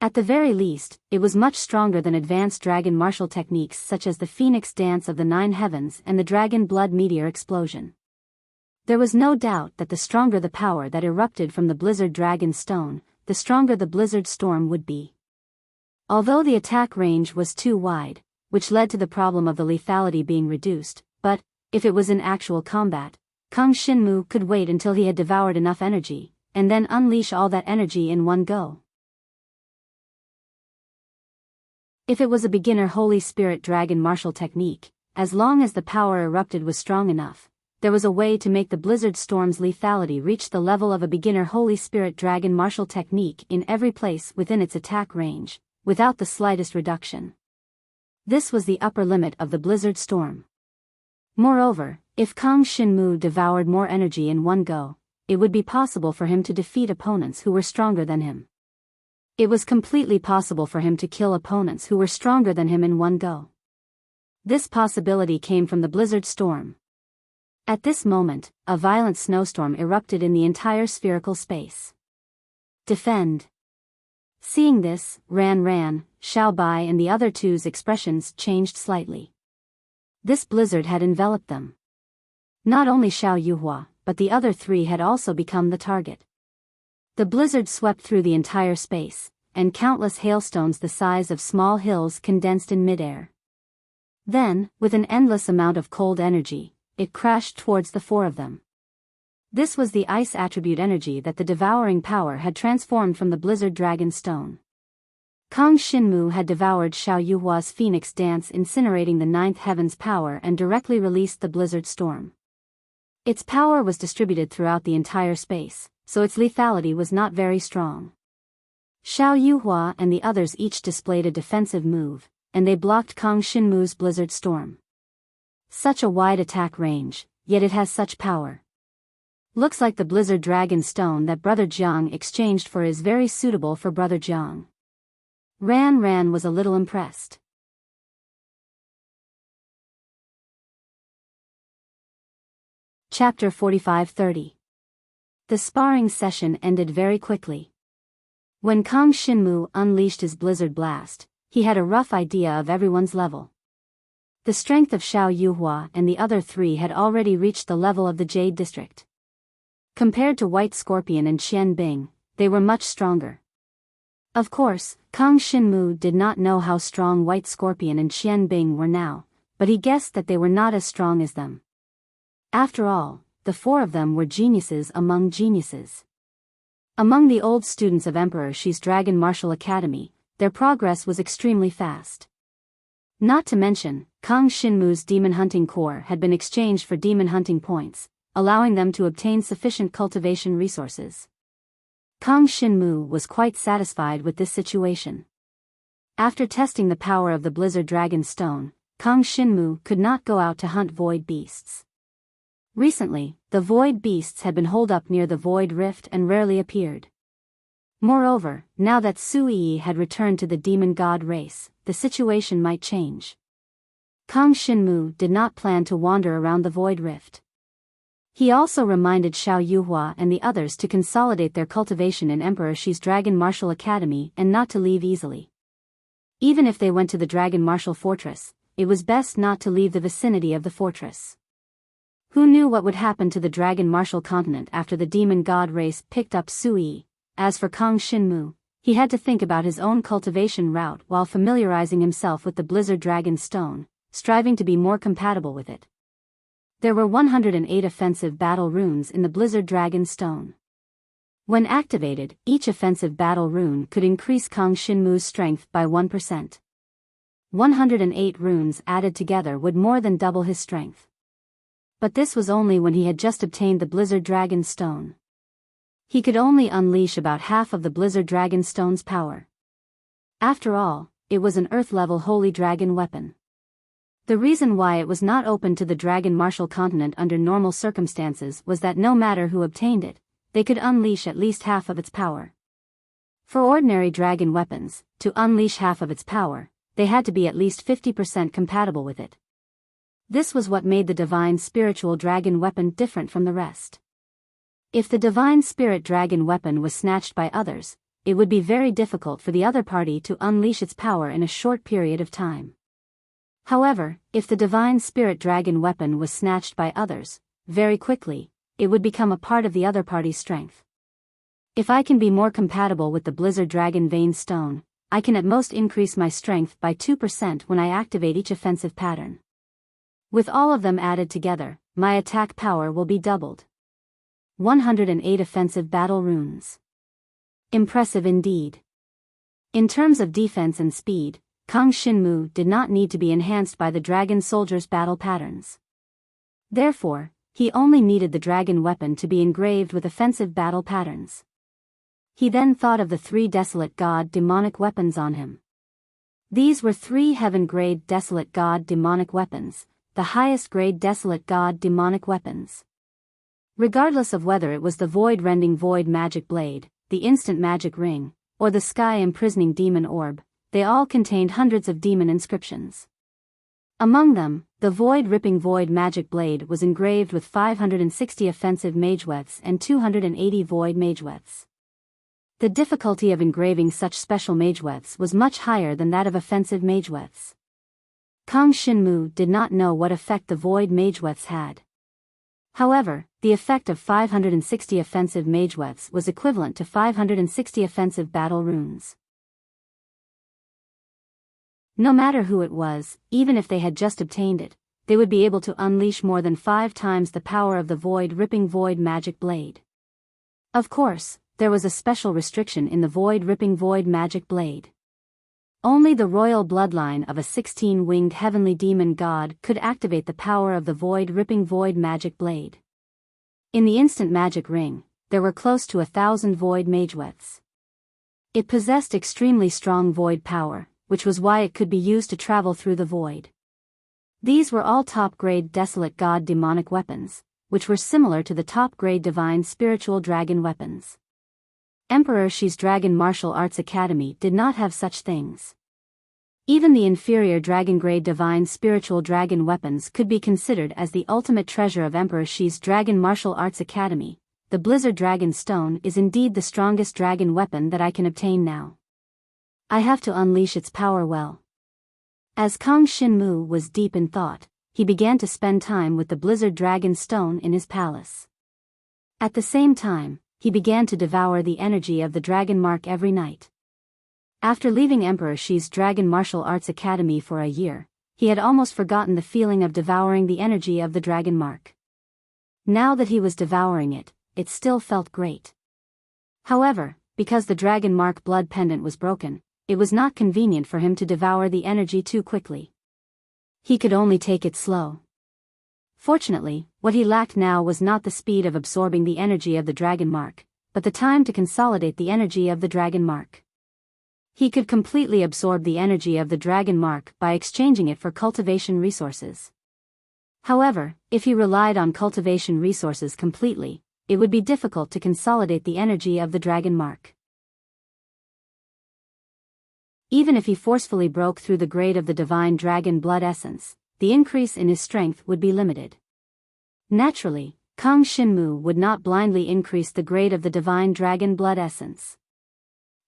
At the very least, it was much stronger than advanced dragon martial techniques such as the Phoenix Dance of the Nine Heavens and the Dragon Blood Meteor Explosion. There was no doubt that the stronger the power that erupted from the Blizzard Dragon Stone, the stronger the Blizzard Storm would be. Although the attack range was too wide, which led to the problem of the lethality being reduced, but, if it was in actual combat, Kang Shinmu could wait until he had devoured enough energy, and then unleash all that energy in one go. If it was a beginner Holy Spirit Dragon martial technique, as long as the power erupted was strong enough, there was a way to make the blizzard storm's lethality reach the level of a beginner Holy Spirit Dragon martial technique in every place within its attack range, without the slightest reduction. This was the upper limit of the blizzard storm. Moreover, if Kang Shinmu devoured more energy in one go, it would be possible for him to defeat opponents who were stronger than him. It was completely possible for him to kill opponents who were stronger than him in one go. This possibility came from the blizzard storm. At this moment, a violent snowstorm erupted in the entire spherical space. Defend. Seeing this, Ran, Xiao Bai and the other two's expressions changed slightly. This blizzard had enveloped them. Not only Xiao Yuhua, but the other three had also become the target. The blizzard swept through the entire space, and countless hailstones the size of small hills condensed in midair. Then, with an endless amount of cold energy, it crashed towards the four of them. This was the ice attribute energy that the devouring power had transformed from the blizzard dragon stone. Kang Shinmu had devoured Xiao Yuhua's phoenix dance, incinerating the ninth heaven's power, and directly released the blizzard storm. Its power was distributed throughout the entire space, so its lethality was not very strong. Xiao Yuhua and the others each displayed a defensive move, and they blocked Kang Shinmu's blizzard storm. Such a wide attack range, yet it has such power. Looks like the blizzard dragon stone that Brother Jiang exchanged for is very suitable for Brother Jiang. Ran was a little impressed. Chapter 45-30. The sparring session ended very quickly. When Kang Shinmu unleashed his blizzard blast, he had a rough idea of everyone's level. The strength of Xiao Yuhua and the other three had already reached the level of the Jade District. Compared to White Scorpion and Qian Bing, they were much stronger. Of course, Kang Shinmu did not know how strong White Scorpion and Qian Bing were now, but he guessed that they were not as strong as them. After all, the four of them were geniuses among geniuses. Among the old students of Emperor Shi's Dragon Martial Academy, their progress was extremely fast. Not to mention, Kang Shinmu's Demon Hunting Core had been exchanged for Demon Hunting Points, allowing them to obtain sufficient cultivation resources. Kang Shinmu was quite satisfied with this situation. After testing the power of the Blizzard Dragon Stone, Kang Shinmu could not go out to hunt void beasts. Recently, the void beasts had been holed up near the void rift and rarely appeared. Moreover, now that Sui had returned to the demon god race, the situation might change. Kang Shinmu did not plan to wander around the void rift. He also reminded Xiao Yuhua and the others to consolidate their cultivation in Emperor Shi's Dragon Martial Academy and not to leave easily. Even if they went to the Dragon Martial Fortress, it was best not to leave the vicinity of the fortress. Who knew what would happen to the Dragon Martial continent after the demon god race picked up Sui? As for Kang Shinmu, he had to think about his own cultivation route while familiarizing himself with the Blizzard Dragon Stone, striving to be more compatible with it. There were 108 offensive battle runes in the Blizzard Dragon Stone. When activated, each offensive battle rune could increase Kang Shinmu's strength by 1%. 108 runes added together would more than double his strength. But this was only when he had just obtained the Blizzard Dragon Stone. He could only unleash about half of the Blizzard Dragon Stone's power. After all, it was an Earth-level Holy Dragon weapon. The reason why it was not open to the Dragon Martial Continent under normal circumstances was that no matter who obtained it, they could unleash at least half of its power. For ordinary dragon weapons, to unleash half of its power, they had to be at least 50% compatible with it. This was what made the Divine Spiritual Dragon weapon different from the rest. If the Divine Spirit Dragon weapon was snatched by others, it would be very difficult for the other party to unleash its power in a short period of time. However, if the Divine Spirit Dragon weapon was snatched by others, very quickly, it would become a part of the other party's strength. If I can be more compatible with the Blizzard Dragon Vein Stone, I can at most increase my strength by 2% when I activate each offensive pattern. With all of them added together, my attack power will be doubled. 108 offensive battle runes. Impressive indeed. In terms of defense and speed, Kang Shinmu did not need to be enhanced by the dragon soldier's battle patterns. Therefore, he only needed the dragon weapon to be engraved with offensive battle patterns. He then thought of the 3 desolate god demonic weapons on him. These were 3 heaven-grade desolate god demonic weapons, the highest grade desolate god demonic weapons. Regardless of whether it was the void-rending void magic blade, the instant magic ring, or the sky-imprisoning demon orb, they all contained hundreds of demon inscriptions. Among them, the void-ripping void magic blade was engraved with 560 offensive mageweths and 280 void mageweths. The difficulty of engraving such special mageweths was much higher than that of offensive mageweths. Kang Shinmu did not know what effect the void mageweths had. However, the effect of 560 offensive mageweths was equivalent to 560 offensive battle runes. No matter who it was, even if they had just obtained it, they would be able to unleash more than 5 times the power of the void-ripping void magic blade. Of course, there was a special restriction in the void-ripping void magic blade. Only the royal bloodline of a 16-winged heavenly demon god could activate the power of the void-ripping void magic blade. In the instant magic ring, there were close to 1,000 void mageweths. It possessed extremely strong void power, which was why it could be used to travel through the void. These were all top-grade desolate god demonic weapons, which were similar to the top-grade divine spiritual dragon weapons. Emperor Shi's Dragon Martial Arts Academy did not have such things. Even the inferior dragon-grade divine spiritual dragon weapons could be considered as the ultimate treasure of Emperor Shi's Dragon Martial Arts Academy. The Blizzard Dragon Stone is indeed the strongest dragon weapon that I can obtain now. I have to unleash its power well. As Kang Shinmu was deep in thought, he began to spend time with the Blizzard Dragon Stone in his palace. At the same time, he began to devour the energy of the Dragon Mark every night. After leaving Emperor Shi's Dragon Martial Arts Academy for a year, he had almost forgotten the feeling of devouring the energy of the Dragon Mark. Now that he was devouring it, it still felt great. However, because the Dragon Mark blood pendant was broken, it was not convenient for him to devour the energy too quickly. He could only take it slow. Fortunately, what he lacked now was not the speed of absorbing the energy of the Dragon Mark, but the time to consolidate the energy of the Dragon Mark. He could completely absorb the energy of the Dragon Mark by exchanging it for cultivation resources. However, if he relied on cultivation resources completely, it would be difficult to consolidate the energy of the Dragon Mark. Even if he forcefully broke through the grade of the divine dragon blood essence, the increase in his strength would be limited. Naturally, Kang Shinmu would not blindly increase the grade of the divine dragon blood essence.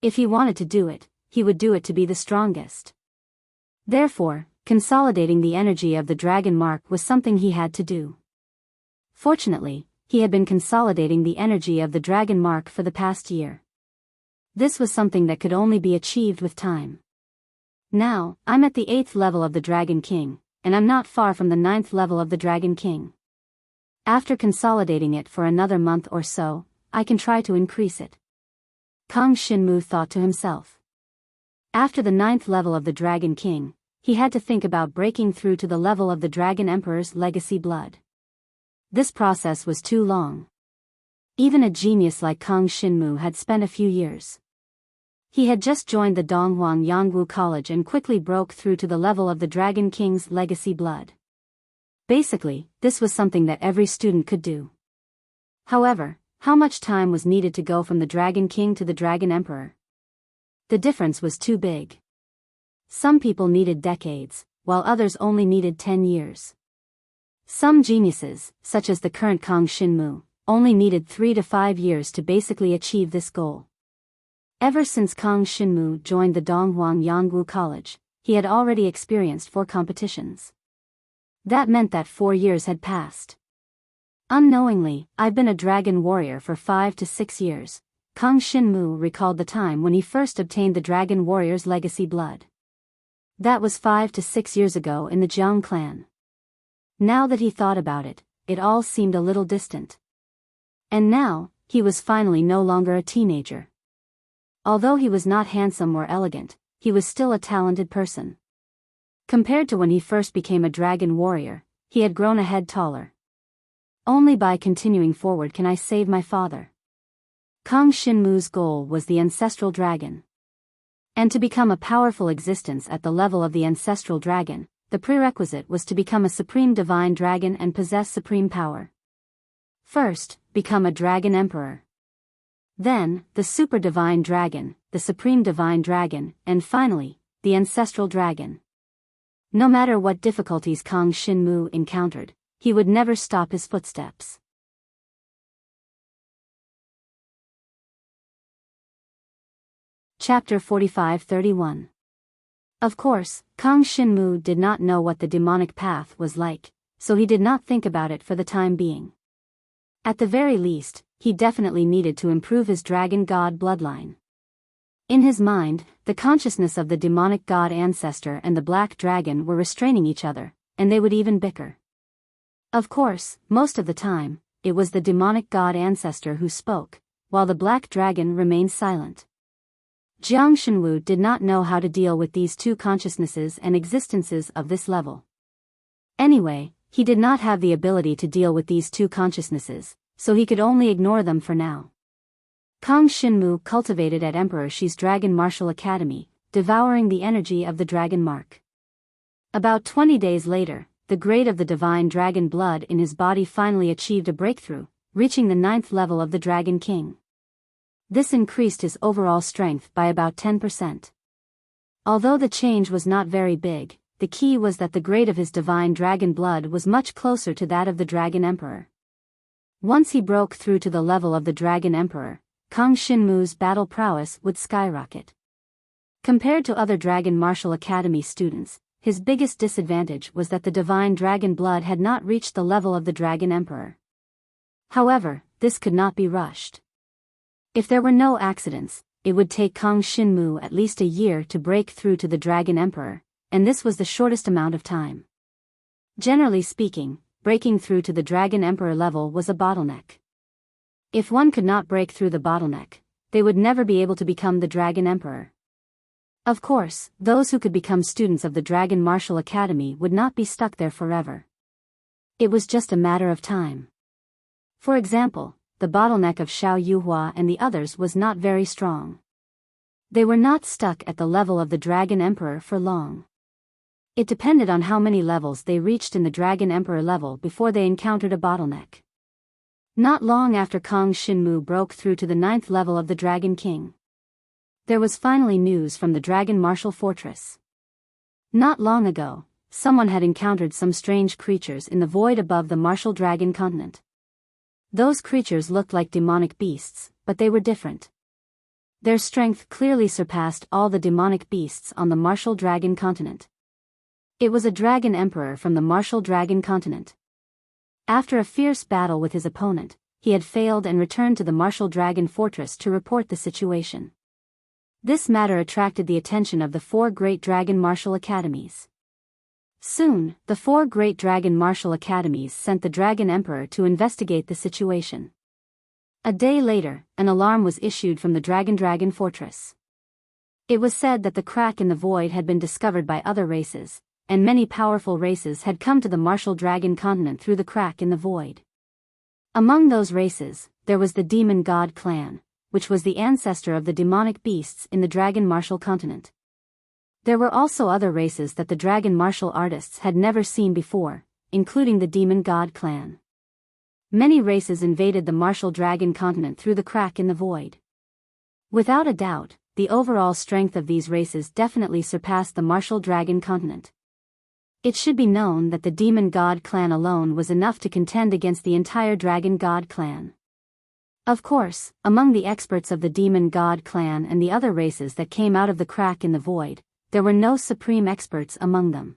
If he wanted to do it, he would do it to be the strongest. Therefore, consolidating the energy of the Dragon Mark was something he had to do. Fortunately, he had been consolidating the energy of the Dragon Mark for the past year. This was something that could only be achieved with time. Now, I'm at the 8th level of the Dragon King, and I'm not far from the 9th level of the Dragon King. After consolidating it for another month or so, I can try to increase it. Kang Shinmu thought to himself. After the 9th level of the Dragon King, he had to think about breaking through to the level of the Dragon Emperor's legacy blood. This process was too long. Even a genius like Kang Shinmu had spent a few years. He had just joined the Donghuang Yangwu College and quickly broke through to the level of the Dragon King's legacy blood. Basically, this was something that every student could do. However, how much time was needed to go from the Dragon King to the Dragon Emperor? The difference was too big. Some people needed decades, while others only needed 10 years. Some geniuses, such as the current Kang Shinmu, only needed 3 to 5 years to basically achieve this goal. Ever since Kang Shinmu joined the Donghuang Yangwu College, he had already experienced 4 competitions. That meant that 4 years had passed. Unknowingly, I've been a dragon warrior for 5 to 6 years. Kang Shinmu recalled the time when he first obtained the Dragon Warrior's legacy blood. That was 5 to 6 years ago in the Jiang clan. Now that he thought about it, it all seemed a little distant. And now, he was finally no longer a teenager. Although he was not handsome or elegant, he was still a talented person. Compared to when he first became a dragon warrior, he had grown a head taller. Only by continuing forward can I save my father. Kang Shinmu's goal was the ancestral dragon. And to become a powerful existence at the level of the ancestral dragon, the prerequisite was to become a supreme divine dragon and possess supreme power. First, become a dragon emperor. Then, the super divine dragon, the supreme divine dragon, and finally, the ancestral dragon. No matter what difficulties Kang Shinmu encountered, he would never stop his footsteps. Chapter 45-31. Of course, Kang Shinmu did not know what the demonic path was like, so he did not think about it for the time being. At the very least, he definitely needed to improve his dragon god bloodline. In his mind, the consciousness of the demonic god ancestor and the black dragon were restraining each other, and they would even bicker. Of course, most of the time, it was the demonic god ancestor who spoke, while the black dragon remained silent. Jiang Shenwu did not know how to deal with these two consciousnesses and existences of this level. Anyway, he did not have the ability to deal with these two consciousnesses, so he could only ignore them for now. Kang Shinmu cultivated at Emperor Shi's Dragon Martial Academy, devouring the energy of the dragon mark. About 20 days later, the grade of the divine dragon blood in his body finally achieved a breakthrough, reaching the 9th level of the Dragon King. This increased his overall strength by about 10%. Although the change was not very big, the key was that the grade of his divine dragon blood was much closer to that of the Dragon Emperor. Once he broke through to the level of the Dragon Emperor, Kang Shinmu's battle prowess would skyrocket. Compared to other Dragon Martial Academy students, his biggest disadvantage was that the divine dragon blood had not reached the level of the Dragon Emperor. However, this could not be rushed. If there were no accidents, it would take Kang Shinmu at least a year to break through to the Dragon Emperor, and this was the shortest amount of time. Generally speaking, breaking through to the Dragon Emperor level was a bottleneck. If one could not break through the bottleneck, they would never be able to become the Dragon Emperor. Of course, those who could become students of the Dragon Martial Academy would not be stuck there forever. It was just a matter of time. For example, the bottleneck of Xiao Yuhua and the others was not very strong. They were not stuck at the level of the Dragon Emperor for long. It depended on how many levels they reached in the Dragon Emperor level before they encountered a bottleneck. Not long after Kang Shinmu broke through to the 9th level of the Dragon King, there was finally news from the Dragon Martial Fortress. Not long ago, someone had encountered some strange creatures in the void above the Martial Dragon continent. Those creatures looked like demonic beasts, but they were different. Their strength clearly surpassed all the demonic beasts on the Martial Dragon continent. It was a Dragon Emperor from the Martial Dragon continent. After a fierce battle with his opponent, he had failed and returned to the Martial Dragon Fortress to report the situation. This matter attracted the attention of the 4 great Dragon Martial Academies. Soon, the 4 great Dragon Martial Academies sent the Dragon Emperor to investigate the situation. A day later, an alarm was issued from the Dragon Fortress. It was said that the crack in the void had been discovered by other races, and many powerful races had come to the Martial Dragon continent through the crack in the void. Among those races, there was the Demon God clan, which was the ancestor of the demonic beasts in the Dragon Martial continent. There were also other races that the Dragon Martial artists had never seen before, including the Demon God clan. Many races invaded the Martial Dragon continent through the crack in the void. Without a doubt, the overall strength of these races definitely surpassed the Martial Dragon continent. It should be known that the Demon God clan alone was enough to contend against the entire Dragon God clan. Of course, among the experts of the Demon God clan and the other races that came out of the crack in the void, there were no supreme experts among them.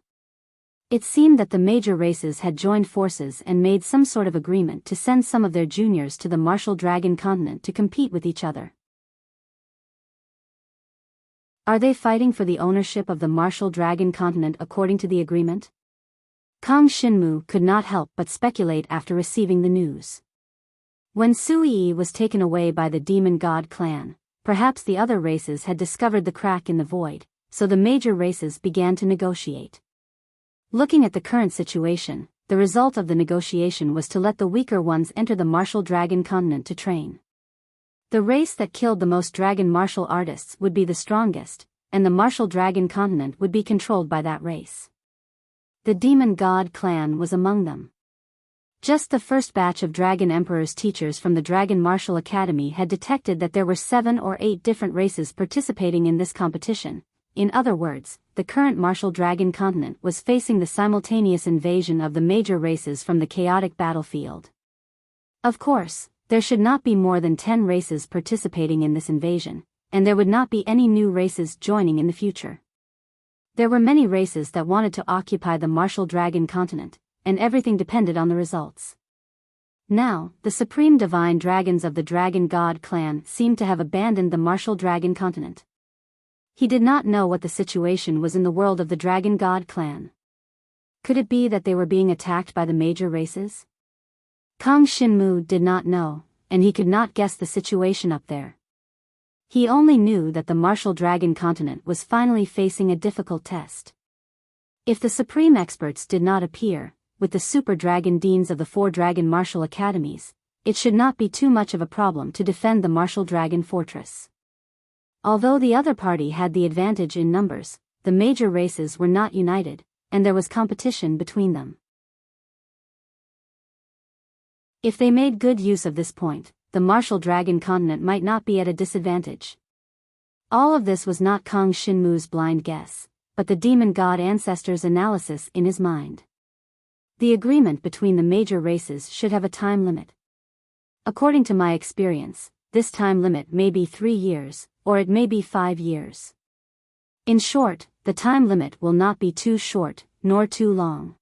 It seemed that the major races had joined forces and made some sort of agreement to send some of their juniors to the Martial Dragon continent to compete with each other. Are they fighting for the ownership of the Martial Dragon continent according to the agreement? Kang Shinmu could not help but speculate after receiving the news. When Sui was taken away by the demon god clan, perhaps the other races had discovered the crack in the void, so the major races began to negotiate. Looking at the current situation, the result of the negotiation was to let the weaker ones enter the martial dragon continent to train. The race that killed the most dragon martial artists would be the strongest, and the martial dragon continent would be controlled by that race. The demon god clan was among them. Just the first batch of Dragon Emperor's teachers from the Dragon Martial Academy had detected that there were 7 or 8 different races participating in this competition. In other words, the current martial dragon continent was facing the simultaneous invasion of the major races from the chaotic battlefield. Of course, there should not be more than 10 races participating in this invasion, and there would not be any new races joining in the future. There were many races that wanted to occupy the martial dragon continent, and everything depended on the results. Now, the supreme divine dragons of the Dragon God clan seemed to have abandoned the martial dragon continent. He did not know what the situation was in the world of the Dragon God clan. Could it be that they were being attacked by the major races? Kang Shinmu did not know, and he could not guess the situation up there. He only knew that the martial dragon continent was finally facing a difficult test. If the supreme experts did not appear, with the super dragon deans of the 4 dragon martial academies, it should not be too much of a problem to defend the martial dragon fortress. Although the other party had the advantage in numbers, the major races were not united, and there was competition between them. If they made good use of this point, the martial dragon continent might not be at a disadvantage. All of this was not Kang Shinmu's blind guess, but the demon god ancestor's analysis in his mind. The agreement between the major races should have a time limit. According to my experience, this time limit may be 3 years, or it may be 5 years. In short, the time limit will not be too short, nor too long.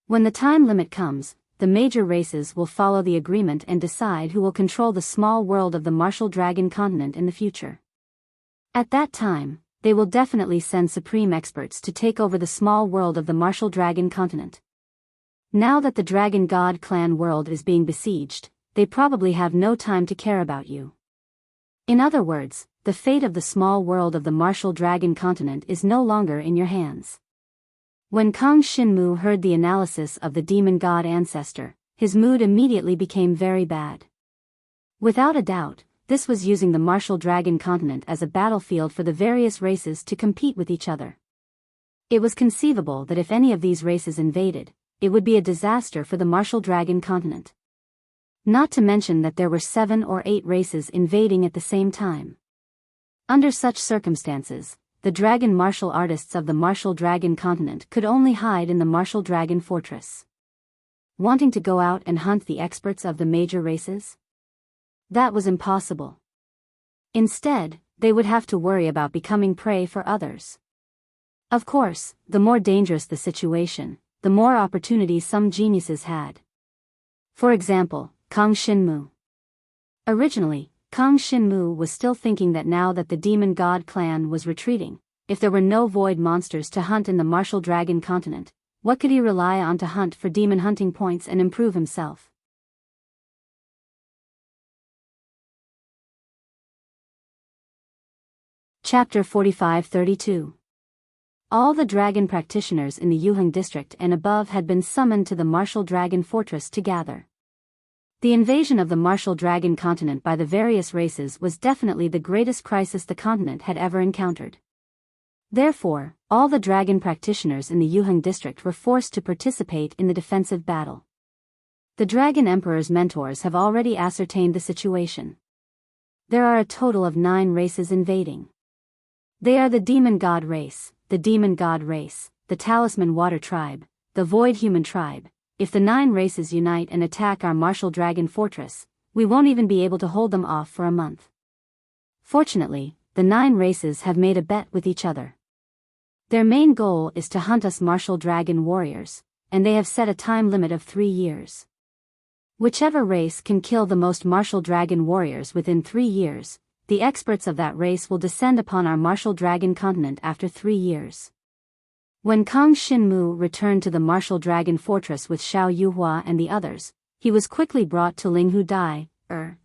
When the time limit comes, the major races will follow the agreement and decide who will control the small world of the martial dragon continent in the future. At that time, they will definitely send supreme experts to take over the small world of the martial dragon continent. Now that the Dragon God clan world is being besieged, they probably have no time to care about you. In other words, the fate of the small world of the martial dragon continent is no longer in your hands. When Kang Shinmu heard the analysis of the demon god ancestor, his mood immediately became very bad. Without a doubt, this was using the martial dragon continent as a battlefield for the various races to compete with each other. It was conceivable that if any of these races invaded, it would be a disaster for the martial dragon continent. Not to mention that there were 7 or 8 races invading at the same time. Under such circumstances, the dragon martial artists of the martial dragon continent could only hide in the martial dragon fortress. Wanting to go out and hunt the experts of the major races? That was impossible. Instead, they would have to worry about becoming prey for others. Of course, the more dangerous the situation, the more opportunities some geniuses had. For example, Kang Shinmu. Originally, Kang Shinmu was still thinking that now that the demon god clan was retreating, if there were no void monsters to hunt in the martial dragon continent, what could he rely on to hunt for demon hunting points and improve himself? Chapter 45-32. All the dragon practitioners in the Yuheng district and above had been summoned to the martial dragon fortress to gather. The invasion of the martial dragon continent by the various races was definitely the greatest crisis the continent had ever encountered. Therefore, all the dragon practitioners in the Yuheng district were forced to participate in the defensive battle. The Dragon Emperor's mentors have already ascertained the situation. There are a total of 9 races invading. They are the Demon God race, the Demon God race, the Talisman Water tribe, the Void Human tribe. If the 9 races unite and attack our martial dragon fortress, we won't even be able to hold them off for a month. Fortunately, the 9 races have made a bet with each other. Their main goal is to hunt us martial dragon warriors, and they have set a time limit of 3 years. Whichever race can kill the most martial dragon warriors within 3 years, the experts of that race will descend upon our martial dragon continent after 3 years. When Kang Shinmu returned to the martial dragon fortress with Xiao Yuhua and the others, he was quickly brought to Ling Hu Dai,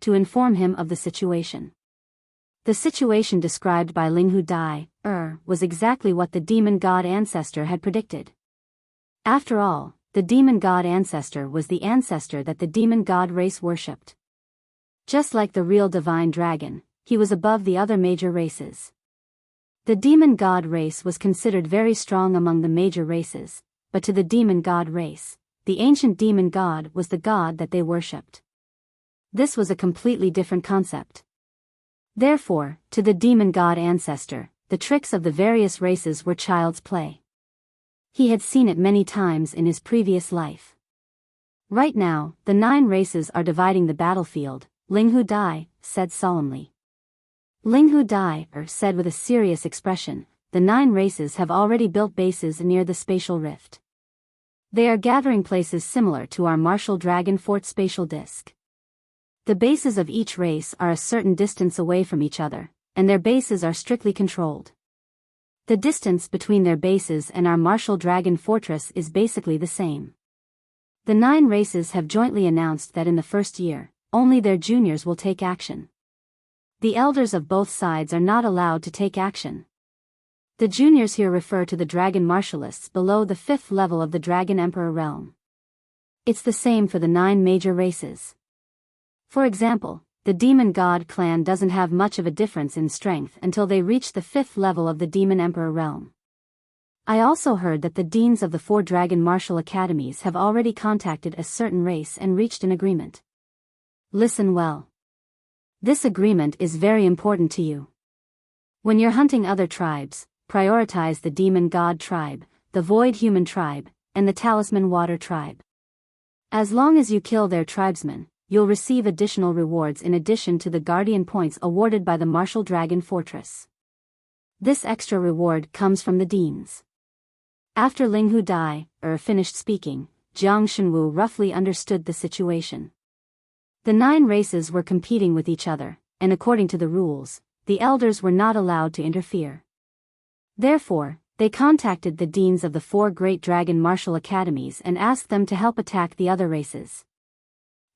to inform him of the situation. The situation described by Ling Hu Dai, was exactly what the demon god ancestor had predicted. After all, the demon god ancestor was the ancestor that the demon god race worshipped. Just like the real divine dragon, he was above the other major races. The demon god race was considered very strong among the major races, but to the demon god race, the ancient demon god was the god that they worshipped. This was a completely different concept. Therefore, to the demon god ancestor, the tricks of the various races were child's play. He had seen it many times in his previous life. Right now, the 9 races are dividing the battlefield, Ling Hu Dai said solemnly. Ling Hu Dai said with a serious expression, the 9 races have already built bases near the spatial rift. They are gathering places similar to our Martial Dragon Fort spatial disk. The bases of each race are a certain distance away from each other, and their bases are strictly controlled. The distance between their bases and our Martial Dragon Fortress is basically the same. The 9 races have jointly announced that in the first year, only their juniors will take action. The elders of both sides are not allowed to take action. The juniors here refer to the dragon martialists below the 5th level of the Dragon Emperor realm. It's the same for the 9 major races. For example, the Demon God clan doesn't have much of a difference in strength until they reach the 5th level of the Demon Emperor realm. I also heard that the deans of the 4 dragon martial academies have already contacted a certain race and reached an agreement. Listen well. This agreement is very important to you. When you're hunting other tribes, prioritize the Demon God tribe, the Void Human tribe, and the Talisman Water tribe. As long as you kill their tribesmen, you'll receive additional rewards in addition to the Guardian points awarded by the Martial Dragon Fortress. This extra reward comes from the deans. After Ling Hu Dai, finished speaking, Jiang Shenwu roughly understood the situation. The 9 races were competing with each other, and according to the rules, the elders were not allowed to interfere. Therefore, they contacted the deans of the 4 great dragon martial academies and asked them to help attack the other races.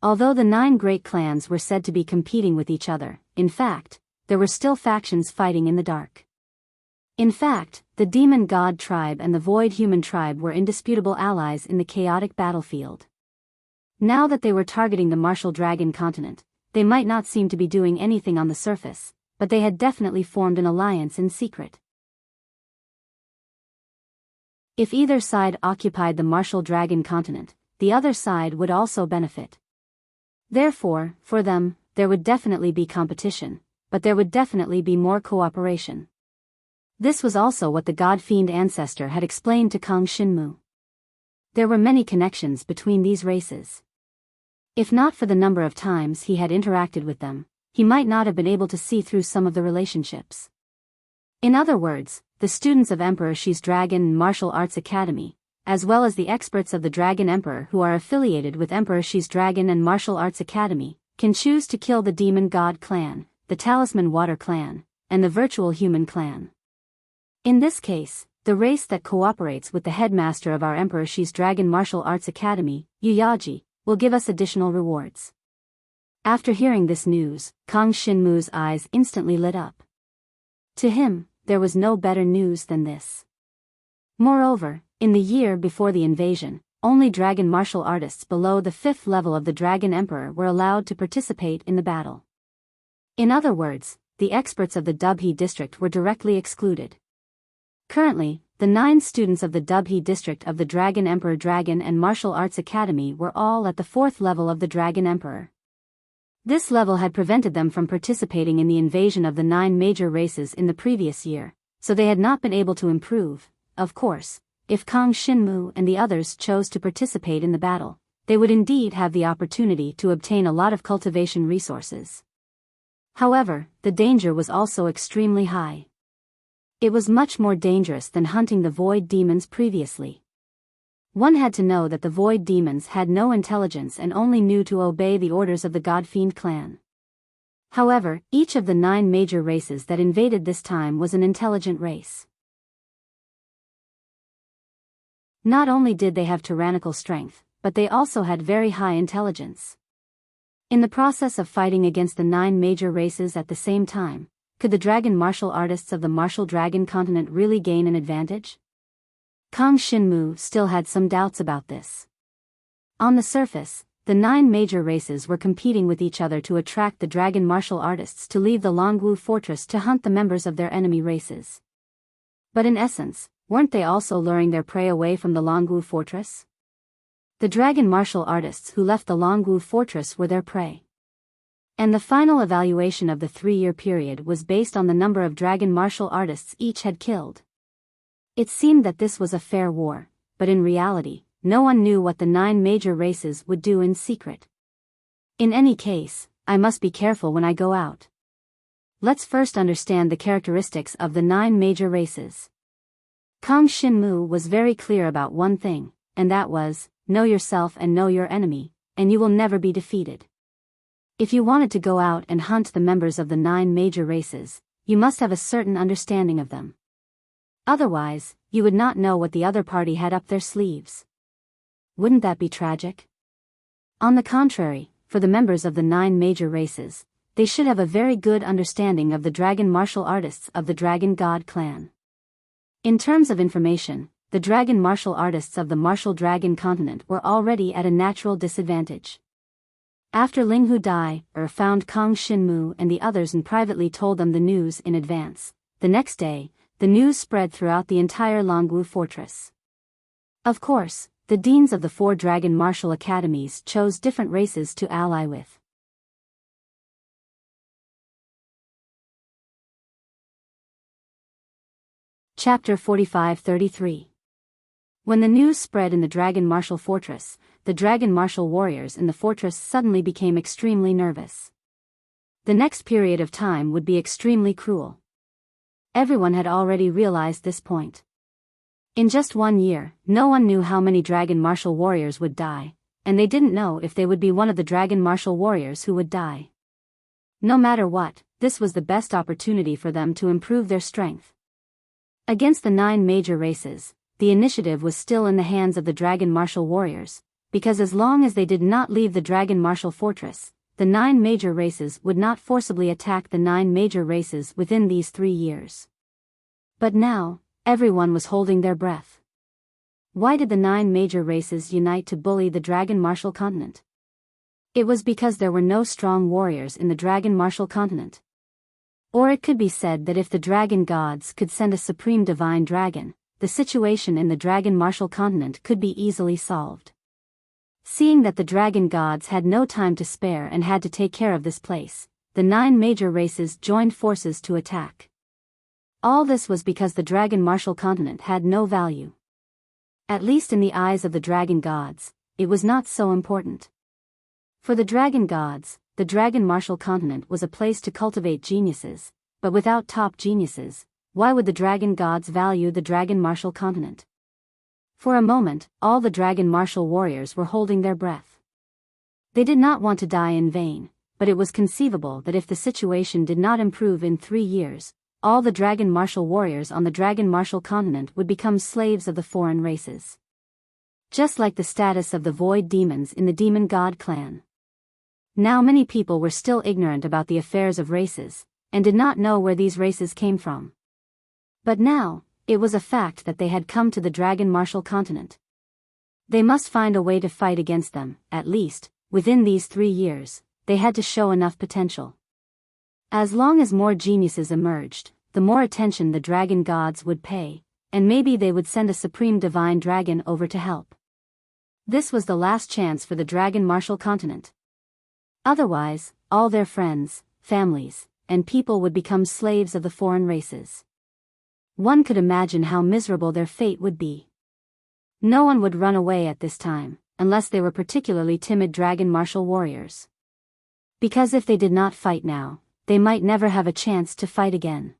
Although the 9 great clans were said to be competing with each other, in fact, there were still factions fighting in the dark. In fact, the Demon God tribe and the Void Human tribe were indisputable allies in the chaotic battlefield. Now that they were targeting the Martial Dragon continent, they might not seem to be doing anything on the surface, but they had definitely formed an alliance in secret. If either side occupied the Martial Dragon continent, the other side would also benefit. Therefore, for them, there would definitely be competition, but there would definitely be more cooperation. This was also what the God-fiend ancestor had explained to Kang Shinmu. There were many connections between these races. If not for the number of times he had interacted with them, he might not have been able to see through some of the relationships. In other words, the students of Emperor Shi's Dragon and Martial Arts Academy, as well as the experts of the Dragon Emperor who are affiliated with Emperor Shi's Dragon and Martial Arts Academy, can choose to kill the Demon God clan, the Talisman Water clan, and the Virtual Human clan. In this case, the race that cooperates with the headmaster of our Emperor Shi's Dragon Martial Arts Academy, Yuyaji, will give us additional rewards. After hearing this news, Kang Shinmu's eyes instantly lit up. To him, there was no better news than this. Moreover, in the year before the invasion, only dragon martial artists below the 5th level of the Dragon Emperor were allowed to participate in the battle. In other words, the experts of the Dubhe district were directly excluded. Currently, the 9 students of the Dubhe district of the Dragon Emperor Dragon and Martial Arts Academy were all at the 4th level of the Dragon Emperor. This level had prevented them from participating in the invasion of the 9 major races in the previous year, so they had not been able to improve. Of course, if Kang Shinmu and the others chose to participate in the battle, they would indeed have the opportunity to obtain a lot of cultivation resources. However, the danger was also extremely high. It was much more dangerous than hunting the void demons previously. One had to know that the void demons had no intelligence and only knew to obey the orders of the God-Fiend clan. However, each of the 9 major races that invaded this time was an intelligent race. Not only did they have tyrannical strength, but they also had very high intelligence. In the process of fighting against the 9 major races at the same time, could the dragon martial artists of the martial dragon continent really gain an advantage? Kang Xinmu still had some doubts about this. On the surface, the 9 major races were competing with each other to attract the dragon martial artists to leave the Longwu fortress to hunt the members of their enemy races. But in essence, weren't they also luring their prey away from the Longwu fortress? The dragon martial artists who left the Longwu fortress were their prey. And the final evaluation of the 3-year period was based on the number of dragon martial artists each had killed. It seemed that this was a fair war, but in reality, no one knew what the 9 major races would do in secret. In any case, I must be careful when I go out. Let's first understand the characteristics of the 9 major races. Kang Xinmu was very clear about one thing, and that was, know yourself and know your enemy, and you will never be defeated. If you wanted to go out and hunt the members of the 9 major races, you must have a certain understanding of them. Otherwise, you would not know what the other party had up their sleeves. Wouldn't that be tragic? On the contrary, for the members of the 9 major races, they should have a very good understanding of the dragon martial artists of the Dragon God clan. In terms of information, the dragon martial artists of the martial dragon continent were already at a natural disadvantage. After Linghu Dai, found Kang Xinmu and the others and privately told them the news in advance. The next day, the news spread throughout the entire Longwu fortress. Of course, the deans of the 4 dragon martial academies chose different races to ally with. Chapter 45-33. When the news spread in the dragon martial fortress, the dragon martial warriors in the fortress suddenly became extremely nervous. The next period of time would be extremely cruel. Everyone had already realized this point. In just 1 year, no one knew how many dragon martial warriors would die, and they didn't know if they would be one of the dragon martial warriors who would die. No matter what, this was the best opportunity for them to improve their strength. Against the 9 major races, the initiative was still in the hands of the dragon martial warriors, because as long as they did not leave the dragon martial fortress, the 9 major races would not forcibly attack the 9 major races within these 3 years. But now, everyone was holding their breath. Why did the 9 major races unite to bully the dragon martial continent? It was because there were no strong warriors in the dragon martial continent. Or it could be said that if the dragon gods could send a supreme divine dragon, the situation in the dragon martial continent could be easily solved. Seeing that the dragon gods had no time to spare and had to take care of this place, the 9 major races joined forces to attack. All this was because the dragon martial continent had no value. At least in the eyes of the dragon gods, it was not so important. For the dragon gods, the dragon martial continent was a place to cultivate geniuses, but without top geniuses, why would the dragon gods value the dragon martial continent? For a moment, all the dragon martial warriors were holding their breath. They did not want to die in vain, but it was conceivable that if the situation did not improve in 3 years, all the dragon martial warriors on the dragon martial continent would become slaves of the foreign races. Just like the status of the void demons in the demon god clan. Now many people were still ignorant about the affairs of races, and did not know where these races came from. But now, it was a fact that they had come to the dragon martial continent. They must find a way to fight against them, at least, within these 3 years, they had to show enough potential. As long as more geniuses emerged, the more attention the dragon gods would pay, and maybe they would send a supreme divine dragon over to help. This was the last chance for the dragon martial continent. Otherwise, all their friends, families, and people would become slaves of the foreign races. One could imagine how miserable their fate would be. No one would run away at this time, unless they were particularly timid dragon martial warriors. Because if they did not fight now, they might never have a chance to fight again.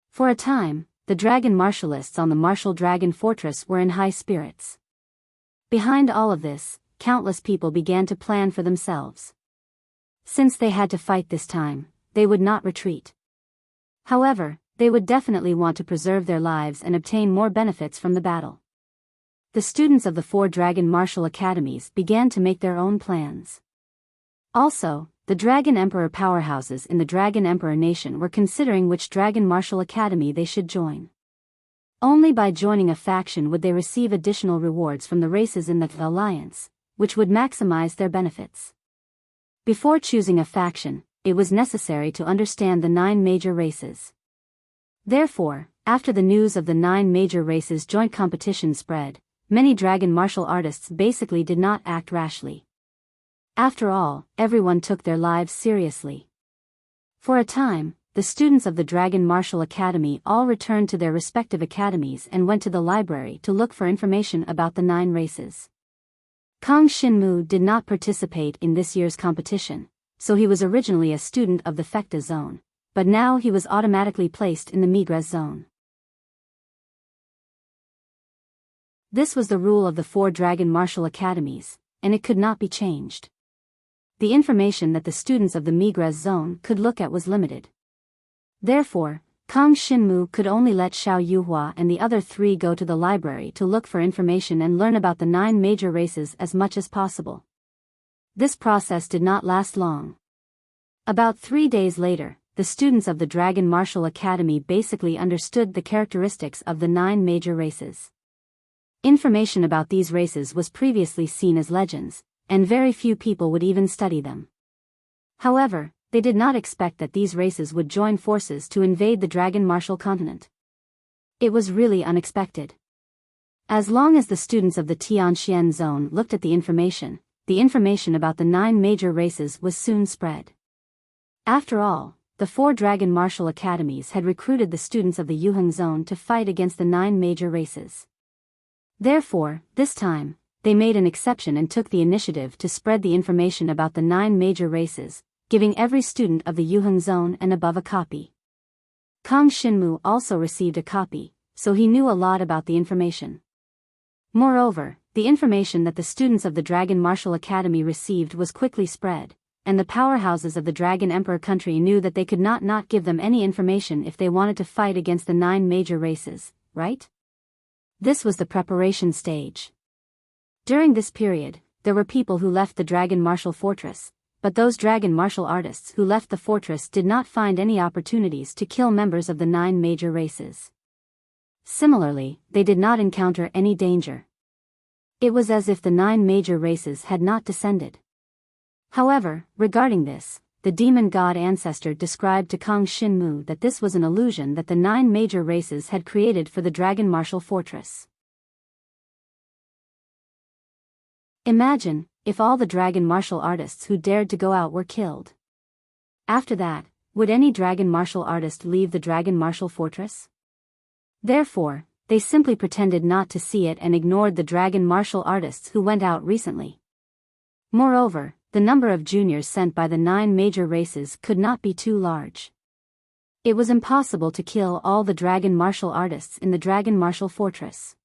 For a time, the dragon martialists on the martial dragon fortress were in high spirits. Behind all of this, countless people began to plan for themselves. Since they had to fight this time, they would not retreat. However, they would definitely want to preserve their lives and obtain more benefits from the battle. the students of the 4 dragon martial academies began to make their own plans. Also, the Dragon Emperor powerhouses in the Dragon Emperor nation were considering which Dragon Martial Academy they should join. Only by joining a faction would they receive additional rewards from the races in the alliance, which would maximize their benefits. Before choosing a faction, it was necessary to understand the 9 major races. Therefore, after the news of the 9 major races joint competition spread, many dragon martial artists basically did not act rashly. After all, everyone took their lives seriously. For a time, the students of the Dragon Martial Academy all returned to their respective academies and went to the library to look for information about the 9 races. Kang Xinmu did not participate in this year's competition, so he was originally a student of the Fecta zone, but now he was automatically placed in the Migres zone. This was the rule of the 4 Dragon Martial Academies, and it could not be changed. The information that the students of the Migres zone could look at was limited. Therefore, Kang Xinmu could only let Xiao Yuhua and the other 3 go to the library to look for information and learn about the 9 major races as much as possible. This process did not last long. About 3 days later, the students of the Dragon Martial Academy basically understood the characteristics of the 9 major races. Information about these races was previously seen as legends, and very few people would even study them. However, they did not expect that these races would join forces to invade the Dragon Martial continent. It was really unexpected. As long as the students of the Tianxian zone looked at the information about the 9 major races was soon spread. After all, the 4 Dragon Martial Academies had recruited the students of the Yuheng zone to fight against the 9 major races. Therefore, this time, they made an exception and took the initiative to spread the information about the 9 major races, giving every student of the Yuheng zone and above a copy. Kang Xinmu also received a copy, so he knew a lot about the information. Moreover, the information that the students of the Dragon Martial Academy received was quickly spread, and the powerhouses of the Dragon Emperor country knew that they could not give them any information if they wanted to fight against the 9 major races, right? This was the preparation stage. During this period, there were people who left the Dragon Martial Fortress, but those dragon martial artists who left the fortress did not find any opportunities to kill members of the 9 major races. Similarly, they did not encounter any danger. It was as if the 9 major races had not descended. However, regarding this, the demon god Ancestor described to Kang Xinmu that this was an illusion that the 9 major races had created for the Dragon Martial Fortress. Imagine, if all the dragon martial artists who dared to go out were killed. After that, would any dragon martial artist leave the Dragon Martial Fortress? Therefore, they simply pretended not to see it and ignored the dragon martial artists who went out recently. Moreover, the number of juniors sent by the 9 major races could not be too large. It was impossible to kill all the dragon martial artists in the Dragon Martial Fortress.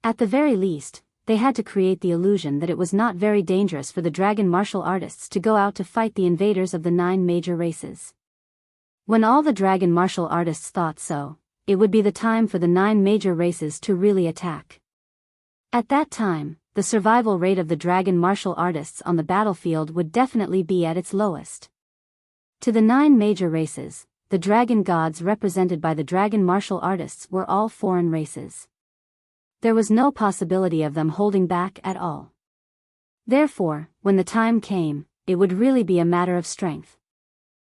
At the very least, they had to create the illusion that it was not very dangerous for the dragon martial artists to go out to fight the invaders of the 9 major races. When all the dragon martial artists thought so, it would be the time for the 9 major races to really attack. At that time, the survival rate of the dragon martial artists on the battlefield would definitely be at its lowest. To the 9 major races, the dragon gods represented by the dragon martial artists were all foreign races. There was no possibility of them holding back at all. Therefore, when the time came, it would really be a matter of strength.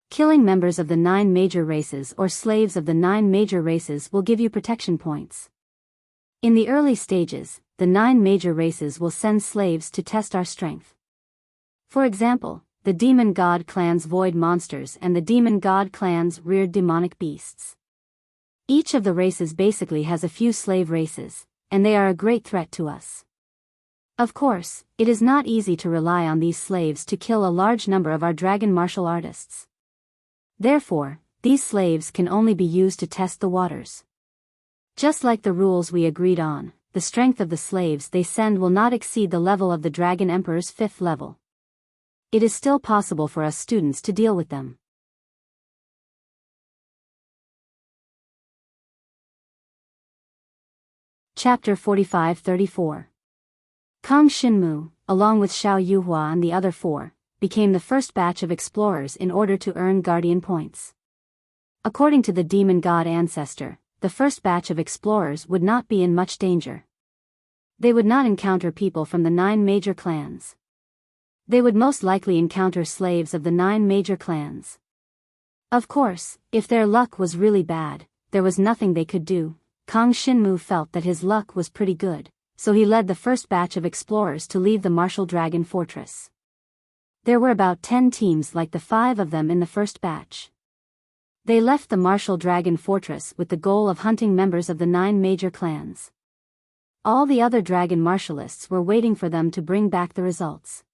Killing members of the 9 major races or slaves of the 9 major races will give you protection points. In the early stages, the 9 major races will send slaves to test our strength. For example, the demon god clans void monsters and the demon god clans reared demonic beasts. Each of the races basically has a few slave races, and they are a great threat to us. Of course, it is not easy to rely on these slaves to kill a large number of our dragon martial artists. Therefore, these slaves can only be used to test the waters. Just like the rules we agreed on, the strength of the slaves they send will not exceed the level of the Dragon Emperor's 5th level. It is still possible for us students to deal with them. Chapter 45-34. Kang Xinmu, along with Xiao Yuhua and the other four, became the first batch of explorers in order to earn guardian points. According to the demon god Ancestor, the first batch of explorers would not be in much danger. They would not encounter people from the 9 major clans. They would most likely encounter slaves of the 9 major clans. Of course, if their luck was really bad, there was nothing they could do. Kang Xinmu felt that his luck was pretty good, so he led the first batch of explorers to leave the Martial Dragon Fortress. There were about 10 teams like the 5 of them in the first batch. They left the Martial Dragon Fortress with the goal of hunting members of the 9 major clans. All the other dragon martialists were waiting for them to bring back the results.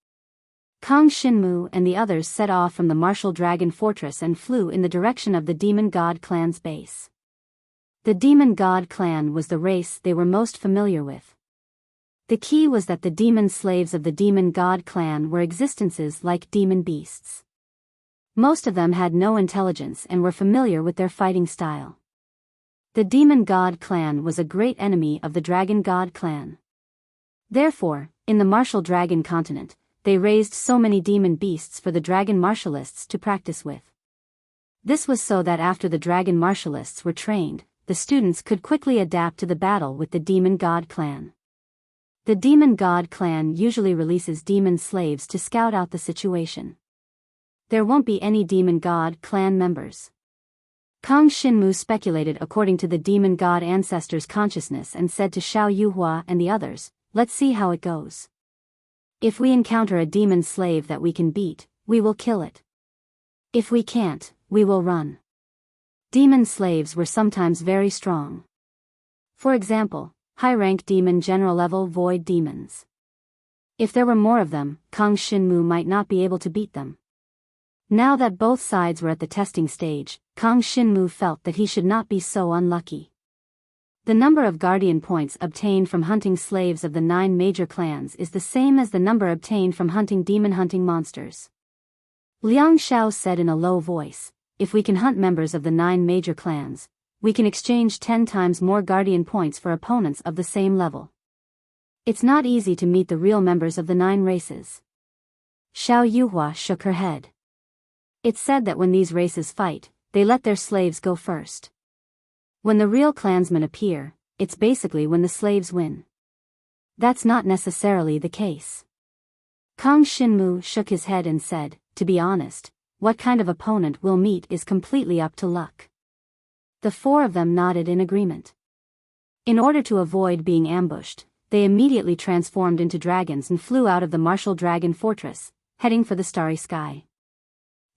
Kang Xinmu and the others set off from the Martial Dragon Fortress and flew in the direction of the Demon God clan's base. The Demon God clan was the race they were most familiar with. The key was that the demon slaves of the Demon God clan were existences like demon beasts. Most of them had no intelligence and were familiar with their fighting style. The Demon God clan was a great enemy of the Dragon God clan. Therefore, in the Martial Dragon continent, they raised so many demon beasts for the dragon martialists to practice with. This was so that after the dragon martialists were trained, the students could quickly adapt to the battle with the Demon God clan. The Demon God clan usually releases demon slaves to scout out the situation. There won't be any Demon God clan members. Kang Xinmu speculated according to the Demon God Ancestor's consciousness and said to Xiao Yuhua and the others, "Let's see how it goes. If we encounter a demon slave that we can beat, we will kill it. If we can't, we will run." Demon slaves were sometimes very strong. For example, high-rank demon general-level void demons. If there were more of them, Kang Xinmu might not be able to beat them. Now that both sides were at the testing stage, Kang Xinmu felt that he should not be so unlucky. The number of guardian points obtained from hunting slaves of the 9 major clans is the same as the number obtained from hunting demon-hunting monsters. Liang Xiao said in a low voice, "If we can hunt members of the 9 major clans, we can exchange 10 times more guardian points for opponents of the same level. It's not easy to meet the real members of the 9 races." Xiao Yuhua shook her head. It's said that when these races fight, they let their slaves go first. When the real clansmen appear, it's basically when the slaves win. That's not necessarily the case. Kang Xinmu shook his head and said, "To be honest, what kind of opponent we'll meet is completely up to luck." The 4 of them nodded in agreement. In order to avoid being ambushed, they immediately transformed into dragons and flew out of the Martial Dragon Fortress, heading for the starry sky.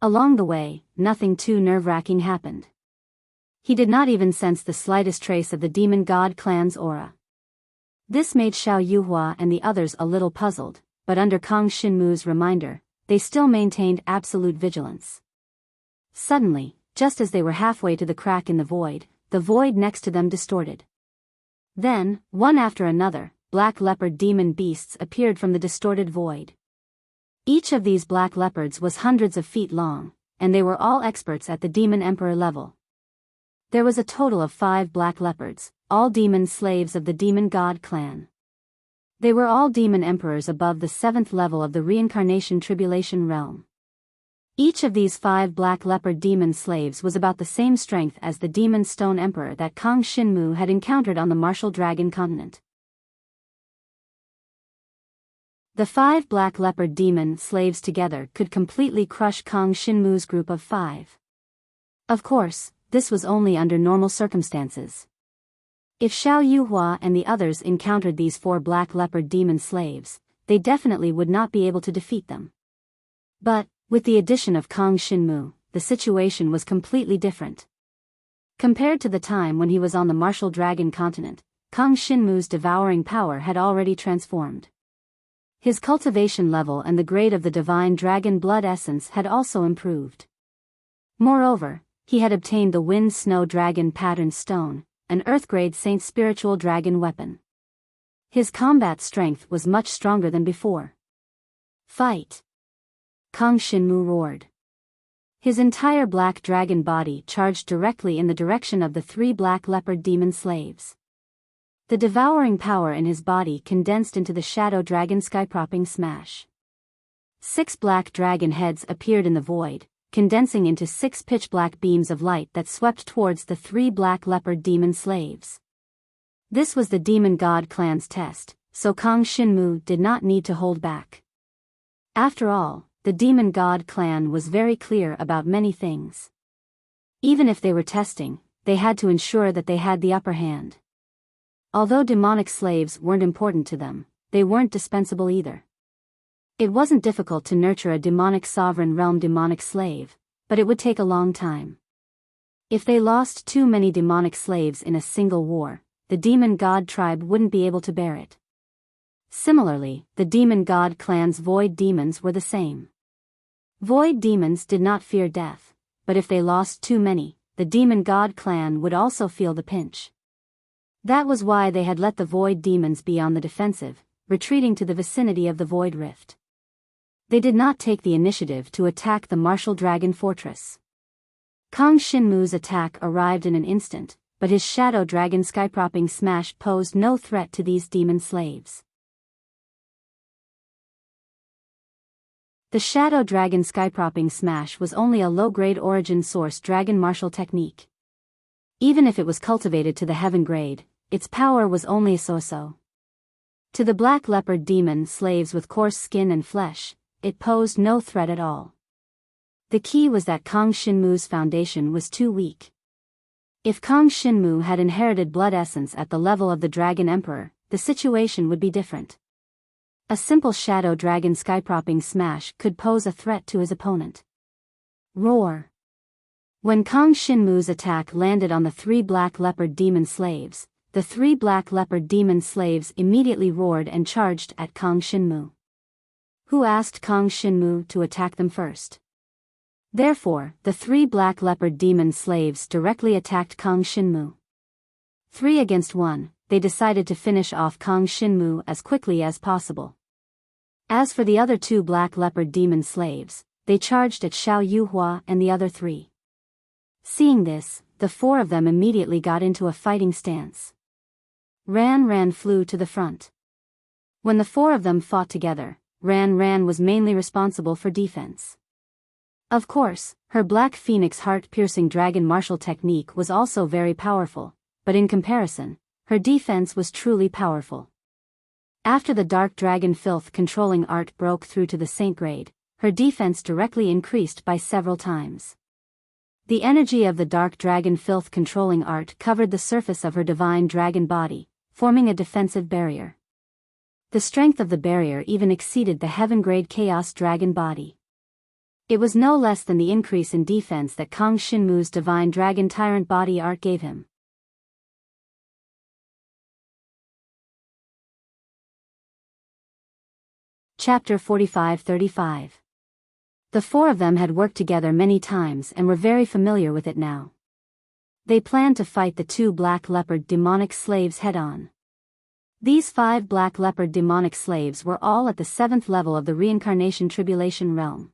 Along the way, nothing too nerve-wracking happened. He did not even sense the slightest trace of the Demon God clan's aura. This made Xiao Yuhua and the others a little puzzled, but under Kang Xinmu's reminder, they still maintained absolute vigilance. Suddenly, just as they were halfway to the crack in the void next to them distorted. Then, one after another, black leopard demon beasts appeared from the distorted void. Each of these black leopards was hundreds of feet long, and they were all experts at the Demon Emperor level. There was a total of 5 black leopards, all demon slaves of the Demon God clan. They were all demon emperors above the 7th level of the reincarnation tribulation realm. Each of these 5 black leopard demon slaves was about the same strength as the Demon Stone Emperor that Kang Xinmu had encountered on the Martial Dragon continent. The 5 black leopard demon slaves together could completely crush Kang Xinmu's group of 5. Of course, this was only under normal circumstances. If Xiao Yuhua and the others encountered these 4 black leopard demon slaves, they definitely would not be able to defeat them. But, with the addition of Kang Xinmu, the situation was completely different. Compared to the time when he was on the Martial Dragon continent, Kang Xinmu's devouring power had already transformed. His cultivation level and the grade of the divine dragon blood essence had also improved. Moreover, he had obtained the Wind Snow Dragon Pattern Stone, an Earth-grade Saint Spiritual Dragon weapon. His combat strength was much stronger than before. "Fight!" Kang Xinmu roared. His entire black dragon body charged directly in the direction of the 3 black leopard demon slaves. The devouring power in his body condensed into the shadow dragon skypropping smash. 6 black dragon heads appeared in the void, condensing into 6 pitch-black beams of light that swept towards the 3 black leopard demon slaves. This was the demon god clan's test, so Kang Shinmu did not need to hold back. After all, the demon god clan was very clear about many things. Even if they were testing, they had to ensure that they had the upper hand. Although demonic slaves weren't important to them, they weren't dispensable either. It wasn't difficult to nurture a demonic sovereign realm demonic slave, but it would take a long time. If they lost too many demonic slaves in a single war, the demon god tribe wouldn't be able to bear it. Similarly, the demon god clan's void demons were the same. Void demons did not fear death, but if they lost too many, the demon god clan would also feel the pinch. That was why they had let the void demons be on the defensive, retreating to the vicinity of the void rift. They did not take the initiative to attack the martial dragon fortress. Kang Shinmu's attack arrived in an instant, but his shadow dragon skypropping smash posed no threat to these demon slaves. The shadow dragon skypropping smash was only a low-grade origin source dragon martial technique. Even if it was cultivated to the heaven grade, its power was only so-so. To the black leopard demon slaves with coarse skin and flesh, it posed no threat at all. The key was that Kang Shinmu's foundation was too weak. If Kang Shinmu had inherited blood essence at the level of the Dragon Emperor, the situation would be different. A simple shadow dragon skypropping smash could pose a threat to his opponent. Roar! When Kang Shinmu's attack landed on the 3 black leopard demon slaves, the 3 black leopard demon slaves immediately roared and charged at Kang Shinmu. Who asked Kang Shinmu to attack them first? Therefore, the 3 black leopard demon slaves directly attacked Kang Shinmu. 3 against 1, they decided to finish off Kang Shinmu as quickly as possible. As for the other 2 black leopard demon slaves, they charged at Xiao Yuhua and the other 3. Seeing this, the 4 of them immediately got into a fighting stance. Ran flew to the front. When the 4 of them fought together, Ran was mainly responsible for defense. Of course, her Black Phoenix heart-piercing dragon martial technique was also very powerful, but in comparison, her defense was truly powerful. After the dark dragon filth controlling art broke through to the Saint grade, her defense directly increased by several times. The energy of the dark dragon filth controlling art covered the surface of her divine dragon body, forming a defensive barrier. The strength of the barrier even exceeded the heaven-grade chaos dragon body. It was no less than the increase in defense that Kang Shinmu's divine dragon tyrant body art gave him. Chapter 45-35. The 4 of them had worked together many times and were very familiar with it now. They planned to fight the 2 black leopard demonic slaves head-on. These 5 black leopard demonic slaves were all at the 7th level of the reincarnation tribulation realm.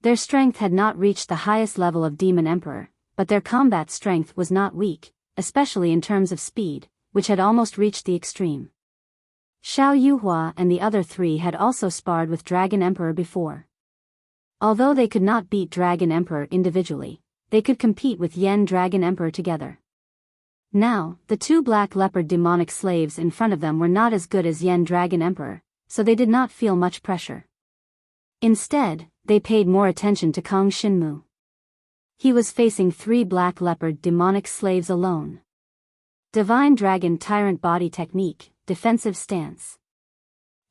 Their strength had not reached the highest level of Demon Emperor, but their combat strength was not weak, especially in terms of speed, which had almost reached the extreme. Xiao Yuhua and the other 3 had also sparred with Dragon Emperor before. Although they could not beat Dragon Emperor individually, they could compete with Yen Dragon Emperor together. Now, the 2 black leopard demonic slaves in front of them were not as good as Yen Dragon Emperor, so they did not feel much pressure. Instead, they paid more attention to Kang Shinmu. He was facing 3 black leopard demonic slaves alone. Divine Dragon Tyrant Body Technique, Defensive Stance.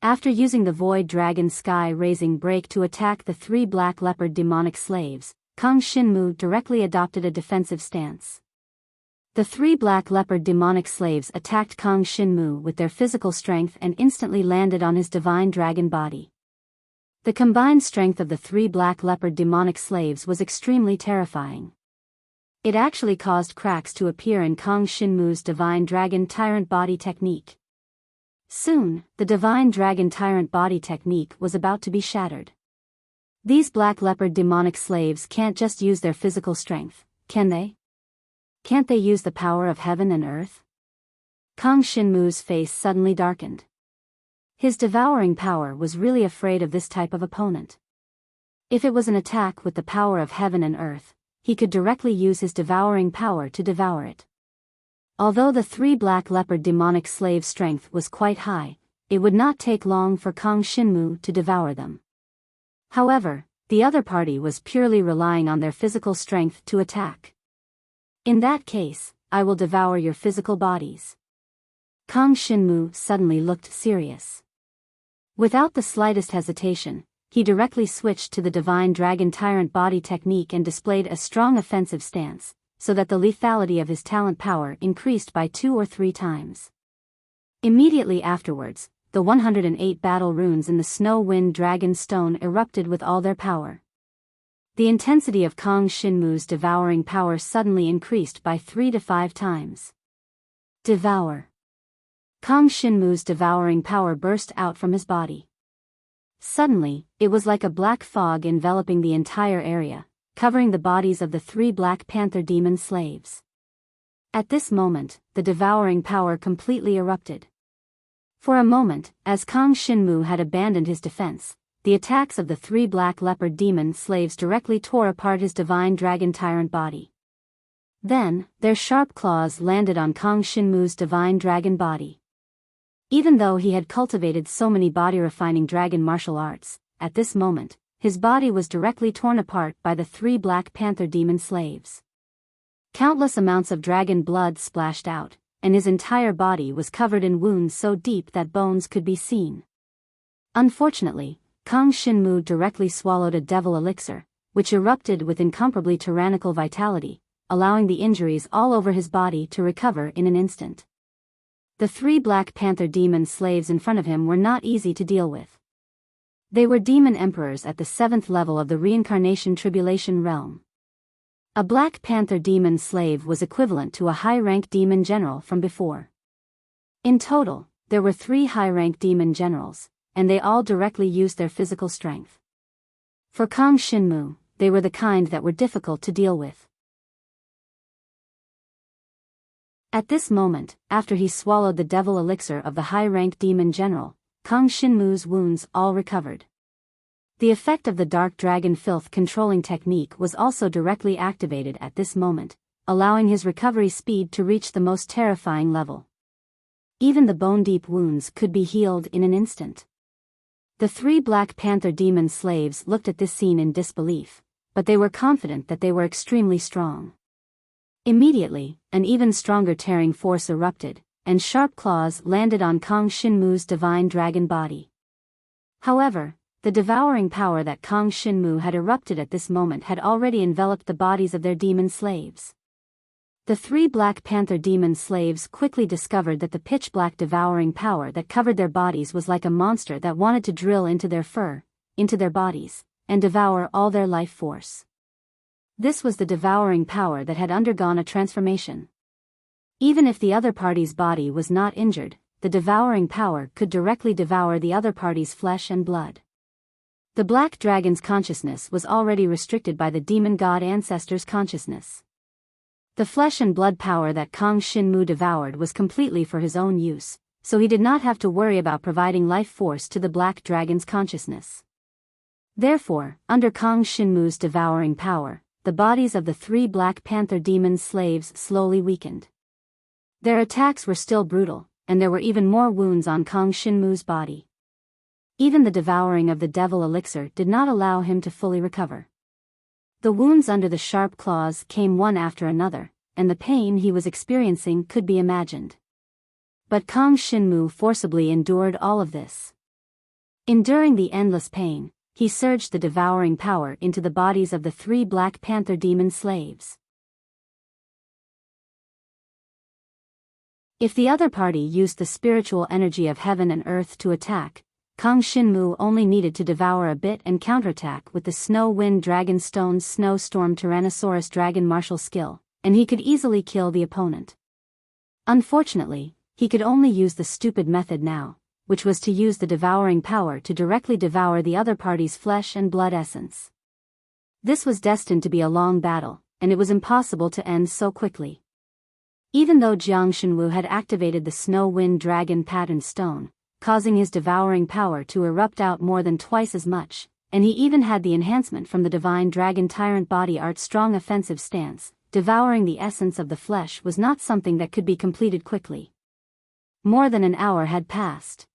After using the Void Dragon Sky Raising Break to attack the 3 black leopard demonic slaves, Kang Shinmu directly adopted a defensive stance. The 3 black leopard demonic slaves attacked Kang Shinmu with their physical strength and instantly landed on his divine dragon body. The combined strength of the 3 black leopard demonic slaves was extremely terrifying. It actually caused cracks to appear in Kang Shinmu's divine dragon tyrant body technique. Soon, the divine dragon tyrant body technique was about to be shattered. These black leopard demonic slaves can't just use their physical strength, can they? Can't they use the power of heaven and earth? Kang Shinmu's face suddenly darkened. His devouring power was really afraid of this type of opponent. If it was an attack with the power of heaven and earth, he could directly use his devouring power to devour it. Although the three black leopard demonic slaves' strength was quite high, it would not take long for Kang Shinmu to devour them. However, the other party was purely relying on their physical strength to attack. In that case, I will devour your physical bodies. Kang Shinmu suddenly looked serious. Without the slightest hesitation, he directly switched to the Divine Dragon Tyrant body technique and displayed a strong offensive stance, so that the lethality of his talent power increased by 2 or 3 times. Immediately afterwards, the 108 battle runes in the Snow Wind Dragon Stone erupted with all their power. The intensity of Kang Shinmu's devouring power suddenly increased by 3 to 5 times. Devour. Kang Shinmu's devouring power burst out from his body. Suddenly, it was like a black fog enveloping the entire area, covering the bodies of the 3 Black Panther demon slaves. At this moment, the devouring power completely erupted. For a moment, as Kang Shinmu had abandoned his defense, the attacks of the 3 Black Leopard demon slaves directly tore apart his Divine Dragon Tyrant body. Then, their sharp claws landed on Kang Shinmu's Divine Dragon body. Even though he had cultivated so many body-refining dragon martial arts, at this moment, his body was directly torn apart by the 3 Black Panther demon slaves. Countless amounts of dragon blood splashed out, and his entire body was covered in wounds so deep that bones could be seen. Unfortunately, Kang Shinmu directly swallowed a devil elixir, which erupted with incomparably tyrannical vitality, allowing the injuries all over his body to recover in an instant. The 3 Black Panther demon slaves in front of him were not easy to deal with. They were demon emperors at the 7th level of the reincarnation tribulation realm. A Black Panther demon slave was equivalent to a high-rank demon general from before. In total, there were 3 high-rank demon generals, and they all directly used their physical strength. For Kang Shinmu, they were the kind that were difficult to deal with. At this moment, after he swallowed the devil elixir of the high-rank demon general, Kang Shinmu's wounds all recovered. The effect of the dark dragon filth controlling technique was also directly activated at this moment, allowing his recovery speed to reach the most terrifying level. Even the bone-deep wounds could be healed in an instant. The 3 Black Panther demon slaves looked at this scene in disbelief, but they were confident that they were extremely strong. Immediately, an even stronger tearing force erupted, and sharp claws landed on Kang Shinmu's Divine Dragon body. However, the devouring power that Kang Shinmu had erupted at this moment had already enveloped the bodies of their demon slaves. The 3 Black Panther demon slaves quickly discovered that the pitch-black devouring power that covered their bodies was like a monster that wanted to drill into their fur, into their bodies, and devour all their life force. This was the devouring power that had undergone a transformation. Even if the other party's body was not injured, the devouring power could directly devour the other party's flesh and blood. The Black Dragon's consciousness was already restricted by the demon god Ancestor's consciousness. The flesh and blood power that Kang Shinmu devoured was completely for his own use, so he did not have to worry about providing life force to the Black Dragon's consciousness. Therefore, under Kang Shinmu's devouring power, the bodies of the 3 Black Panther demon slaves slowly weakened. Their attacks were still brutal, and there were even more wounds on Kang Shinmu's body. Even the devouring of the devil elixir did not allow him to fully recover. The wounds under the sharp claws came one after another, and the pain he was experiencing could be imagined. But Kang Shinmu forcibly endured all of this. Enduring the endless pain, he surged the devouring power into the bodies of the 3 Black Panther demon slaves. If the other party used the spiritual energy of heaven and earth to attack, Kang Shinmu only needed to devour a bit and counterattack with the Snow Wind Dragon Stone's Snowstorm Tyrannosaurus Dragon martial skill, and he could easily kill the opponent. Unfortunately, he could only use the stupid method now, which was to use the devouring power to directly devour the other party's flesh and blood essence. This was destined to be a long battle, and it was impossible to end so quickly. Even though Jiang Shenwu had activated the Snow Wind Dragon pattern stone, causing his devouring power to erupt out more than twice as much, and he even had the enhancement from the Divine Dragon Tyrant Body Art's strong offensive stance, devouring the essence of the flesh was not something that could be completed quickly. More than an hour had passed.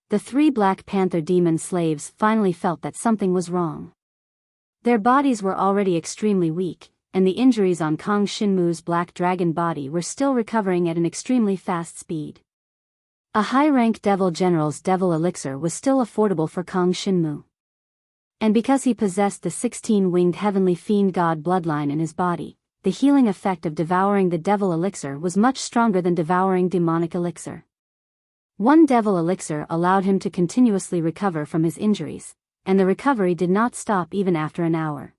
The 3 Black Panther demon slaves finally felt that something was wrong. Their bodies were already extremely weak, and the injuries on Kang Shinmu's Black Dragon body were still recovering at an extremely fast speed. A high-rank Devil General's Devil Elixir was still affordable for Kang Shinmu. And because he possessed the 16-winged Heavenly Fiend God bloodline in his body, the healing effect of devouring the Devil Elixir was much stronger than devouring Demonic Elixir. One Devil Elixir allowed him to continuously recover from his injuries, and the recovery did not stop even after an hour.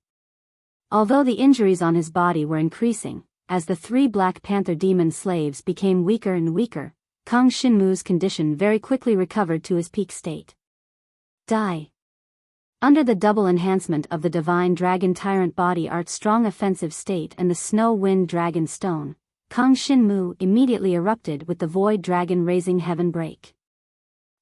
Although the injuries on his body were increasing, as the 3 Black Panther demon slaves became weaker and weaker, Kang Shinmu's condition very quickly recovered to his peak state. Die. Under the double enhancement of the Divine Dragon Tyrant Body Art's strong offensive state and the Snow Wind Dragon Stone, Kang Shinmu immediately erupted with the Void Dragon Raising Heaven Break.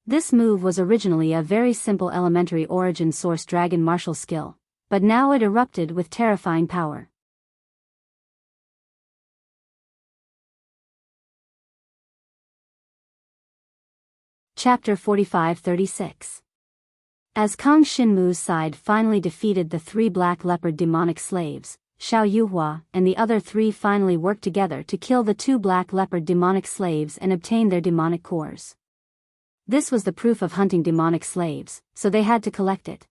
This move was originally a very simple elementary origin source dragon martial skill, but now it erupted with terrifying power. Chapter 45-36. As Kang Shinmu's side finally defeated the 3 Black Leopard demonic slaves, Xiao Yuhua and the other 3 finally worked together to kill the 2 Black Leopard demonic slaves and obtain their demonic cores. This was the proof of hunting demonic slaves, so they had to collect it.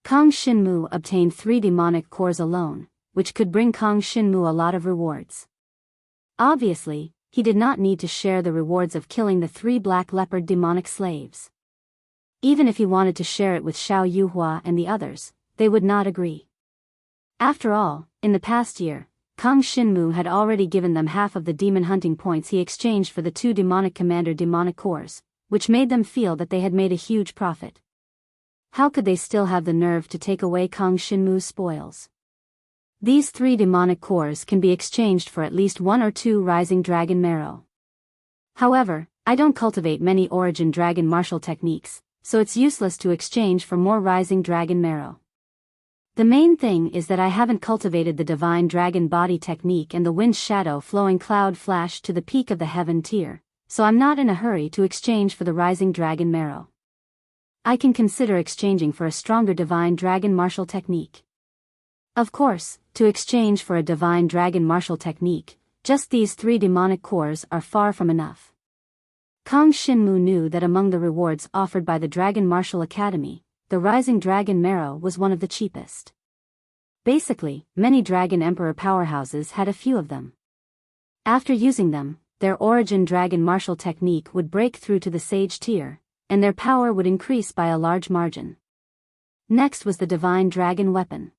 Kang Shinmu obtained 3 demonic cores alone, which could bring Kang Shinmu a lot of rewards. Obviously, he did not need to share the rewards of killing the 3 Black Leopard demonic slaves. Even if he wanted to share it with Xiao Yuhua and the others, they would not agree. After all, in the past year, Kang Shinmu had already given them half of the demon hunting points he exchanged for the 2 demonic commander demonic cores, which made them feel that they had made a huge profit. How could they still have the nerve to take away Kang Shinmu's spoils? These 3 demonic cores can be exchanged for at least 1 or 2 rising dragon marrow. However, I don't cultivate many origin dragon martial techniques, so it's useless to exchange for more rising dragon marrow. The main thing is that I haven't cultivated the divine dragon body technique and the wind shadow flowing cloud flash to the peak of the heaven tier, so I'm not in a hurry to exchange for the rising dragon marrow. I can consider exchanging for a stronger divine dragon martial technique. Of course, to exchange for a divine dragon martial technique, just these 3 demonic cores are far from enough. Kang Shinmu knew that among the rewards offered by the Dragon Martial Academy, the Rising Dragon Marrow was one of the cheapest. Basically, many Dragon Emperor powerhouses had a few of them. After using them, their origin Dragon Martial technique would break through to the Sage tier, and their power would increase by a large margin. Next was the Divine Dragon Weapon.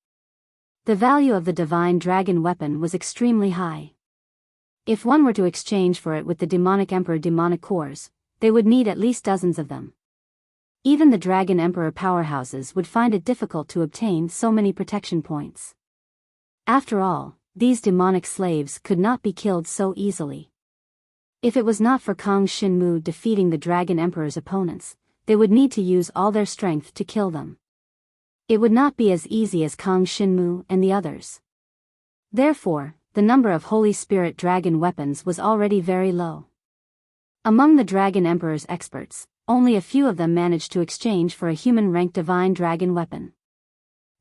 The value of the Divine Dragon Weapon was extremely high. If one were to exchange for it with the Demonic Emperor demonic cores, they would need at least dozens of them. Even the Dragon Emperor powerhouses would find it difficult to obtain so many protection points. After all, these demonic slaves could not be killed so easily. If it was not for Kang Shinmu defeating the Dragon Emperor's opponents, they would need to use all their strength to kill them. It would not be as easy as Kang Shinmu and the others. Therefore, the number of Holy Spirit dragon weapons was already very low. Among the Dragon Emperor's experts, only a few of them managed to exchange for a human-ranked divine dragon weapon.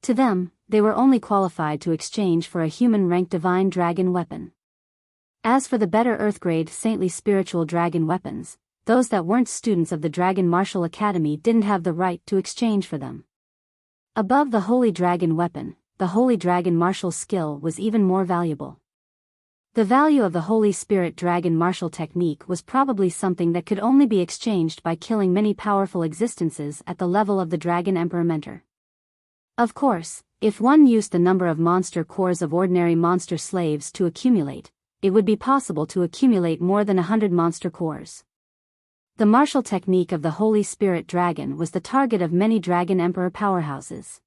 To them, they were only qualified to exchange for a human-ranked divine dragon weapon. As for the better Earth-grade saintly spiritual dragon weapons, those that weren't students of the Dragon Martial Academy didn't have the right to exchange for them. Above the Holy Dragon weapon, the Holy Dragon martial skill was even more valuable. The value of the Holy Spirit Dragon martial technique was probably something that could only be exchanged by killing many powerful existences at the level of the Dragon Emperor mentor. Of course, if one used the number of monster cores of ordinary monster slaves to accumulate, it would be possible to accumulate more than 100 monster cores. The martial technique of the Holy Spirit Dragon was the target of many Dragon Emperor powerhouses.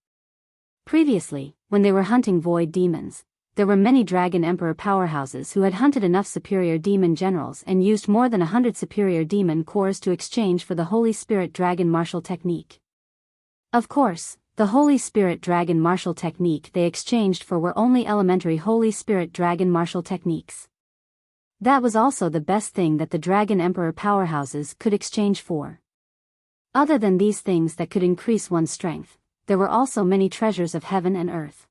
Previously, when they were hunting void demons, there were many Dragon Emperor powerhouses who had hunted enough superior demon generals and used more than 100 superior demon cores to exchange for the Holy Spirit Dragon Martial Technique. Of course, the Holy Spirit Dragon Martial Technique they exchanged for were only elementary Holy Spirit Dragon Martial Techniques. That was also the best thing that the Dragon Emperor powerhouses could exchange for. Other than these things that could increase one's strength, there were also many treasures of heaven and earth.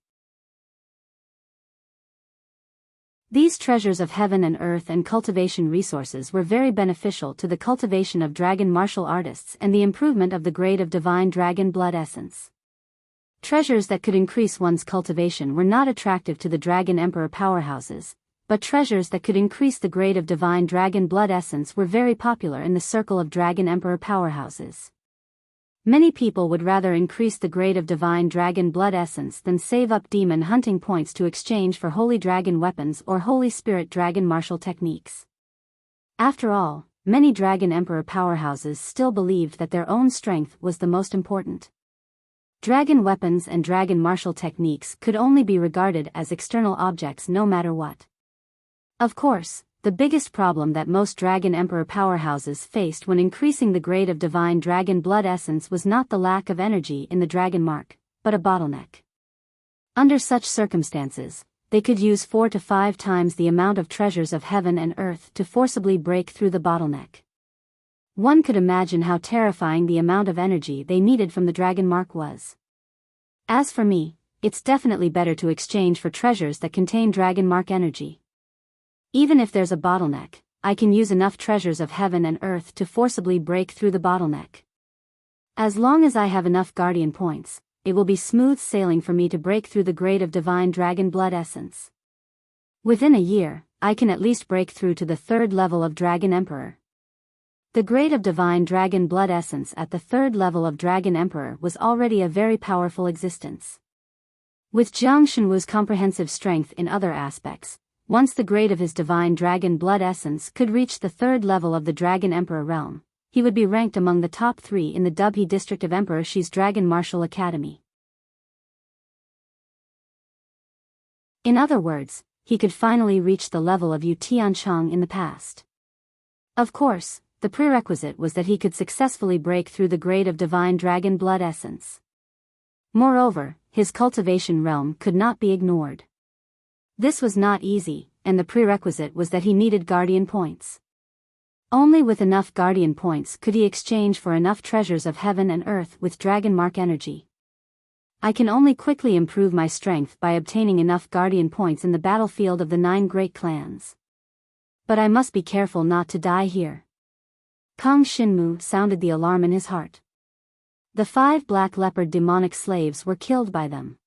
These treasures of heaven and earth and cultivation resources were very beneficial to the cultivation of dragon martial artists and the improvement of the grade of divine dragon blood essence. Treasures that could increase one's cultivation were not attractive to the Dragon Emperor powerhouses, but treasures that could increase the grade of divine dragon blood essence were very popular in the circle of Dragon Emperor powerhouses. Many people would rather increase the grade of divine dragon blood essence than save up demon hunting points to exchange for holy dragon weapons or holy spirit dragon martial techniques. After all, many Dragon Emperor powerhouses still believed that their own strength was the most important. Dragon weapons and dragon martial techniques could only be regarded as external objects no matter what. Of course, the biggest problem that most Dragon Emperor powerhouses faced when increasing the grade of divine dragon blood essence was not the lack of energy in the dragon mark, but a bottleneck. Under such circumstances, they could use 4 to 5 times the amount of treasures of heaven and earth to forcibly break through the bottleneck. One could imagine how terrifying the amount of energy they needed from the dragon mark was. As for me, it's definitely better to exchange for treasures that contain dragon mark energy. Even if there's a bottleneck, I can use enough treasures of heaven and earth to forcibly break through the bottleneck. As long as I have enough guardian points, it will be smooth sailing for me to break through the grade of divine dragon blood essence. Within a year, I can at least break through to the 3rd level of Dragon Emperor. The grade of divine dragon blood essence at the 3rd level of Dragon Emperor was already a very powerful existence. With Jiang Shenwu's comprehensive strength in other aspects, once the grade of his divine dragon blood essence could reach the 3rd level of the Dragon Emperor realm, he would be ranked among the top 3 in the Dubhe district of Emperor Shi's Dragon Martial Academy. In other words, he could finally reach the level of Yu Tiancheng in the past. Of course, the prerequisite was that he could successfully break through the grade of divine dragon blood essence. Moreover, his cultivation realm could not be ignored. This was not easy, and the prerequisite was that he needed guardian points. Only with enough guardian points could he exchange for enough treasures of heaven and earth with dragon mark energy. I can only quickly improve my strength by obtaining enough guardian points in the battlefield of the 9 great clans. But I must be careful not to die here. Kang Xinmu sounded the alarm in his heart. The 5 black leopard demonic slaves were killed by them.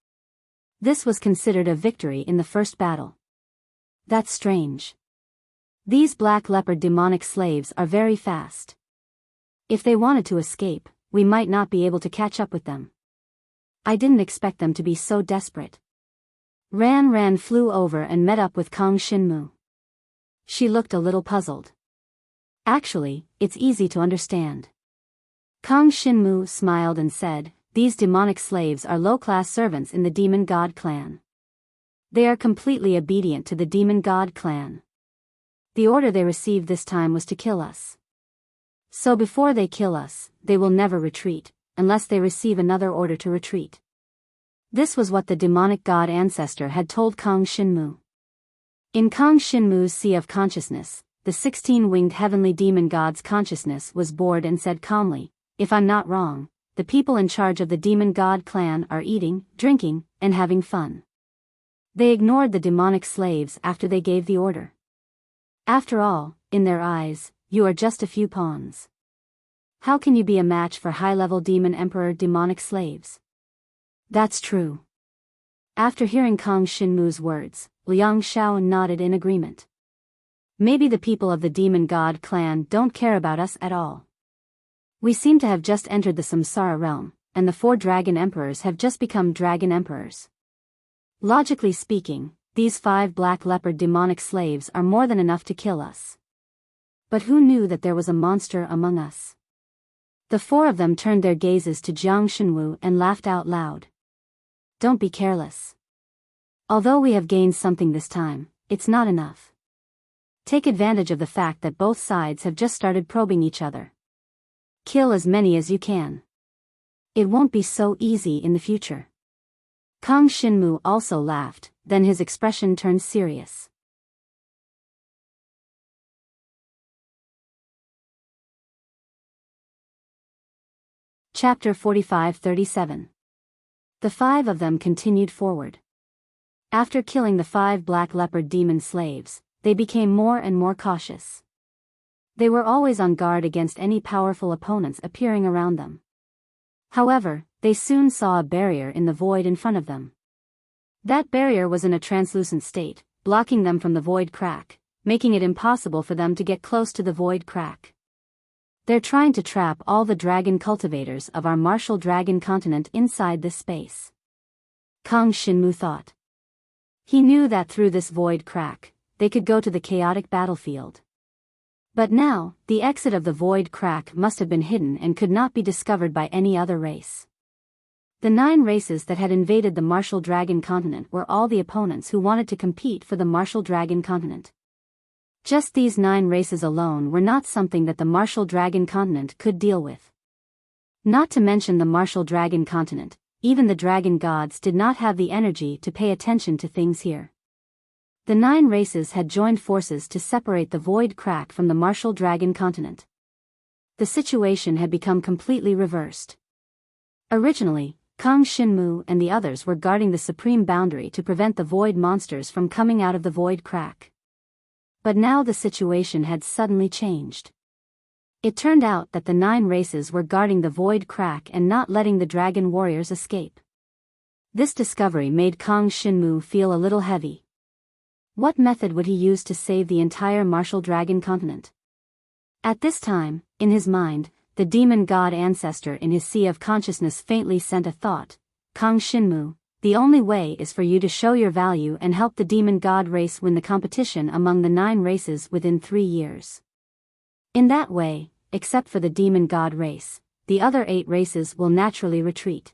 This was considered a victory in the first battle. That's strange. These black leopard demonic slaves are very fast. If they wanted to escape, we might not be able to catch up with them. I didn't expect them to be so desperate. Ran flew over and met up with Kang Xinmu. She looked a little puzzled. Actually, it's easy to understand. Kang Xinmu smiled and said, "These demonic slaves are low-class servants in the Demon God clan. They are completely obedient to the Demon God clan. The order they received this time was to kill us. So before they kill us, they will never retreat, unless they receive another order to retreat." This was what the demonic god ancestor had told Kang Xinmu. In Kang Xinmu's sea of consciousness, the 16-winged heavenly demon god's consciousness was bored and said calmly, "If I'm not wrong, the people in charge of the demon god clan are eating, drinking, and having fun. They ignored the demonic slaves after they gave the order. After all, in their eyes, you are just a few pawns. How can you be a match for high-level demon emperor demonic slaves?" That's true. After hearing Kang Xinmu's words, Liang Xiao nodded in agreement. Maybe the people of the demon god clan don't care about us at all. We seem to have just entered the Samsara realm, and the 4 dragon emperors have just become dragon emperors. Logically speaking, these 5 black leopard demonic slaves are more than enough to kill us. But who knew that there was a monster among us? The 4 of them turned their gazes to Jiang Shenwu and laughed out loud. "Don't be careless. Although we have gained something this time, it's not enough. Take advantage of the fact that both sides have just started probing each other. Kill as many as you can. It won't be so easy in the future. Kang Shinmu also laughed, then his expression turned serious. Chapter 45-37. The five of them continued forward. After killing the 5 black leopard demon slaves, they became more and more cautious. They were always on guard against any powerful opponents appearing around them. However, they soon saw a barrier in the void in front of them. That barrier was in a translucent state, blocking them from the void crack, making it impossible for them to get close to the void crack. They're trying to trap all the dragon cultivators of our martial dragon continent inside this space. Kang Shinmu thought. He knew that through this void crack, they could go to the chaotic battlefield. But now, the exit of the void crack must have been hidden and could not be discovered by any other race. The 9 races that had invaded the martial dragon continent were all the opponents who wanted to compete for the martial dragon continent. Just these 9 races alone were not something that the martial dragon continent could deal with. Not to mention the martial dragon continent, even the dragon gods did not have the energy to pay attention to things here. The 9 races had joined forces to separate the void crack from the martial dragon continent. The situation had become completely reversed. Originally, Kang Shinmu and the others were guarding the supreme boundary to prevent the void monsters from coming out of the void crack. But now the situation had suddenly changed. It turned out that the 9 races were guarding the void crack and not letting the dragon warriors escape. This discovery made Kang Shinmu feel a little heavy. What method would he use to save the entire martial dragon continent? At this time, in his mind, the demon god ancestor in his sea of consciousness faintly sent a thought. Kang Shinmu, the only way is for you to show your value and help the demon god race win the competition among the 9 races within 3 years. In that way, except for the demon god race, the other 8 races will naturally retreat.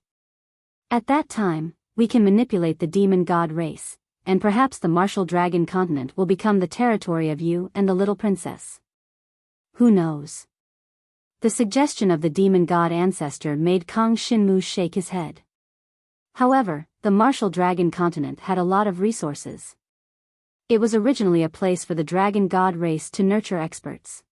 At that time, we can manipulate the demon god race, and perhaps the martial dragon continent will become the territory of you and the little princess. Who knows? The suggestion of the demon god ancestor made Kang Shinmu shake his head. However, the martial dragon continent had a lot of resources. It was originally a place for the dragon god race to nurture experts.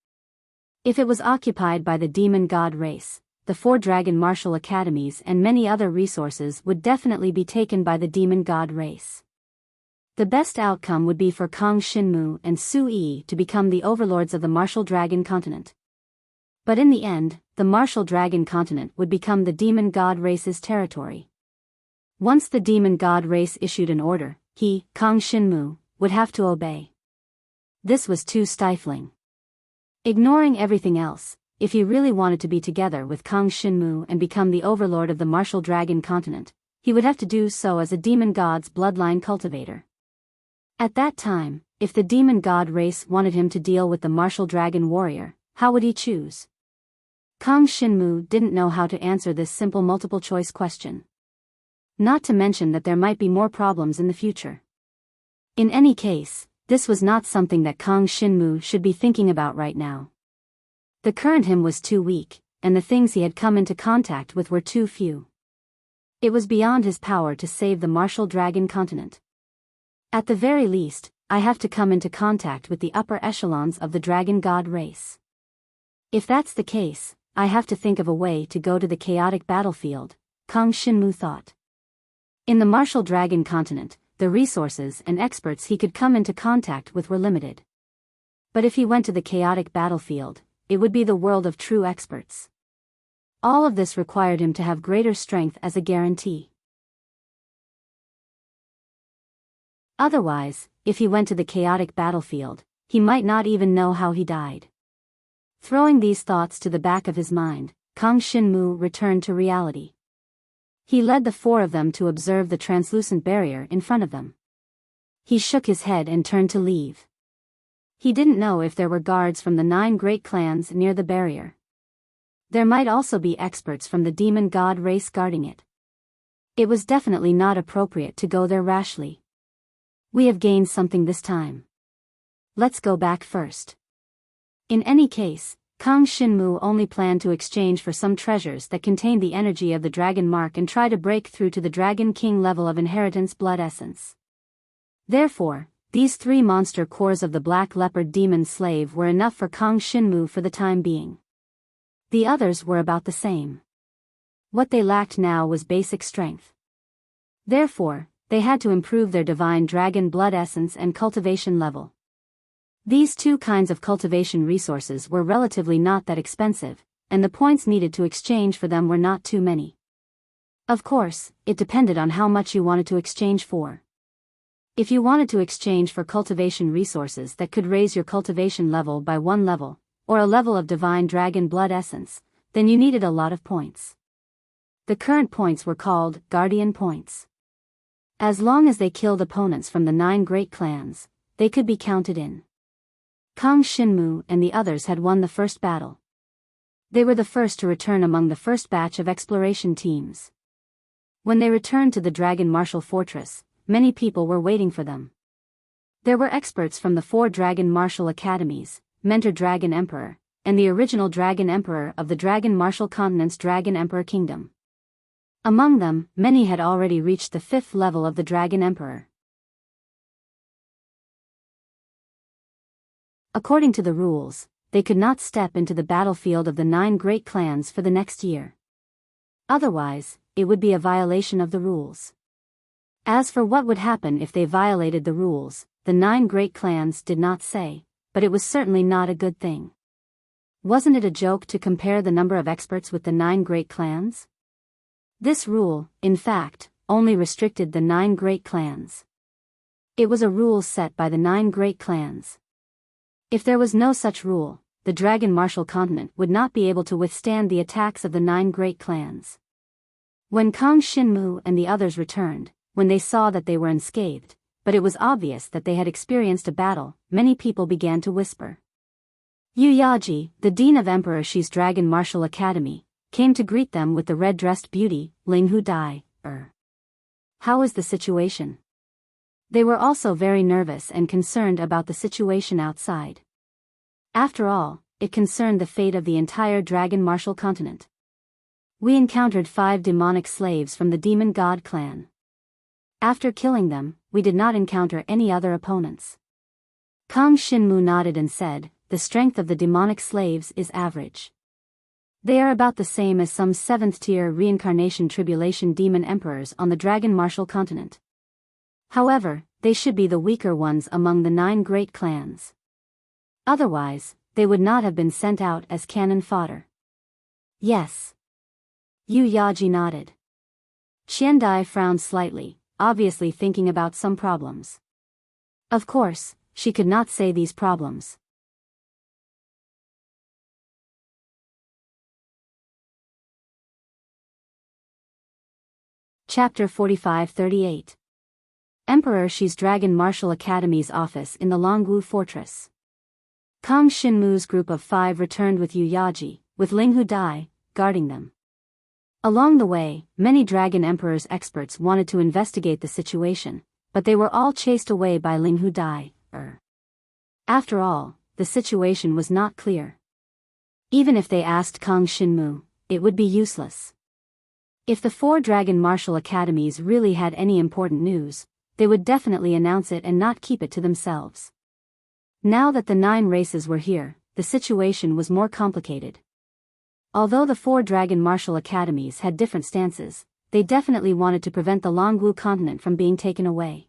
If it was occupied by the demon god race, the 4 dragon martial academies and many other resources would definitely be taken by the demon god race. The best outcome would be for Kang Shinmu and Su Yi to become the overlords of the martial dragon continent. But in the end, the martial dragon continent would become the demon god race's territory. Once the demon god race issued an order, he, Kang Shinmu, would have to obey. This was too stifling. Ignoring everything else, if he really wanted to be together with Kang Shinmu and become the overlord of the martial dragon continent, he would have to do so as a demon god's bloodline cultivator. At that time, if the demon god race wanted him to deal with the martial dragon warrior, how would he choose? Kang Shinmu didn't know how to answer this simple multiple-choice question. Not to mention that there might be more problems in the future. In any case, this was not something that Kang Shinmu should be thinking about right now. The current him was too weak, and the things he had come into contact with were too few. It was beyond his power to save the martial dragon continent. At the very least, I have to come into contact with the upper echelons of the dragon god race. If that's the case, I have to think of a way to go to the chaotic battlefield, Kang Shinmu thought. In the martial dragon continent, the resources and experts he could come into contact with were limited. But if he went to the chaotic battlefield, it would be the world of true experts. All of this required him to have greater strength as a guarantee. Otherwise, if he went to the chaotic battlefield, he might not even know how he died. Throwing these thoughts to the back of his mind, Kang Shinmu returned to reality. He led the 4 of them to observe the translucent barrier in front of them. He shook his head and turned to leave. He didn't know if there were guards from the 9 great clans near the barrier. There might also be experts from the demon god race guarding it. It was definitely not appropriate to go there rashly. We have gained something this time. Let's go back first. In any case, Kang Shinmu only planned to exchange for some treasures that contained the energy of the dragon mark and try to break through to the Dragon King level of inheritance blood essence. Therefore, these 3 monster cores of the Black Leopard Demon Slave were enough for Kang Shinmu for the time being. The others were about the same. What they lacked now was basic strength. Therefore, they had to improve their divine dragon blood essence and cultivation level. These 2 kinds of cultivation resources were relatively not that expensive, and the points needed to exchange for them were not too many. Of course, it depended on how much you wanted to exchange for. If you wanted to exchange for cultivation resources that could raise your cultivation level by 1 level, or a level of divine dragon blood essence, then you needed a lot of points. The current points were called Guardian Points. As long as they killed opponents from the 9 great clans, they could be counted in. Kang Shinmu and the others had won the first battle. They were the first to return among the first batch of exploration teams. When they returned to the Dragon Martial Fortress, many people were waiting for them. There were experts from the 4 Dragon Martial Academies, Mentor Dragon Emperor, and the original Dragon Emperor of the Dragon Martial Continent's Dragon Emperor Kingdom. Among them, many had already reached the 5th level of the Dragon Emperor. According to the rules, they could not step into the battlefield of the 9 great clans for the next year. Otherwise, it would be a violation of the rules. As for what would happen if they violated the rules, the 9 great clans did not say, but it was certainly not a good thing. Wasn't it a joke to compare the number of experts with the 9 great clans? This rule, in fact, only restricted the 9 great clans. It was a rule set by the 9 great clans. If there was no such rule, the Dragon Martial Continent would not be able to withstand the attacks of the 9 great clans. When Kang Shinmu and the others returned, when they saw that they were unscathed, but it was obvious that they had experienced a battle, many people began to whisper. Yu Yaji, the Dean of Emperor Shi's Dragon Martial Academy, came to greet them with the red-dressed beauty, Ling Hu Dai. How is the situation? They were also very nervous and concerned about the situation outside. After all, it concerned the fate of the entire Dragon Martial Continent. We encountered 5 demonic slaves from the Demon God clan. After killing them, we did not encounter any other opponents. Kang Shinmu nodded and said, the strength of the demonic slaves is average. They are about the same as some 7th-tier reincarnation tribulation demon emperors on the Dragon Martial Continent. However, they should be the weaker ones among the 9 great clans. Otherwise, they would not have been sent out as cannon fodder. Yes. Yu Yaji nodded. Qiandai frowned slightly, obviously thinking about some problems. Of course, she could not say these problems. Chapter 45-38. Emperor Shi's Dragon Martial Academy's office in the Longwu Fortress. Kang Shinmu's group of 5 returned with Yu Yaji, with Ling Hu Dai, guarding them. Along the way, many Dragon Emperor's experts wanted to investigate the situation, but they were all chased away by Ling Hu Dai. After all, the situation was not clear. Even if they asked Kang Shinmu, it would be useless. If the 4 Dragon Martial Academies really had any important news, they would definitely announce it and not keep it to themselves. Now that the 9 races were here, the situation was more complicated. Although the 4 Dragon Martial Academies had different stances, they definitely wanted to prevent the Longwu continent from being taken away.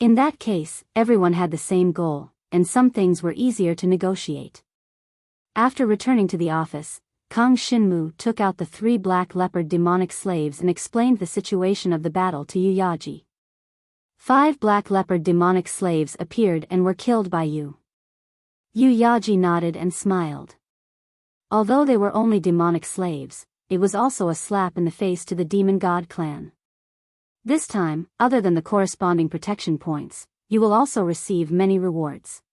In that case, everyone had the same goal, and some things were easier to negotiate. After returning to the office, Kang Shinmu took out the 3 Black Leopard demonic slaves and explained the situation of the battle to Yu Yaji. 5 Black Leopard demonic slaves appeared and were killed by Yu. Yu Yaji nodded and smiled. Although they were only demonic slaves, it was also a slap in the face to the Demon God clan. This time, other than the corresponding protection points, you will also receive many rewards.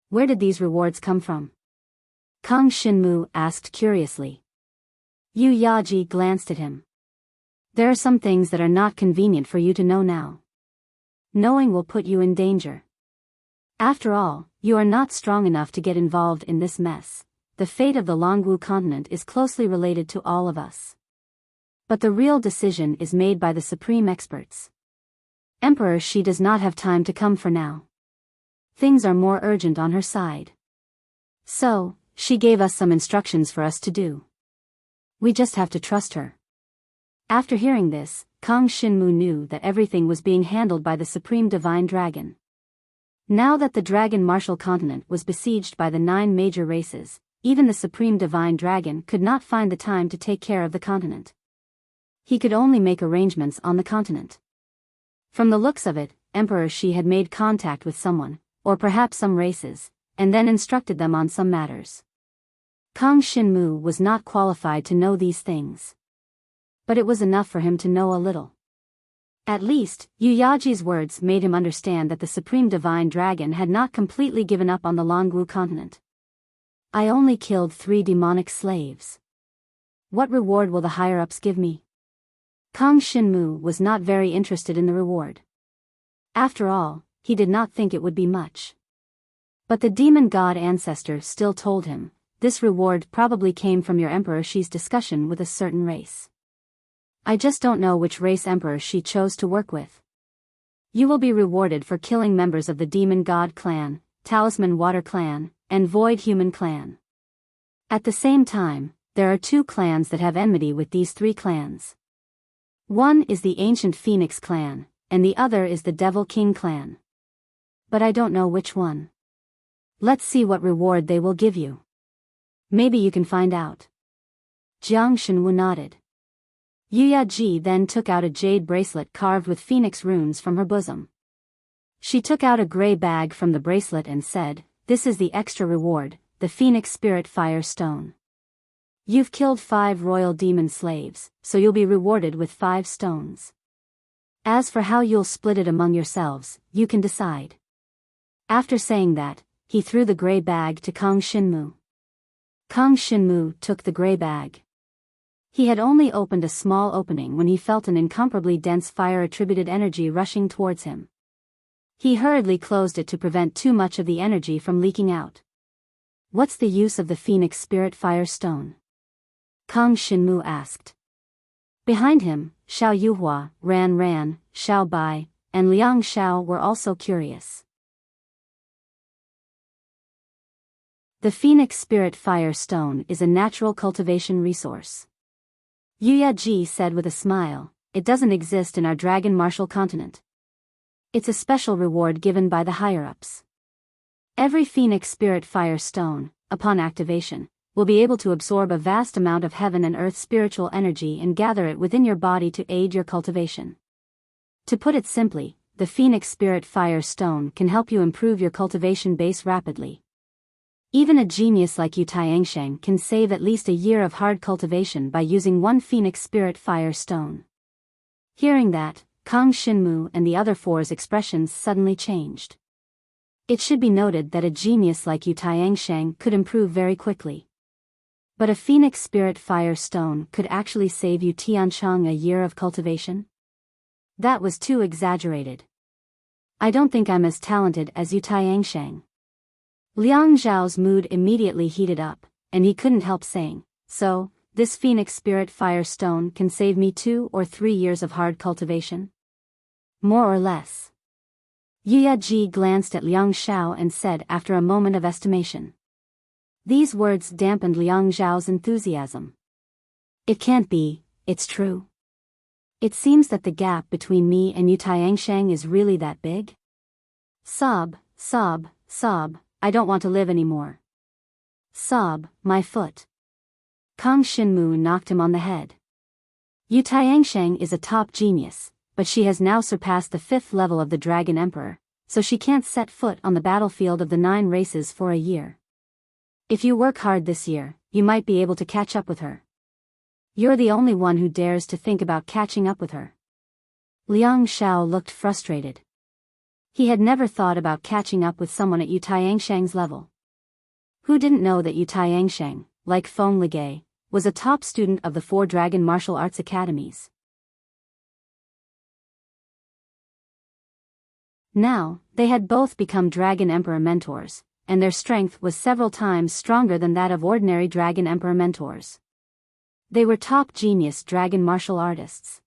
Where did these rewards come from? Kang Shinmu asked curiously. Yu Yaji glanced at him. There are some things that are not convenient for you to know now. Knowing will put you in danger. After all, you are not strong enough to get involved in this mess. The fate of the Longwu continent is closely related to all of us. But the real decision is made by the supreme experts. Emperor Shi does not have time to come for now. Things are more urgent on her side. So, she gave us some instructions for us to do. We just have to trust her. After hearing this, Kang Shinmu knew that everything was being handled by the Supreme Divine Dragon. Now that the Dragon Martial Continent was besieged by the 9 major races, even the Supreme Divine Dragon could not find the time to take care of the continent. He could only make arrangements on the continent. From the looks of it, Emperor Shi had made contact with someone, or perhaps some races, and then instructed them on some matters. Kang Shinmu was not qualified to know these things. But it was enough for him to know a little. At least, Yu Yaji's words made him understand that the Supreme Divine Dragon had not completely given up on the Longwu continent. I only killed 3 demonic slaves. What reward will the higher-ups give me? Kang Shinmu was not very interested in the reward. After all, he did not think it would be much. But the demon god ancestor still told him, this reward probably came from your Emperor Shi's discussion with a certain race. I just don't know which race Emperor Shi chose to work with. You will be rewarded for killing members of the Demon God Clan, Talisman Water Clan, and Void Human Clan. At the same time, there are 2 clans that have enmity with these 3 clans. One is the Ancient Phoenix Clan, and the other is the Devil King Clan. But I don't know which one. Let's see what reward they will give you. Maybe you can find out. Jiang Shenwu nodded. Yuya Ji then took out a jade bracelet carved with phoenix runes from her bosom. She took out a gray bag from the bracelet and said, this is the extra reward, the Phoenix Spirit Fire Stone. You've killed 5 royal demon slaves, so you'll be rewarded with 5 stones. As for how you'll split it among yourselves, you can decide. After saying that, he threw the gray bag to Kang Shinmu. Kang Shinmu took the gray bag. He had only opened a small opening when he felt an incomparably dense fire-attributed energy rushing towards him. He hurriedly closed it to prevent too much of the energy from leaking out. What's the use of the Phoenix Spirit Fire Stone? Kang Shinmu asked. Behind him, Xiao Yuhua, Ran, Xiao Bai, and Liang Xiao were also curious. The Phoenix Spirit Fire Stone is a natural cultivation resource. Yuya Ji said with a smile, it doesn't exist in our Dragon Martial Continent. It's a special reward given by the higher-ups. Every Phoenix Spirit Fire Stone, upon activation, will be able to absorb a vast amount of heaven and earth spiritual energy and gather it within your body to aid your cultivation. To put it simply, the Phoenix Spirit Fire Stone can help you improve your cultivation base rapidly. Even a genius like Yu Tiansheng can save at least a year of hard cultivation by using 1 Phoenix Spirit Fire Stone. Hearing that, Kang Shinmu and the other 4's expressions suddenly changed. It should be noted that a genius like Yu Tiansheng could improve very quickly. But a Phoenix Spirit Fire Stone could actually save Yu Tiansheng a year of cultivation? That was too exaggerated. I don't think I'm as talented as Yu Tiansheng. Liang Zhao's mood immediately heated up, and he couldn't help saying, so, this Phoenix Spirit Fire Stone can save me 2 or 3 years of hard cultivation? More or less. Yuya Ji glanced at Liang Xiao and said after a moment of estimation. These words dampened Liang Zhao's enthusiasm. It can't be, it's true. It seems that the gap between me and Yu Tiansheng is really that big. Sob, sob, sob. I don't want to live anymore. Sob, my foot. Kang Shinmu knocked him on the head. Yu Tiansheng is a top genius, but she has now surpassed the 5th level of the Dragon Emperor, so she can't set foot on the battlefield of the 9 races for a year. If you work hard this year, you might be able to catch up with her. You're the only one who dares to think about catching up with her. Liang Xiao looked frustrated. He had never thought about catching up with someone at Yu Tiansheng's level. Who didn't know that Yu Tiansheng, like Feng Ligei, was a top student of the 4 Dragon Martial Arts Academies? Now, they had both become Dragon Emperor mentors, and their strength was several times stronger than that of ordinary Dragon Emperor mentors. They were top genius dragon martial artists.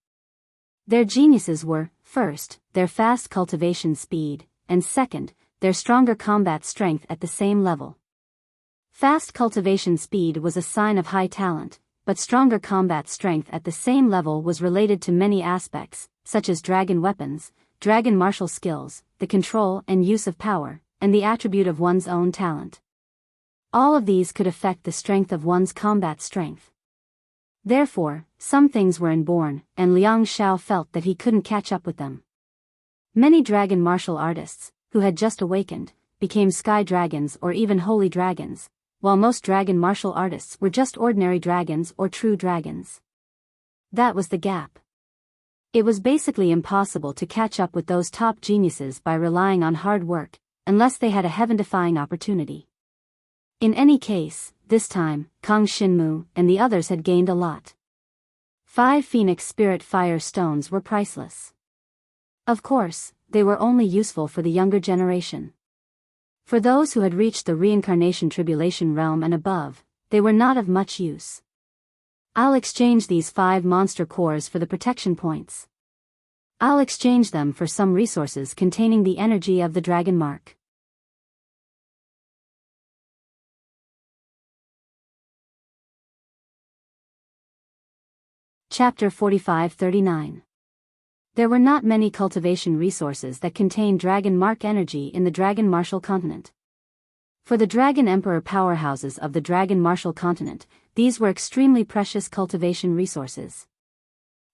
Their geniuses were, first, their fast cultivation speed, and second, their stronger combat strength at the same level. Fast cultivation speed was a sign of high talent, but stronger combat strength at the same level was related to many aspects, such as dragon weapons, dragon martial skills, the control and use of power, and the attribute of one's own talent. All of these could affect the strength of one's combat strength. Therefore, some things were inborn, and Liang Xiao felt that he couldn't catch up with them. Many dragon martial artists, who had just awakened, became sky dragons or even holy dragons, while most dragon martial artists were just ordinary dragons or true dragons. That was the gap. It was basically impossible to catch up with those top geniuses by relying on hard work, unless they had a heaven-defying opportunity. In any case, this time, Kang Xinmu and the others had gained a lot. 5 Phoenix Spirit Fire Stones were priceless. Of course, they were only useful for the younger generation. For those who had reached the reincarnation tribulation realm and above, they were not of much use. I'll exchange these 5 monster cores for the protection points. I'll exchange them for some resources containing the energy of the dragon mark. Chapter 45-39. There were not many cultivation resources that contained dragon mark energy in the dragon martial continent. For the dragon emperor powerhouses of the dragon martial continent, these were extremely precious cultivation resources.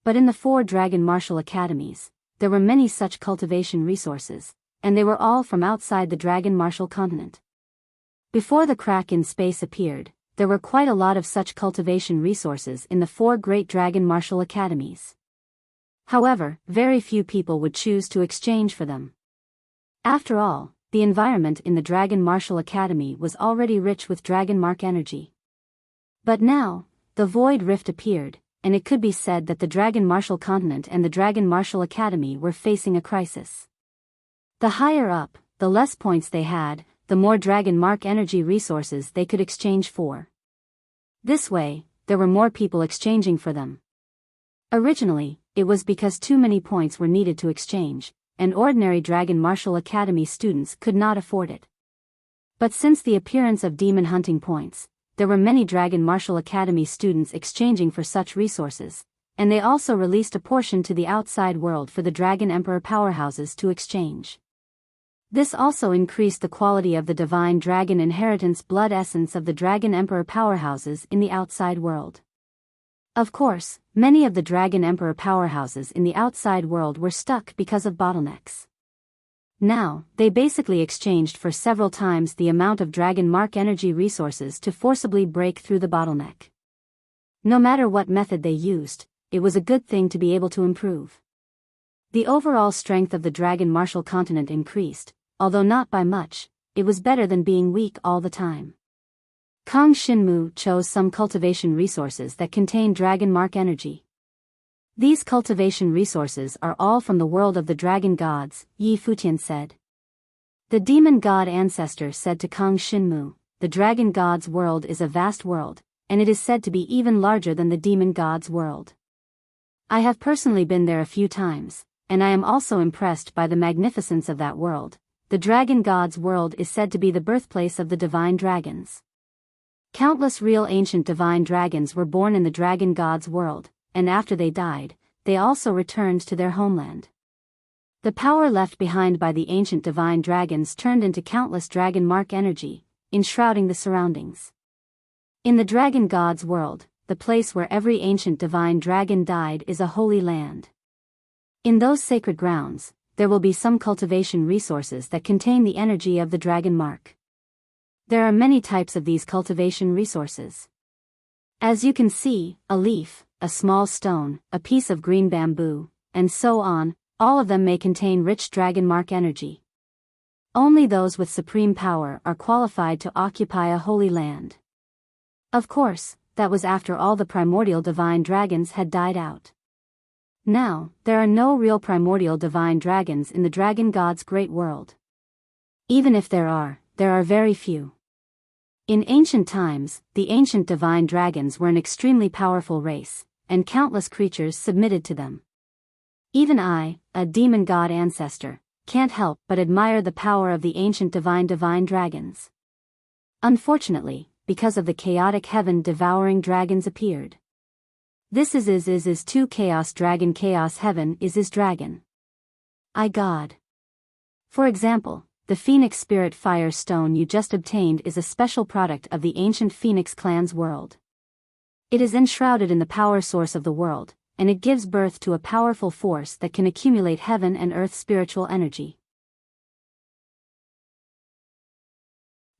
But in the 4 dragon martial academies, there were many such cultivation resources, and they were all from outside the dragon martial continent. Before the crack in space appeared, there were quite a lot of such cultivation resources in the 4 great dragon martial academies. However, very few people would choose to exchange for them. After all, the environment in the Dragon Martial Academy was already rich with dragon mark energy. But now, the Void Rift appeared, and it could be said that the Dragon Martial Continent and the Dragon Martial Academy were facing a crisis. The higher up, the less points they had, the more dragon mark energy resources they could exchange for. This way, there were more people exchanging for them. Originally, it was because too many points were needed to exchange, and ordinary Dragon Martial Academy students could not afford it. But since the appearance of demon hunting points, there were many Dragon Martial Academy students exchanging for such resources, and they also released a portion to the outside world for the Dragon Emperor powerhouses to exchange. This also increased the quality of the divine dragon inheritance blood essence of the Dragon Emperor powerhouses in the outside world. Of course, many of the Dragon Emperor powerhouses in the outside world were stuck because of bottlenecks. Now, they basically exchanged for several times the amount of dragon mark energy resources to forcibly break through the bottleneck. No matter what method they used, it was a good thing to be able to improve. The overall strength of the Dragon Martial Continent increased, although not by much. It was better than being weak all the time. Kang Xinmu chose some cultivation resources that contain dragon mark energy. These cultivation resources are all from the world of the dragon gods, Yi Futian said. The demon god ancestor said to Kang Xinmu, the dragon god's world is a vast world, and it is said to be even larger than the demon god's world. I have personally been there a few times, and I am also impressed by the magnificence of that world. The dragon god's world is said to be the birthplace of the divine dragons. Countless real ancient divine dragons were born in the dragon god's world, and after they died, they also returned to their homeland. The power left behind by the ancient divine dragons turned into countless dragon mark energy, enshrouding the surroundings. In the dragon god's world, the place where every ancient divine dragon died is a holy land. In those sacred grounds, there will be some cultivation resources that contain the energy of the dragon mark. There are many types of these cultivation resources. As you can see, a leaf, a small stone, a piece of green bamboo, and so on, all of them may contain rich dragon mark energy. Only those with supreme power are qualified to occupy a holy land. Of course, that was after all the primordial divine dragons had died out. Now, there are no real primordial divine dragons in the dragon god's great world. Even if there are very few. In ancient times, the ancient divine dragons were an extremely powerful race, and countless creatures submitted to them. Even I, a demon god ancestor, can't help but admire the power of the ancient divine dragons. Unfortunately, because of the chaotic heaven devouring dragons appeared. This is 2 chaos heaven is dragon. I god. For example, the Phoenix Spirit Fire Stone you just obtained is a special product of the ancient Phoenix clan's world. It is enshrouded in the power source of the world, and it gives birth to a powerful force that can accumulate heaven and earth spiritual energy.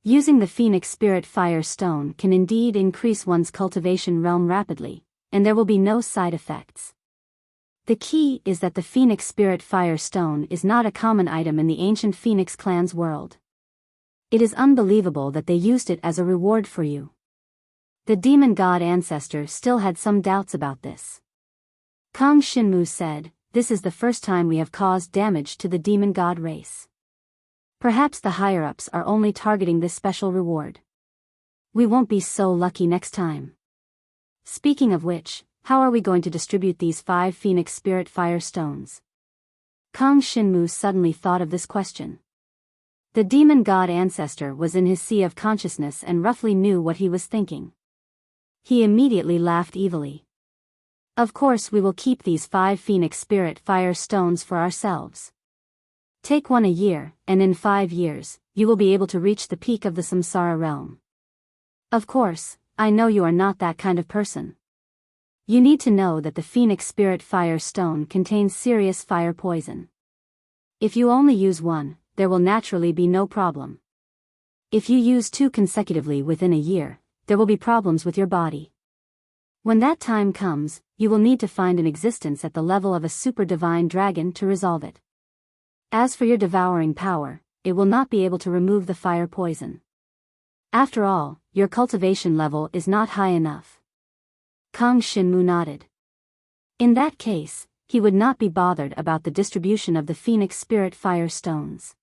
Using the Phoenix Spirit Fire Stone can indeed increase one's cultivation realm rapidly, and there will be no side effects. The key is that the Phoenix Spirit Fire Stone is not a common item in the ancient Phoenix clan's world. It is unbelievable that they used it as a reward for you. The demon god ancestor still had some doubts about this. Kang Shinmu said, "This is the first time we have caused damage to the demon god race. Perhaps the higher-ups are only targeting this special reward. We won't be so lucky next time. Speaking of which, how are we going to distribute these 5 Phoenix Spirit Fire Stones?" Kang Shinmu suddenly thought of this question. The demon god ancestor was in his sea of consciousness and roughly knew what he was thinking. He immediately laughed evilly. "Of course we will keep these 5 Phoenix Spirit Fire Stones for ourselves. Take one a year, and in 5 years, you will be able to reach the peak of the samsara realm. Of course, I know you are not that kind of person. You need to know that the Phoenix Spirit Fire Stone contains serious fire poison. If you only use one, there will naturally be no problem. If you use 2 consecutively within a year, there will be problems with your body. When that time comes, you will need to find an existence at the level of a super divine dragon to resolve it. As for your devouring power, it will not be able to remove the fire poison. After all, your cultivation level is not high enough." Kang Shinmu nodded. In that case, he would not be bothered about the distribution of the Phoenix Spirit Fire Stones.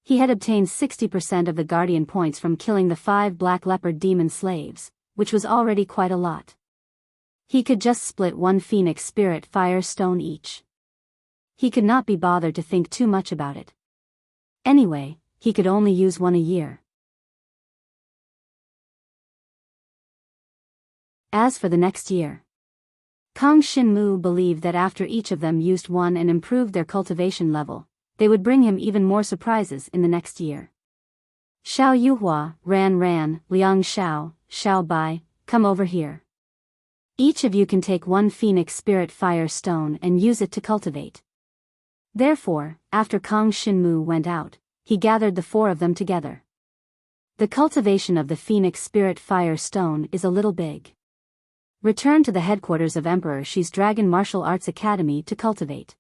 He had obtained 60% of the guardian points from killing the 5 black leopard demon slaves, which was already quite a lot. He could just split 1 Phoenix Spirit Fire Stone each. He could not be bothered to think too much about it. Anyway, he could only use 1 a year. As for the next year, Kang Shinmu believed that after each of them used 1 and improved their cultivation level, they would bring him even more surprises in the next year. "Xiao Yuhua, Ran, Liang Xiao, Xiao Bai, come over here. Each of you can take 1 Phoenix Spirit Fire Stone and use it to cultivate." Therefore, after Kang Shinmu went out, he gathered the 4 of them together. The cultivation of the Phoenix Spirit Fire Stone is a little big. Return to the headquarters of Emperor Shi's Dragon Martial Arts Academy to cultivate.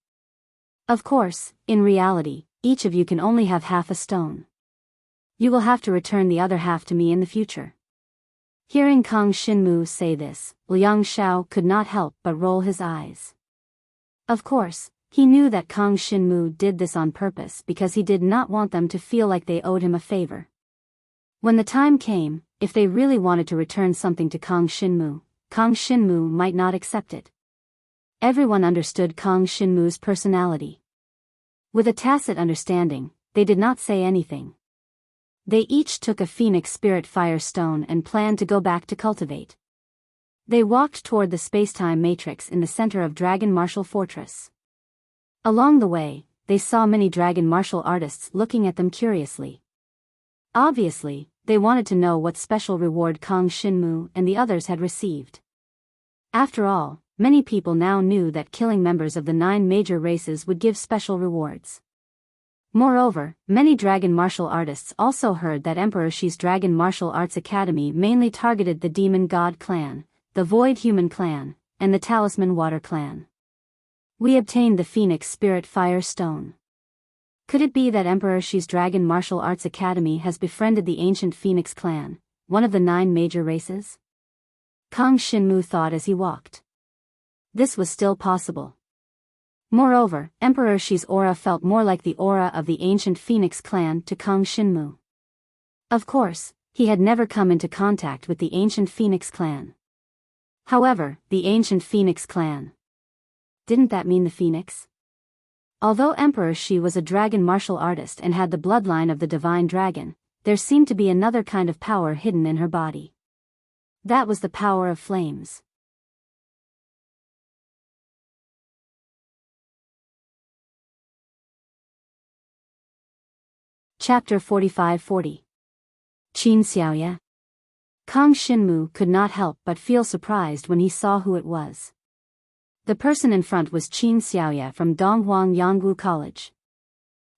Of course, in reality, each of you can only have half a stone. You will have to return the other half to me in the future. Hearing Kang Shinmu say this, Liang Xiao could not help but roll his eyes. Of course, he knew that Kang Shinmu did this on purpose because he did not want them to feel like they owed him a favor. When the time came, if they really wanted to return something to Kang Shinmu might not accept it. Everyone understood Kang Shinmu's personality. With a tacit understanding, they did not say anything. They each took a Phoenix Spirit Fire Stone and planned to go back to cultivate. They walked toward the spacetime matrix in the center of Dragon Martial Fortress. Along the way, they saw many dragon martial artists looking at them curiously. Obviously, they wanted to know what special reward Kang Shinmu and the others had received. After all, many people now knew that killing members of the 9 major races would give special rewards. Moreover, many dragon martial artists also heard that Emperor Shi's Dragon Martial Arts Academy mainly targeted the Demon God Clan, the Void Human Clan, and the Talisman Water Clan. We obtained the Phoenix Spirit Fire Stone. Could it be that Emperor Shi's Dragon Martial Arts Academy has befriended the ancient Phoenix Clan, one of the 9 major races? Kang Shinmu thought as he walked. This was still possible. Moreover, Emperor Shi's aura felt more like the aura of the ancient Phoenix clan to Kang Shinmu. Of course, he had never come into contact with the ancient Phoenix clan. However, the ancient Phoenix clan. Didn't that mean the Phoenix? Although Emperor Shi was a dragon martial artist and had the bloodline of the divine dragon, there seemed to be another kind of power hidden in her body. That was the power of flames. Chapter 45-40. Qin Xiaoye. Kang Shinmu could not help but feel surprised when he saw who it was. The person in front was Qin Xiaoye from Donghuang Yangwu College.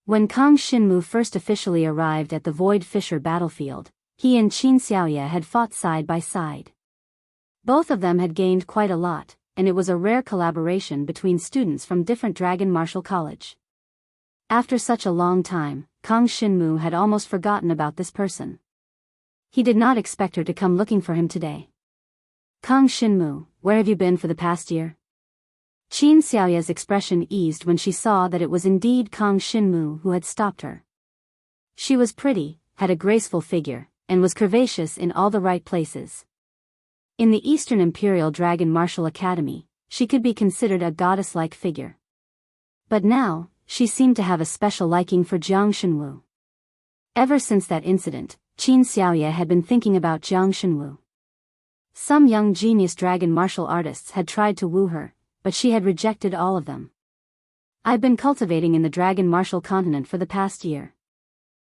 When Kang Shinmu first officially arrived at the Void Fisher battlefield, he and Qin Xiaoye had fought side by side. Both of them had gained quite a lot, and it was a rare collaboration between students from different Dragon Martial College. After such a long time, Kang Shinmu had almost forgotten about this person. He did not expect her to come looking for him today. Kang Shinmu, where have you been for the past year? Qin Xiaoye's expression eased when she saw that it was indeed Kang Shinmu who had stopped her. She was pretty, had a graceful figure, and was curvaceous in all the right places. In the Eastern Imperial Dragon Martial Academy, she could be considered a goddess-like figure. But now, she seemed to have a special liking for Jiang Shenwu. Ever since that incident, Qin Xiaoye had been thinking about Jiang Shenwu. Some young genius dragon martial artists had tried to woo her, but she had rejected all of them. I've been cultivating in the dragon martial continent for the past year.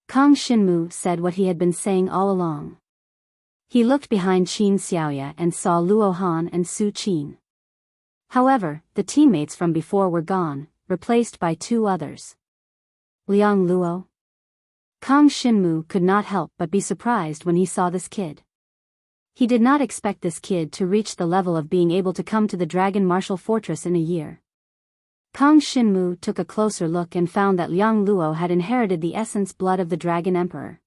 Kang Shinmu said what he had been saying all along. He looked behind Qin Xiaoye and saw Luo Han and Su Qin. However, the teammates from before were gone, replaced by two others. Liang Luo. Kang Shinmu could not help but be surprised when he saw this kid. He did not expect this kid to reach the level of being able to come to the Dragon Martial Fortress in a year. Kang Shinmu took a closer look and found that Liang Luo had inherited the essence blood of the Dragon Emperor.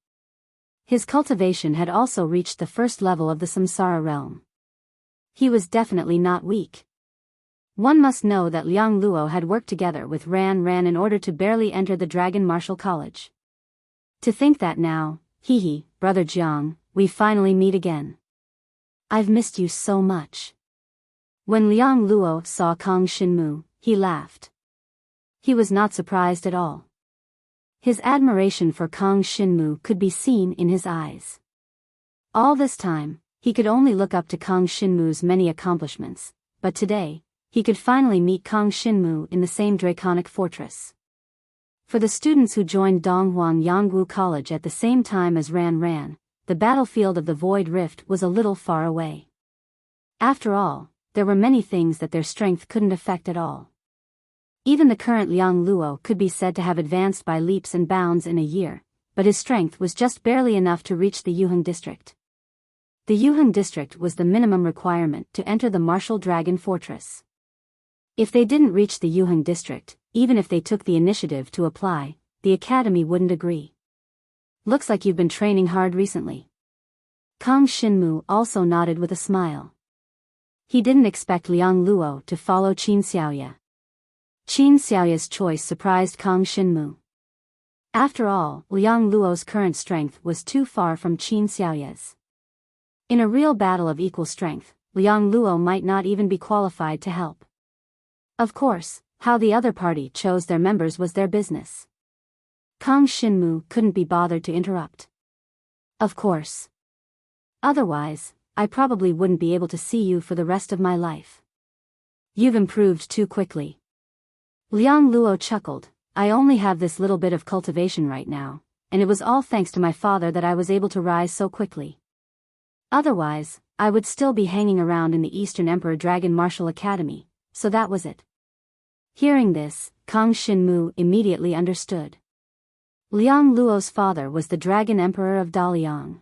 His cultivation had also reached the first level of the Samsara realm. He was definitely not weak. One must know that Liang Luo had worked together with Ran Ran in order to barely enter the Dragon Martial College. To think that now, hee, brother Jiang, we finally meet again. I've missed you so much. When Liang Luo saw Kang Shinmu, he laughed. He was not surprised at all. His admiration for Kang Shinmu could be seen in his eyes. All this time, he could only look up to Kang Shinmu's many accomplishments, but today, he could finally meet Kang Shinmu in the same draconic fortress. For the students who joined Donghuang Yangwu College at the same time as Ran Ran, the battlefield of the Void Rift was a little far away. After all, there were many things that their strength couldn't affect at all. Even the current Liang Luo could be said to have advanced by leaps and bounds in a year, but his strength was just barely enough to reach the Yuheng district. The Yuheng district was the minimum requirement to enter the Martial Dragon Fortress. If they didn't reach the Yuheng district, even if they took the initiative to apply, the academy wouldn't agree. Looks like you've been training hard recently. Kang Shinmu also nodded with a smile. He didn't expect Liang Luo to follow Qin Xiaoye. Qin Xiaoye's choice surprised Kang Shinmu. After all, Liang Luo's current strength was too far from Qin Xiaoye's. In a real battle of equal strength, Liang Luo might not even be qualified to help. Of course, how the other party chose their members was their business. Kang Shinmu couldn't be bothered to interrupt. Of course. Otherwise, I probably wouldn't be able to see you for the rest of my life. You've improved too quickly. Liang Luo chuckled. I only have this little bit of cultivation right now, and it was all thanks to my father that I was able to rise so quickly. Otherwise, I would still be hanging around in the Eastern Emperor Dragon Martial Academy, so that was it. Hearing this, Kang Shinmu immediately understood. Liang Luo's father was the Dragon Emperor of Daliang.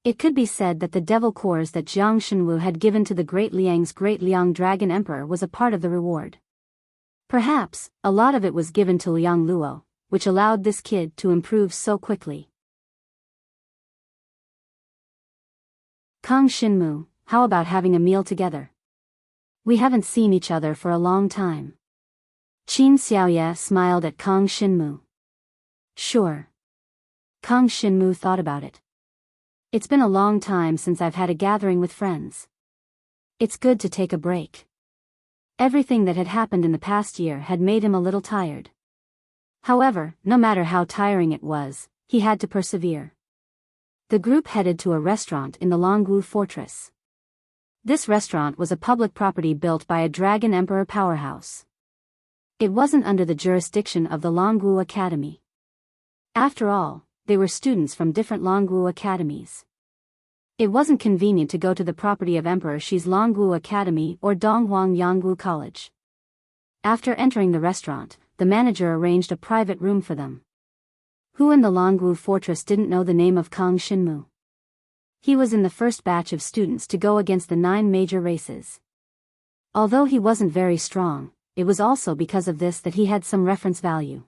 It could be said that the devil cores that Jiang Shenwu had given to the Great Liang's Great Liang Dragon Emperor was a part of the reward. Perhaps, a lot of it was given to Liang Luo, which allowed this kid to improve so quickly. Kang Shinmu, how about having a meal together? We haven't seen each other for a long time. Qin Xiaoye smiled at Kang Xinmu. Sure. Kang Xinmu thought about it. It's been a long time since I've had a gathering with friends. It's good to take a break. Everything that had happened in the past year had made him a little tired. However, no matter how tiring it was, he had to persevere. The group headed to a restaurant in the Longwu fortress. This restaurant was a public property built by a Dragon Emperor powerhouse. It wasn't under the jurisdiction of the Longwu Academy. After all, they were students from different Longwu academies. It wasn't convenient to go to the property of Emperor Shi's Longwu Academy or Donghuang Yangwu College. After entering the restaurant, the manager arranged a private room for them. Who in the Longwu fortress didn't know the name of Kang Xinmu? He was in the first batch of students to go against the 9 major races. Although he wasn't very strong, it was also because of this that he had some reference value.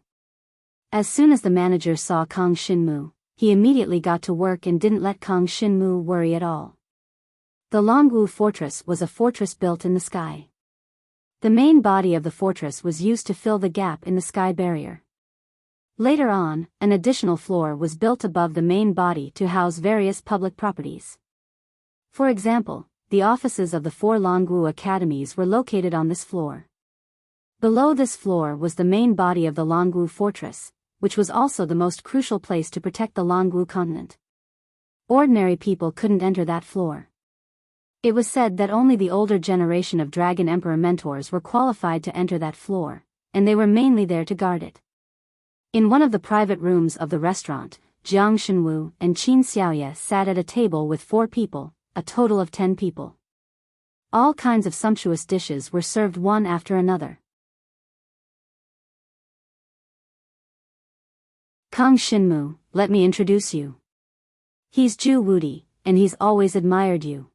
As soon as the manager saw Kang Xinmu, he immediately got to work and didn't let Kang Xinmu worry at all. The Longwu fortress was a fortress built in the sky. The main body of the fortress was used to fill the gap in the sky barrier. Later on, an additional floor was built above the main body to house various public properties. For example, the offices of the 4 Longwu academies were located on this floor. Below this floor was the main body of the Longwu fortress, which was also the most crucial place to protect the Longwu continent. Ordinary people couldn't enter that floor. It was said that only the older generation of Dragon Emperor mentors were qualified to enter that floor, and they were mainly there to guard it. In one of the private rooms of the restaurant, Jiang Shenwu and Qin Xiaoye sat at a table with 4 people, a total of 10 people. All kinds of sumptuous dishes were served one after another. Kang Xinmu, let me introduce you. He's Zhu Wudi, and he's always admired you.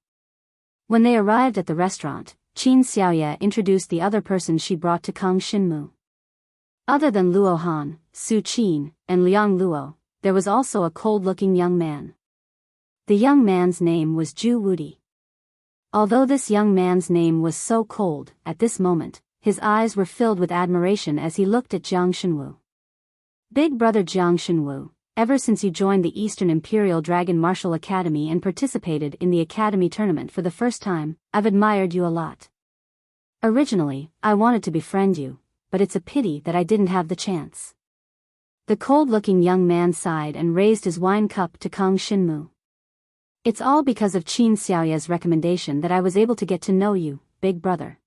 When they arrived at the restaurant, Qin Xiaoye introduced the other person she brought to Kang Xinmu. Other than Luo Han, Su Qin, and Liang Luo, there was also a cold-looking young man. The young man's name was Zhu Wudi. Although this young man's name was so cold, at this moment, his eyes were filled with admiration as he looked at Jiang Shenwu. Big brother Jiang Shenwu, ever since you joined the Eastern Imperial Dragon Martial Academy and participated in the Academy tournament for the first time, I've admired you a lot. Originally, I wanted to befriend you, but it's a pity that I didn't have the chance. The cold-looking young man sighed and raised his wine cup to Kang Xinmu. It's all because of Qin Xiaoye's recommendation that I was able to get to know you, big brother.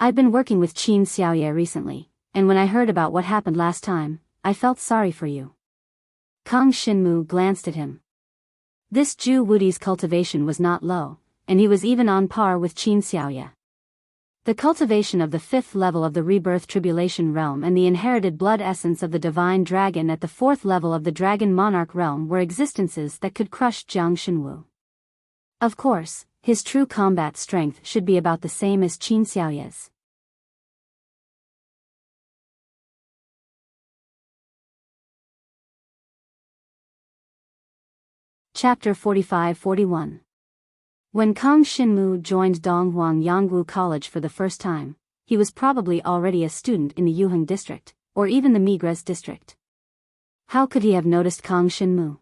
I've been working with Qin Xiaoye recently, and when I heard about what happened last time, I felt sorry for you. Kang Xinmu glanced at him. This Zhu Wudi's cultivation was not low, and he was even on par with Qin Xiaoye. The cultivation of the 5th level of the rebirth tribulation realm and the inherited blood essence of the divine dragon at the 4th level of the dragon monarch realm were existences that could crush Jiang Shenwu. Of course, his true combat strength should be about the same as Qin Xiaoye's. Chapter 45-41. When Kang Xinmu joined Donghuang Yangwu College for the first time, he was probably already a student in the Yuheng district, or even the Migres district. How could he have noticed Kang Xinmu?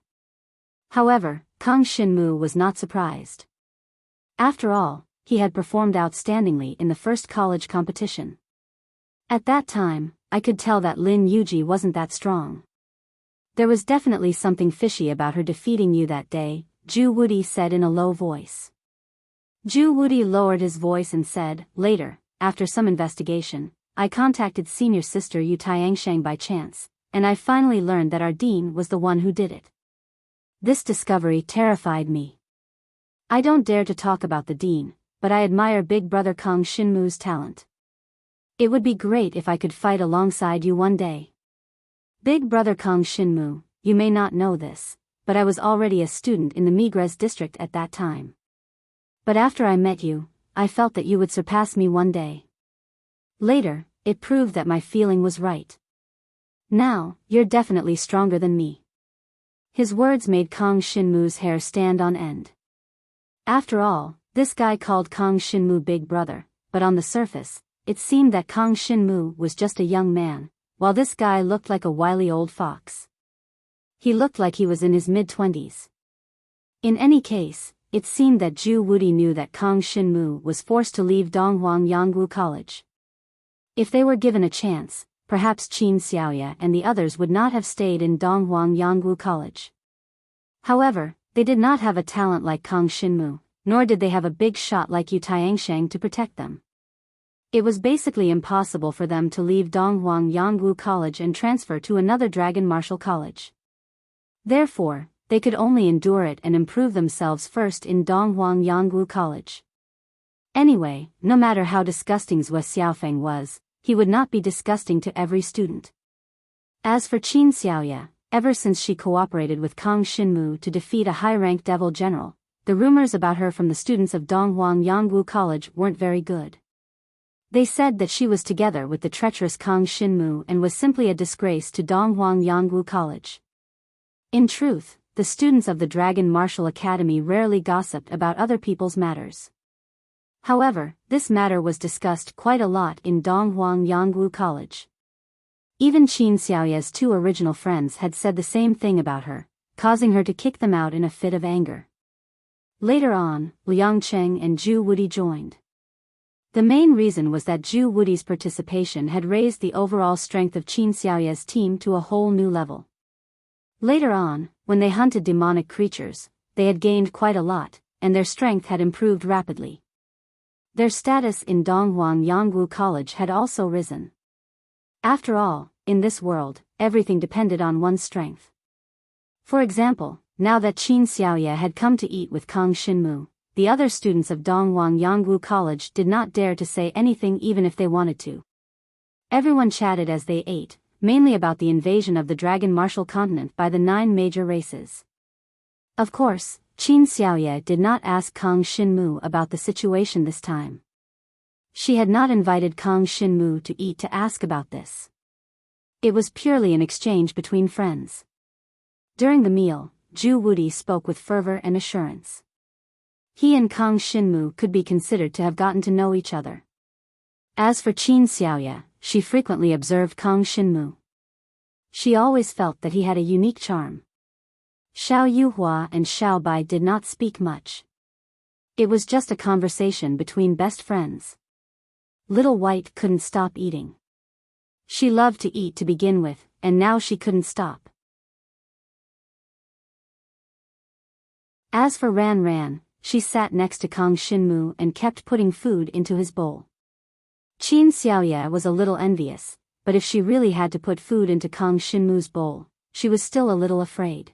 However, Kang Xinmu was not surprised. After all, he had performed outstandingly in the first college competition. At that time, I could tell that Lin Yuji wasn't that strong. There was definitely something fishy about her defeating you that day, Zhu Wudi said in a low voice. Zhu Wudi lowered his voice and said, later, after some investigation, I contacted senior sister Yu Tiangshang by chance, and I finally learned that our dean was the one who did it. This discovery terrified me. I don't dare to talk about the dean, but I admire big brother Kang Xinmu's talent. It would be great if I could fight alongside you one day. Big brother Kang Xinmu, you may not know this, but I was already a student in the Migres district at that time. But after I met you, I felt that you would surpass me one day. Later, it proved that my feeling was right. Now, you're definitely stronger than me. His words made Kang Xinmu's hair stand on end. After all, this guy called Kang Xinmu big brother, but on the surface, it seemed that Kang Shinmu was just a young man, while this guy looked like a wily old fox. He looked like he was in his mid-20s. In any case, it seemed that Zhu Wudi knew that Kang Shinmu was forced to leave Donghuang Yangwu College. If they were given a chance, perhaps Qin Xiaoya and the others would not have stayed in Donghuang Yangwu College. However, they did not have a talent like Kang Shinmu, nor did they have a big shot like Yu Tianxiang to protect them. It was basically impossible for them to leave Donghuang Yangwu College and transfer to another Dragon Martial College. Therefore, they could only endure it and improve themselves first in Donghuang Yangwu College. Anyway, no matter how disgusting Zhou Xiaofeng was, he would not be disgusting to every student. As for Qin Xiaoya, ever since she cooperated with Kang Shinmu to defeat a high-ranked devil general, the rumors about her from the students of Donghuang Yangwu College weren't very good. They said that she was together with the treacherous Kang Shinmu and was simply a disgrace to Donghuang Yangwu College. In truth, the students of the Dragon Martial Academy rarely gossiped about other people's matters. However, this matter was discussed quite a lot in Donghuang Yangwu College. Even Qin Xiaoya's two original friends had said the same thing about her, causing her to kick them out in a fit of anger. Later on, Liang Cheng and Zhu Wudi joined. The main reason was that Zhu Wudi's participation had raised the overall strength of Qin Xiaoya's team to a whole new level. Later on, when they hunted demonic creatures, they had gained quite a lot, and their strength had improved rapidly. Their status in Donghuang Yangwu College had also risen. After all, in this world, everything depended on one's strength. For example, now that Qin Xiaoya had come to eat with Kang Shinmu, the other students of Donghuang Yangwu College did not dare to say anything even if they wanted to. Everyone chatted as they ate, mainly about the invasion of the Dragon Martial Continent by the 9 major races. Of course, Qin Xiaoya did not ask Kang Shinmu about the situation this time. She had not invited Kang Shinmu to eat to ask about this. It was purely an exchange between friends. During the meal, Zhu Wudi spoke with fervor and assurance. He and Kang Shinmu could be considered to have gotten to know each other. As for Qin Xiaoya, she frequently observed Kang Shinmu. She always felt that he had a unique charm. Xiao Yuhua and Xiao Bai did not speak much. It was just a conversation between best friends. Little White couldn't stop eating. She loved to eat to begin with, and now she couldn't stop. As for Ran Ran, she sat next to Kang Shinmu and kept putting food into his bowl. Qin Xiaoya was a little envious, but if she really had to put food into Kang Shinmu's bowl, she was still a little afraid.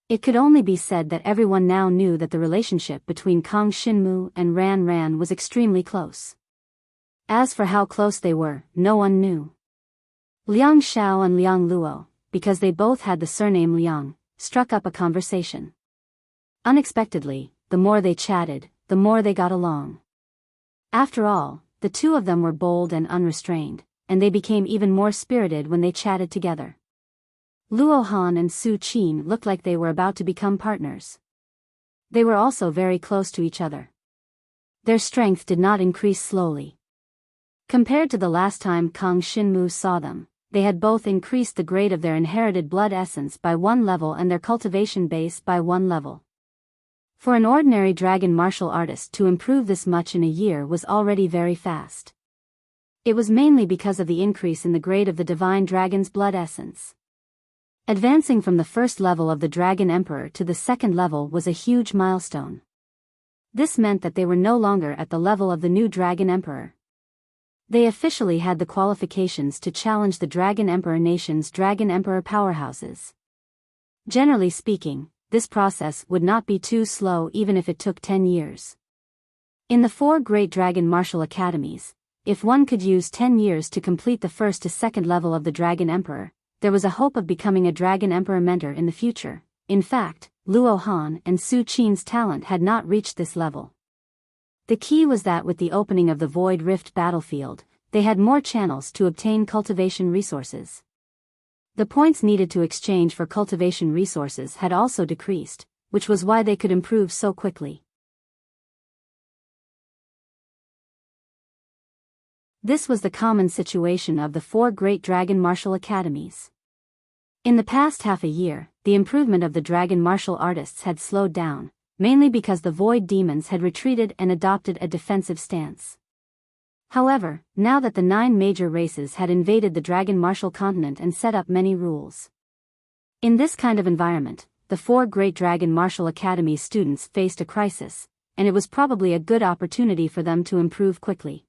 It could only be said that everyone now knew that the relationship between Kang Shinmu and Ran Ran was extremely close. As for how close they were, no one knew. Liang Xiao and Liang Luo, because they both had the surname Liang, struck up a conversation. Unexpectedly, the more they chatted, the more they got along. After all, the two of them were bold and unrestrained, and they became even more spirited when they chatted together. Luo Han and Su Qin looked like they were about to become partners. They were also very close to each other. Their strength did not increase slowly. Compared to the last time Kang Shinmu saw them, they had both increased the grade of their inherited blood essence by 1 level and their cultivation base by 1 level. For an ordinary dragon martial artist to improve this much in a year was already very fast. It was mainly because of the increase in the grade of the divine dragon's blood essence. Advancing from the first level of the Dragon Emperor to the second level was a huge milestone. This meant that they were no longer at the level of the new Dragon Emperor. They officially had the qualifications to challenge the Dragon Emperor nation's Dragon Emperor powerhouses. Generally speaking, this process would not be too slow even if it took 10 years. In the 4 great Dragon Martial Academies, if one could use 10 years to complete the first to second level of the Dragon Emperor, there was a hope of becoming a Dragon Emperor mentor in the future. In fact, Luo Han and Su Qin's talent had not reached this level. The key was that with the opening of the Void Rift battlefield, they had more channels to obtain cultivation resources. The points needed to exchange for cultivation resources had also decreased, which was why they could improve so quickly. This was the common situation of the 4 great dragon martial academies. In the past half a year, the improvement of the dragon martial artists had slowed down, mainly because the void demons had retreated and adopted a defensive stance. However, now that the 9 major races had invaded the dragon martial continent and set up many rules. In this kind of environment, the 4 great dragon martial academy students faced a crisis, and it was probably a good opportunity for them to improve quickly.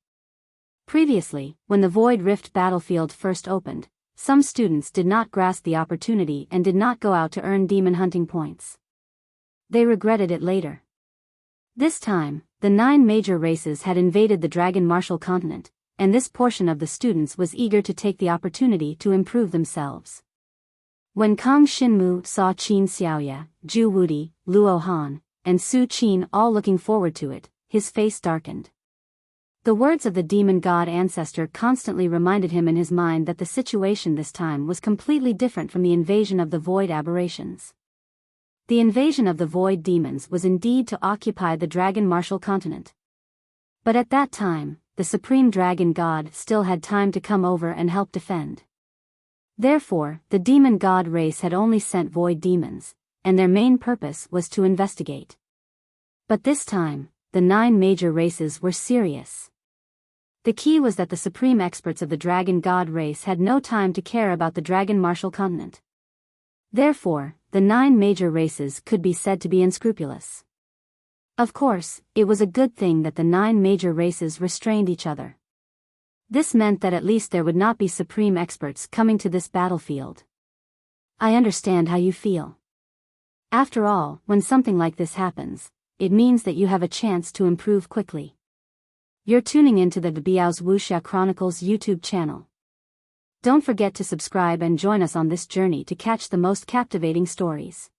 Previously, when the Void Rift battlefield first opened, some students did not grasp the opportunity and did not go out to earn demon hunting points. They regretted it later. This time, the 9 major races had invaded the dragon martial continent, and this portion of the students was eager to take the opportunity to improve themselves. When Kang Xinmu saw Qin Xiaoya, Zhu Wudi, Luo Han, and Su Qin all looking forward to it, his face darkened. The words of the demon god ancestor constantly reminded him in his mind that the situation this time was completely different from the invasion of the void aberrations. The invasion of the void demons was indeed to occupy the dragon martial continent. But at that time, the supreme dragon god still had time to come over and help defend. Therefore, the demon god race had only sent void demons, and their main purpose was to investigate. But this time, the 9 major races were serious. The key was that the supreme experts of the dragon god race had no time to care about the dragon martial continent. Therefore, the 9 major races could be said to be unscrupulous. Of course, it was a good thing that the 9 major races restrained each other. This meant that at least there would not be supreme experts coming to this battlefield. I understand how you feel. After all, when something like this happens, it means that you have a chance to improve quickly. You're tuning into the Biyao's Wuxia Chronicles YouTube channel. Don't forget to subscribe and join us on this journey to catch the most captivating stories.